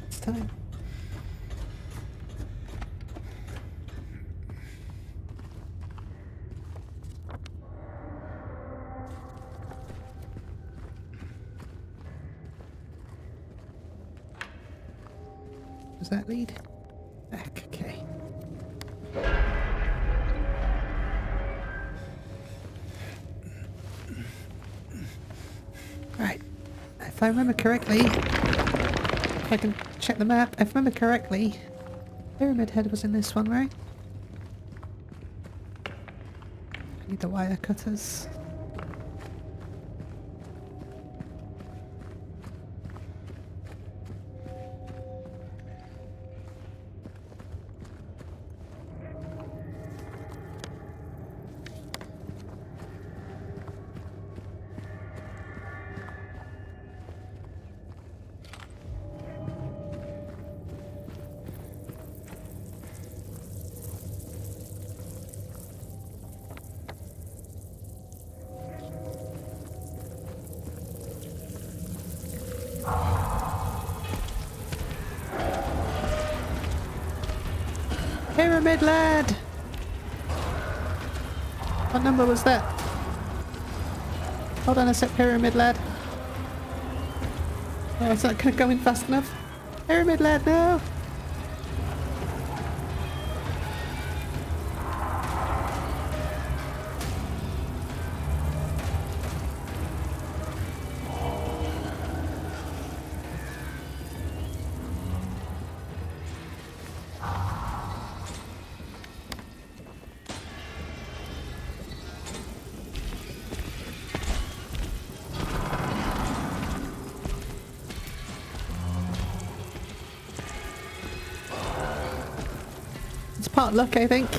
this time. Does that lead? Back, okay. Right. If I remember correctly, if I can check the map, if I remember correctly, Pyramid Head was in this one, right? I need the wire cutters. Pyramid Lad! What number was that? Hold on a sec, Pyramid Lad. Oh, it's not going fast enough. Pyramid Lad, no! It's part luck, I think.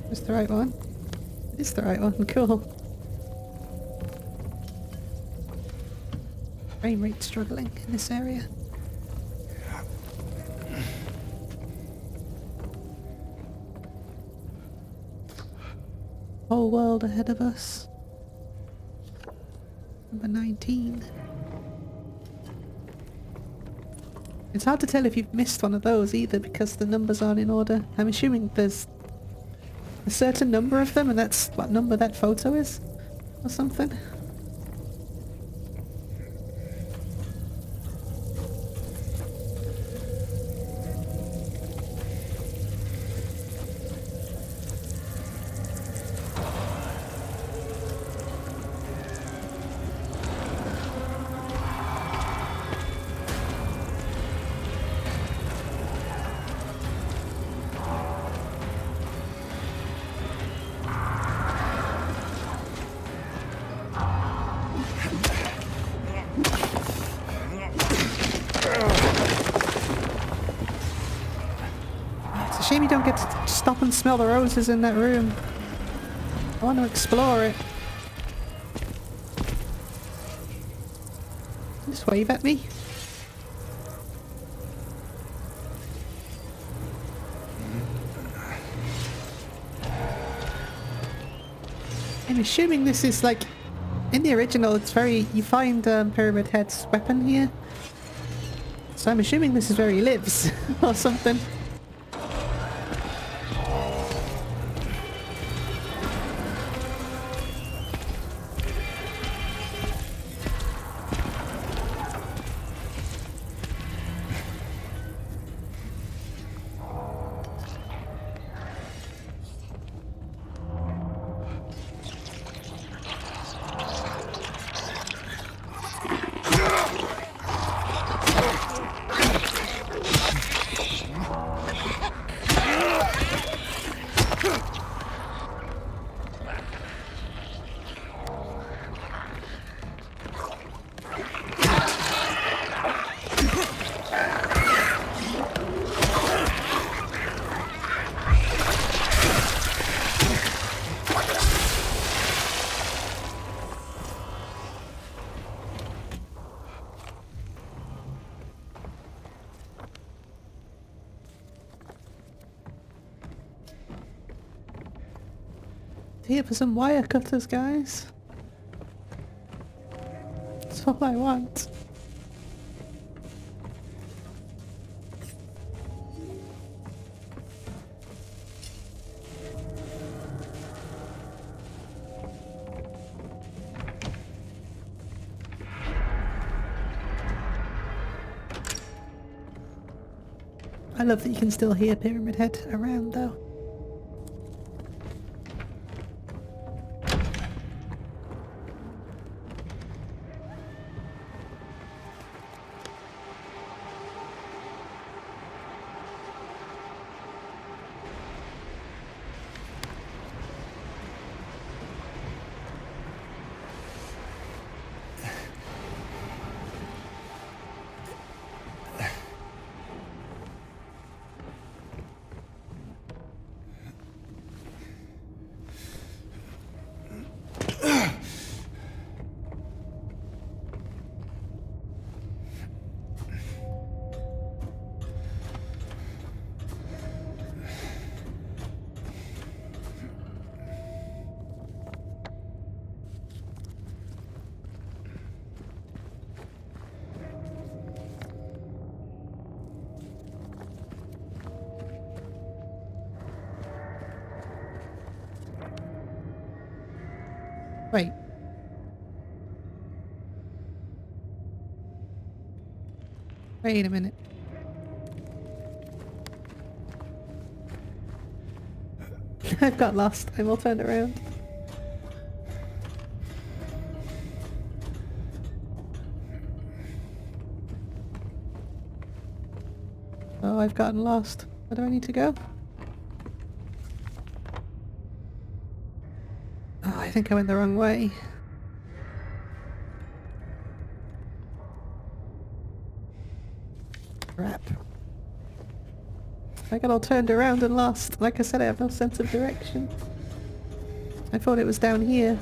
Is the right one? It is the right one, cool. Frame rate struggling in this area. Whole world ahead of us. Number 19. It's hard to tell if you've missed one of those either because the numbers aren't in order. I'm assuming there's a certain number of them and that's what number that photo is or something. Shame you don't get to stop and smell the roses in that room. I want to explore it. Just wave at me. I'm assuming this is like... In the original, it's very... You find Pyramid Head's weapon here. So I'm assuming this is where he lives, or something. Here for some wire cutters, guys. That's all I want. I love that you can still hear Pyramid Head around, though. Wait. Wait a minute. I've got lost. I'm all turned around. Oh, I've gotten lost. Where do I need to go? Oh, I think I went the wrong way. Crap. I got all turned around and lost. Like I said, I have no sense of direction. I thought it was down here.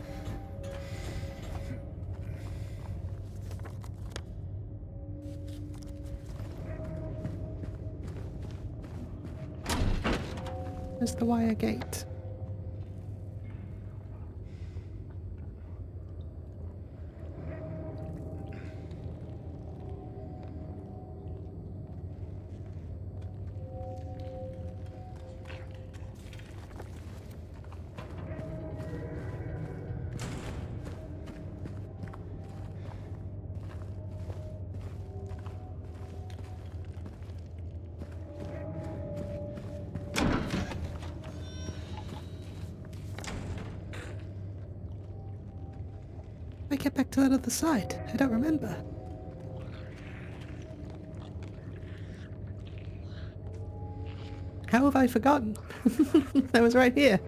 There's the wire gate. I get back to that other side? I don't remember. How have I forgotten? I was right here.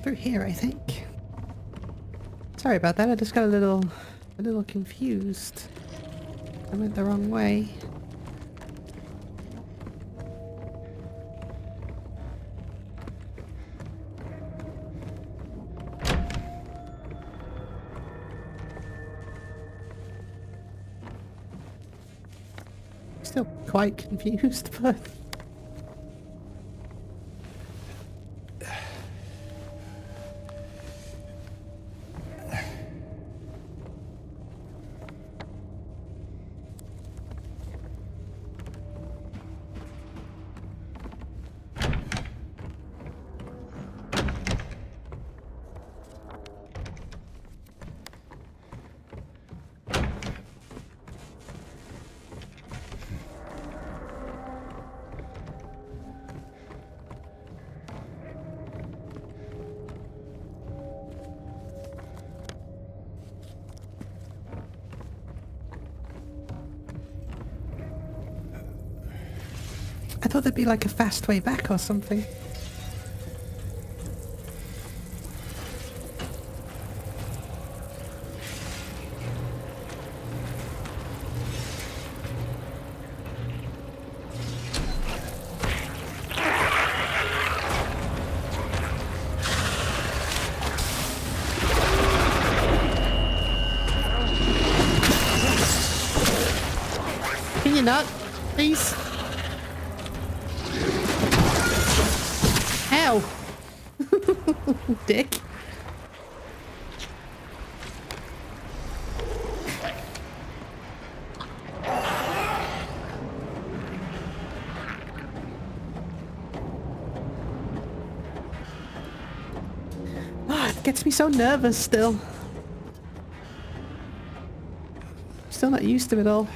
through here, I think. Sorry about that, I just got a little confused. I went the wrong way. Still quite confused, but... I thought there'd be like a fast way back or something. Can you not, please? Ow! Dick. Ah, it gets me so nervous still. Still not used to it all.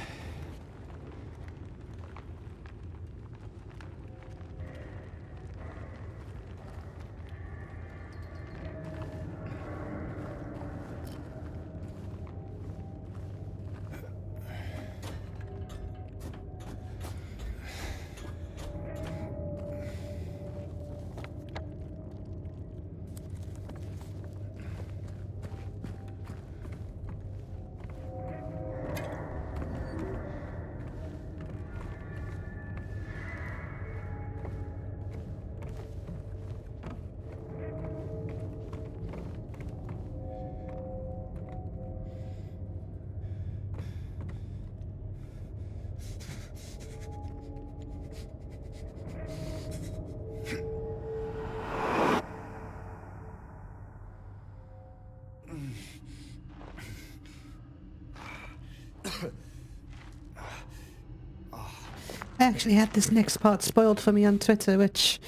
I actually had this next part spoiled for me on Twitter, which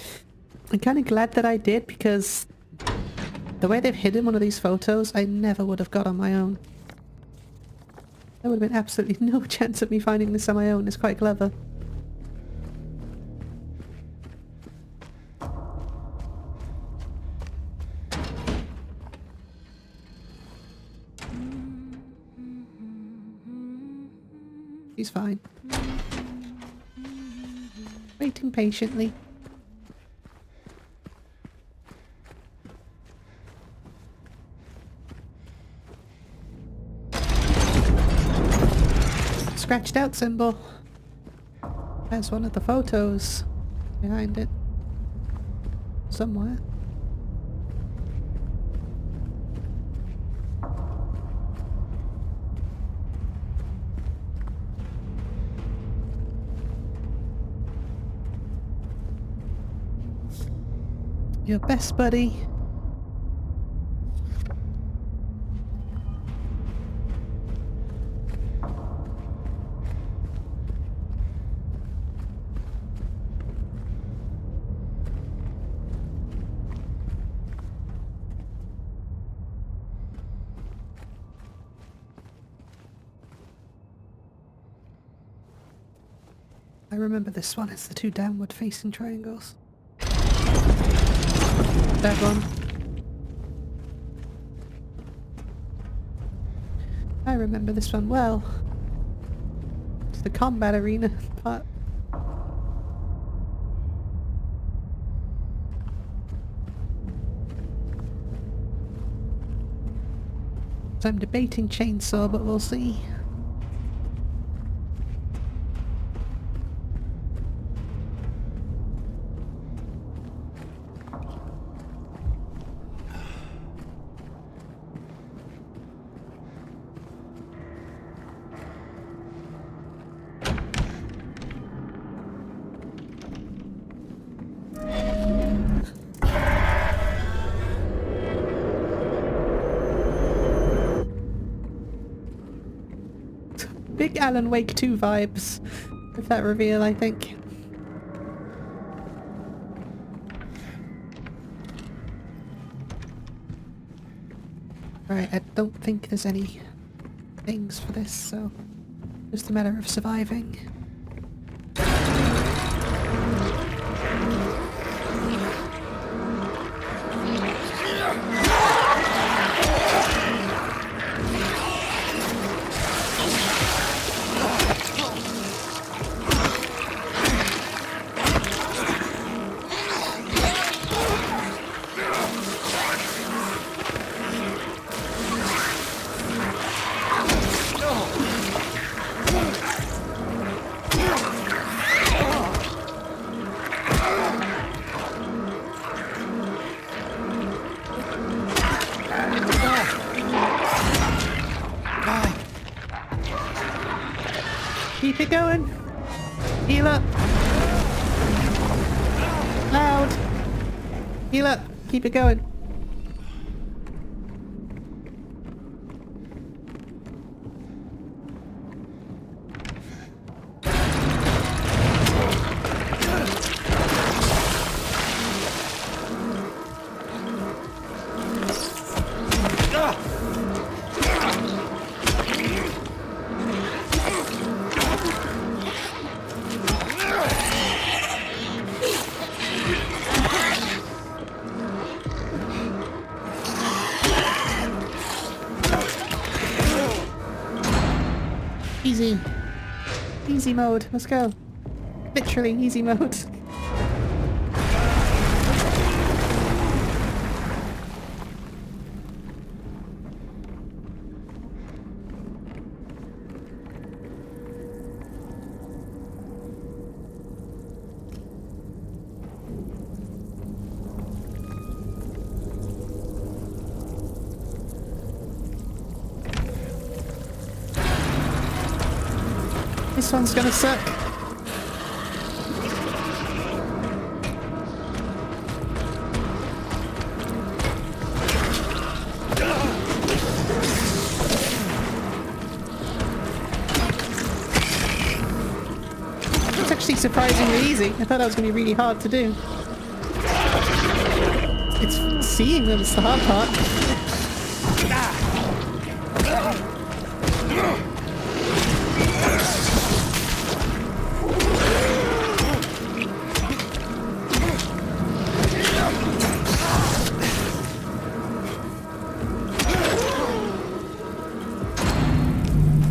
I'm kind of glad that I did, because the way they've hidden one of these photos, I never would have got on my own. There would have been absolutely no chance of me finding this on my own. It's quite clever. He's fine. Waiting patiently. Scratched out symbol. There's one of the photos behind it. Somewhere. Your best buddy. I remember this one. It's the two downward facing triangles. That one. I remember this one well. It's the combat arena part. So I'm debating chainsaw, but we'll see. Big Alan Wake 2 vibes with that reveal, I think. Right, I don't think there's any things for this, so just a matter of surviving. Keep it going. Heal up. Loud. Heal up. Keep it going. Easy. Easy mode. Let's go. Literally easy mode. This one's gonna suck. It's actually surprisingly easy. I thought that was gonna be really hard to do. It's seeing them, it's the hard part.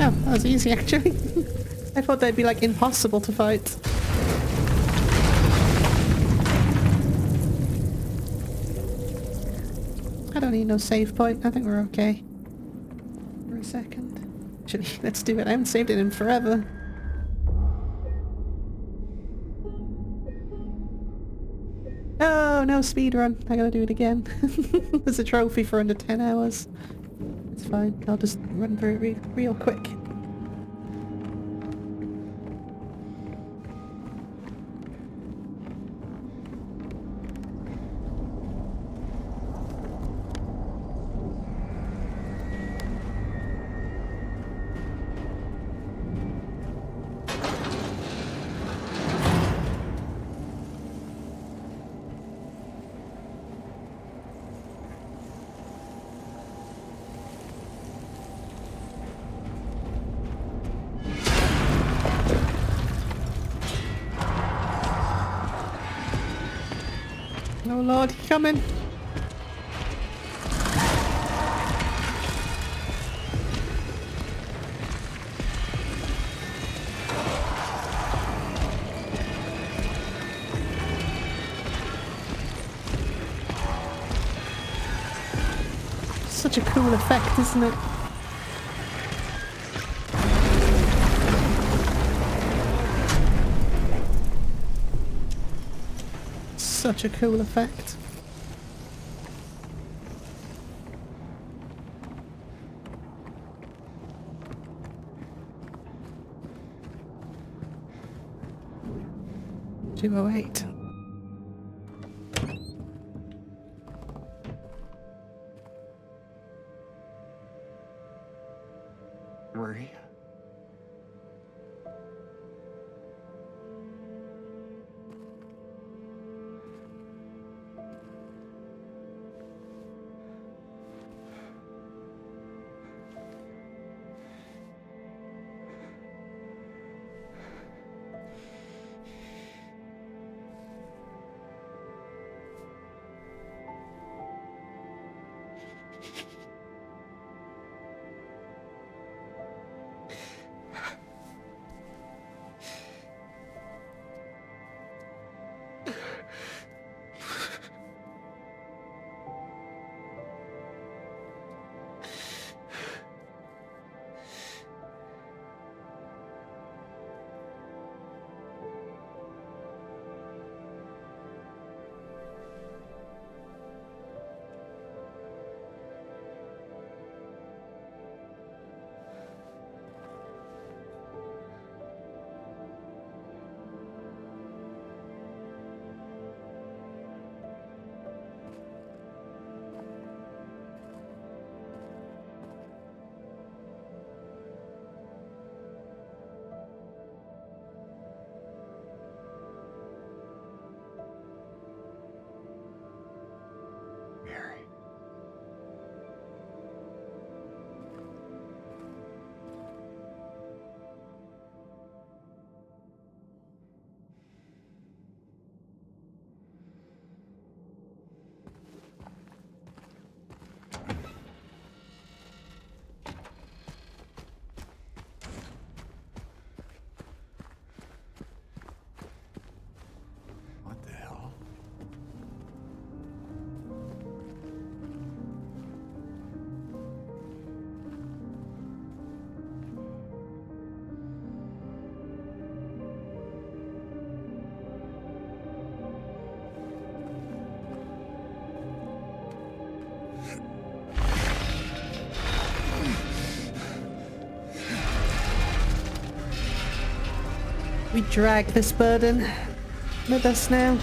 Oh, that was easy actually. I thought they'd be like impossible to fight. I don't need no save point. I think we're okay. For a second. Actually, let's do it. I haven't saved it in forever. Oh, no speedrun. I gotta do it again. There's a trophy for under 10 hours. It's fine. I'll just run through it real quick. Oh lord, he's coming! Such a cool effect, isn't it? such a cool effect. $208. Marie? Mary. What the hell? We drag this burden with us now.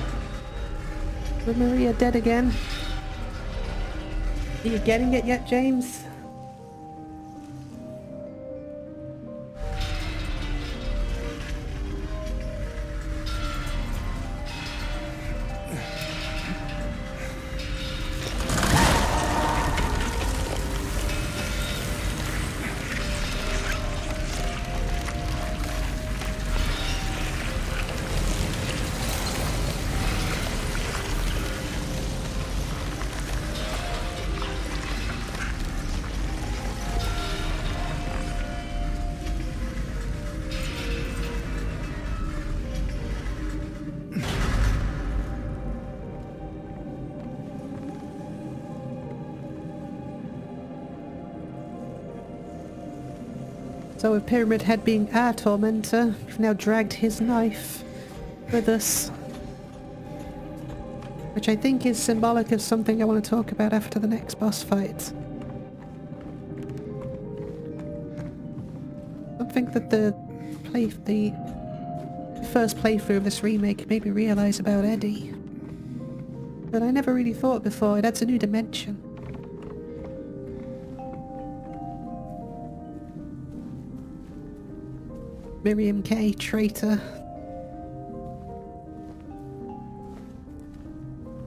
With Maria dead again. Are you getting it yet, James? So with Pyramid Head being our tormentor, we've now dragged his knife with us. Which I think is symbolic of something I want to talk about after the next boss fight. Something that the first playthrough of this remake made me realise about Eddie. That I never really thought before. It adds a new dimension. Miriam K, traitor.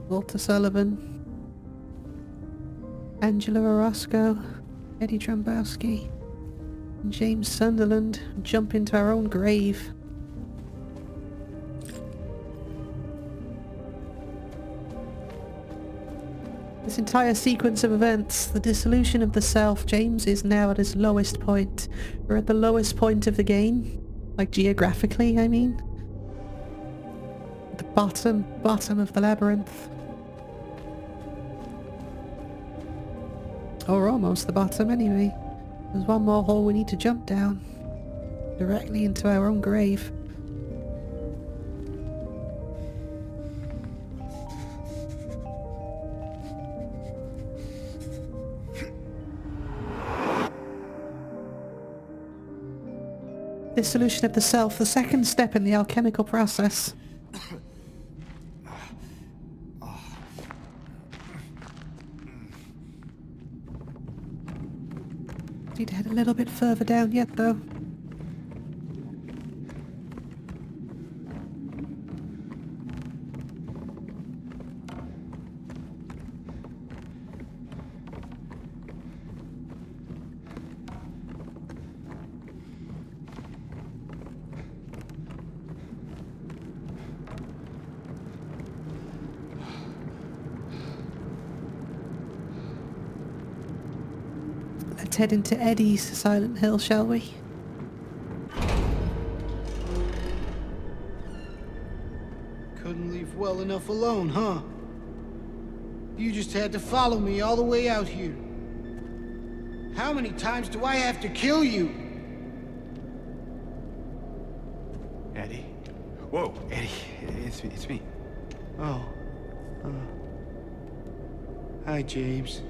Walter Sullivan. Angela Orozco. Eddie Trombowski. And James Sunderland jump into our own grave. This entire sequence of events, the dissolution of the self, James is now at his lowest point. We're at the lowest point of the game. Like geographically, I mean. The bottom of the labyrinth. Or almost the bottom anyway. There's one more hole we need to jump down. Directly into our own grave. Dissolution of the self, the second step in the alchemical process. Need to head a little bit further down yet, though. Let's head into Eddie's Silent Hill, shall we? Couldn't leave well enough alone, huh? You just had to follow me all the way out here. How many times do I have to kill you? Eddie? Whoa, Eddie, it's me. Oh. Hi, James.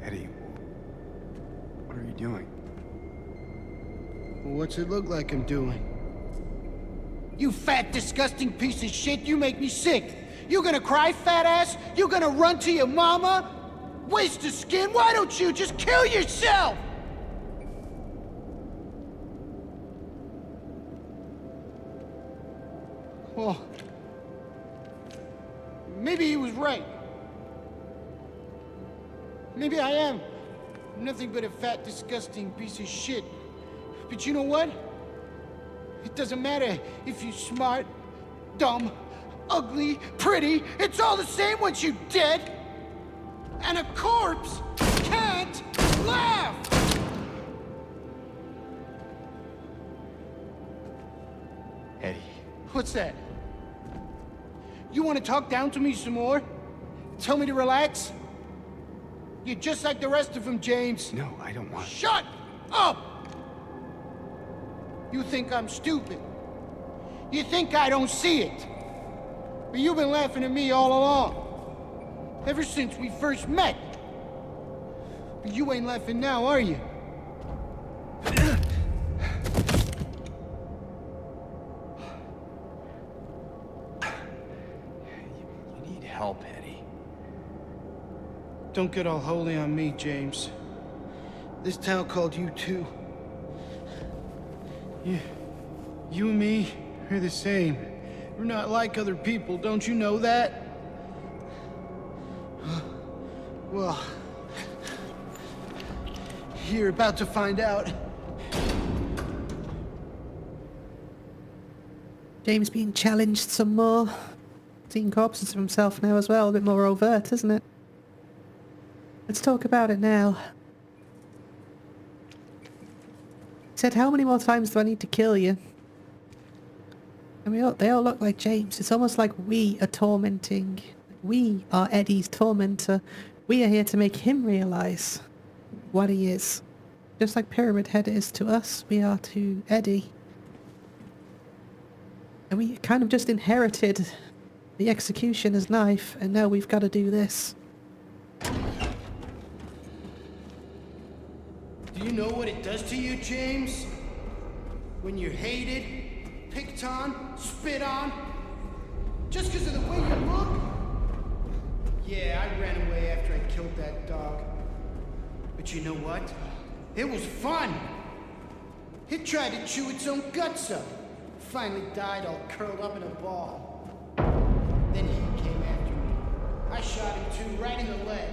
Eddie, what are you doing? What's it look like I'm doing? You fat, disgusting piece of shit, you make me sick. You gonna cry, fat ass? You gonna run to your mama? Waste of skin, why don't you just kill yourself? Well, maybe he was right. Maybe I am nothing but a fat, disgusting piece of shit. But you know what? It doesn't matter if you're smart, dumb, ugly, pretty. It's all the same once you're dead. And a corpse can't laugh! Eddie. What's that? You want to talk down to me some more? Tell me to relax? You're just like the rest of them, James. No, I don't want... Shut up! You think I'm stupid. You think I don't see it. But you've been laughing at me all along. Ever since we first met. But you ain't laughing now, are you? You need help, Eddie. Don't get all holy on me, James. This town called you too. You and me are the same. We're not like other people, don't you know that? Well, you're about to find out. James being challenged some more. Seeing corpses of himself now as well, a bit more overt, isn't it? Let's talk about it now. He said, how many more times do I need to kill you? And they all look like James. It's almost like we are tormenting. We are Eddie's tormentor. We are here to make him realise what he is. Just like Pyramid Head is to us, we are to Eddie. And we kind of just inherited the executioner's knife, and now we've got to do this. Do you know what it does to you, James? When you're hated, picked on, spit on, just because of the way you look? Yeah, I ran away after I killed that dog. But you know what? It was fun. It tried to chew its own guts up. Finally died all curled up in a ball. Then he came after me. I shot him too, right in the leg.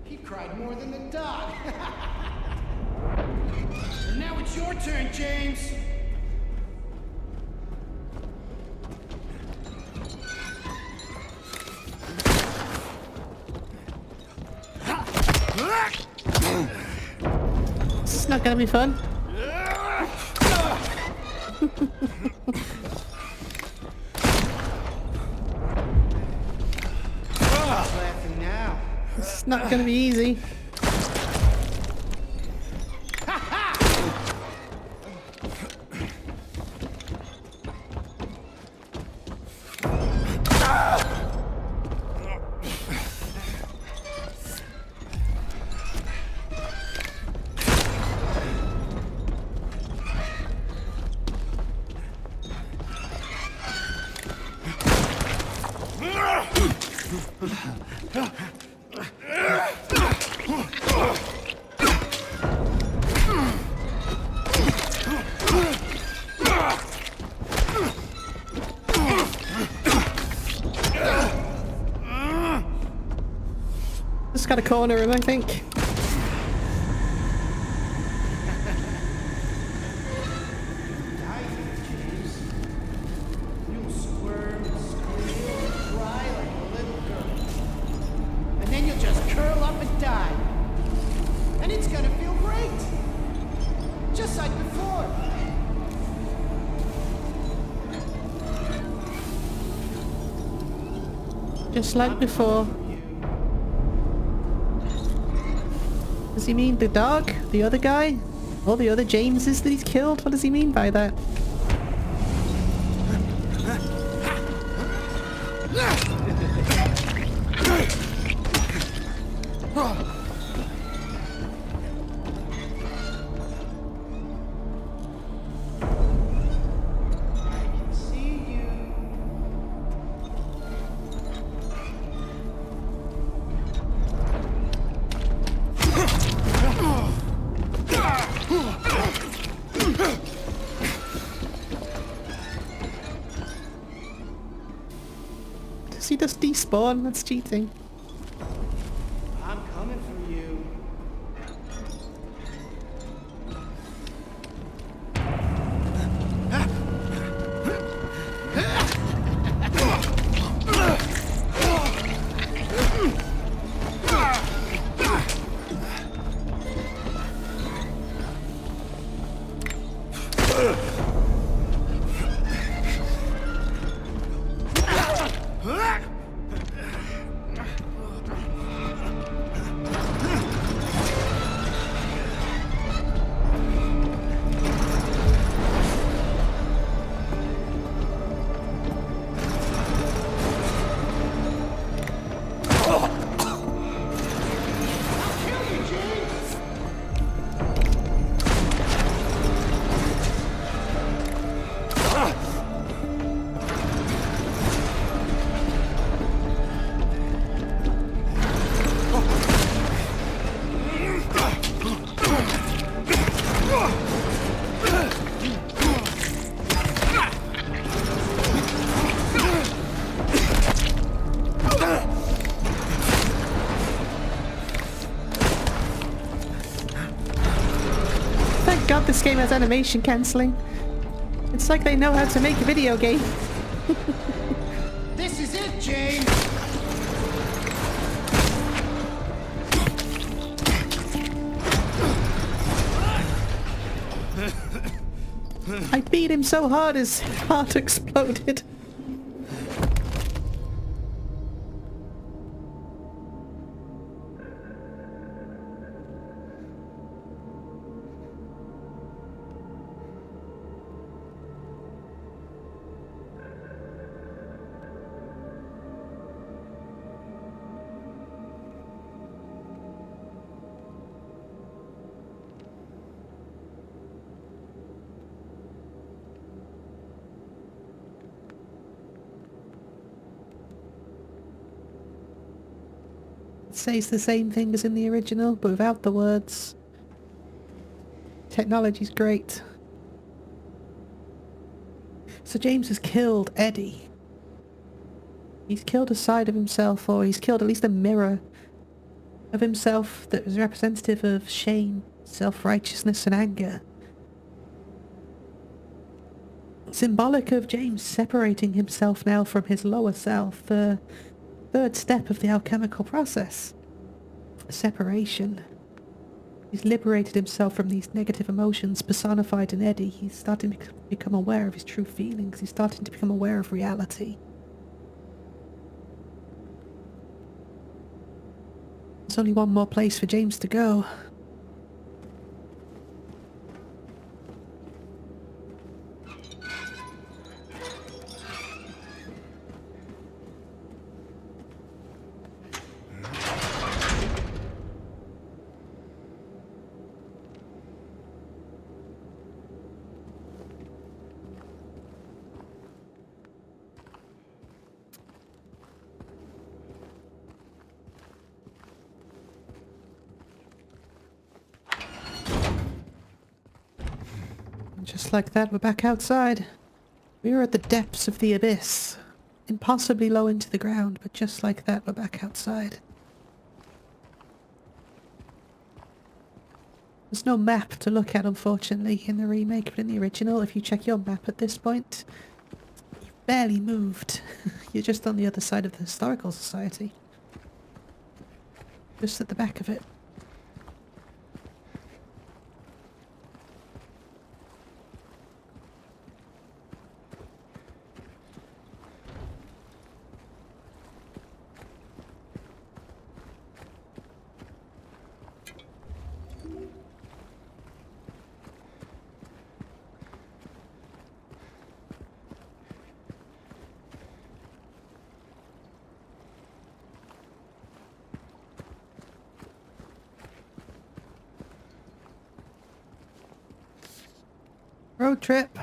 He cried more than the dog. And now it's your turn, James. It's not gonna be fun. Laughing now. It's not gonna be easy. Just gotta corner him, I think. You'll squirm, squeal, cry like a little girl. And then you'll just curl up and die. And it's gonna feel great. Just like before. Just like before. Does he mean the dog? The other guy? All the other Jameses that he's killed? What does he mean by that? Does he just despawn? That's cheating. I'm coming for you. God, this game has animation cancelling. It's like they know how to make a video game. This is it, James! I beat him so hard his heart exploded. Says the same thing as in the original, but without the words. Technology's great. So James has killed Eddie. He's killed a side of himself, or he's killed at least a mirror of himself that was representative of shame, self-righteousness and anger. Symbolic of James separating himself now from his lower self, the third step of the alchemical process. Separation. He's liberated himself from these negative emotions personified in Eddie. He's starting to become aware of his true feelings. He's starting to become aware of reality. There's only one more place for James to go. And just like that, we're back outside. We were at the depths of the abyss. Impossibly low into the ground, but just like that, we're back outside. There's no map to look at, unfortunately, in the remake, but in the original, if you check your map at this point, you've barely moved. You're just on the other side of the Historical Society. Just at the back of it. Road trip.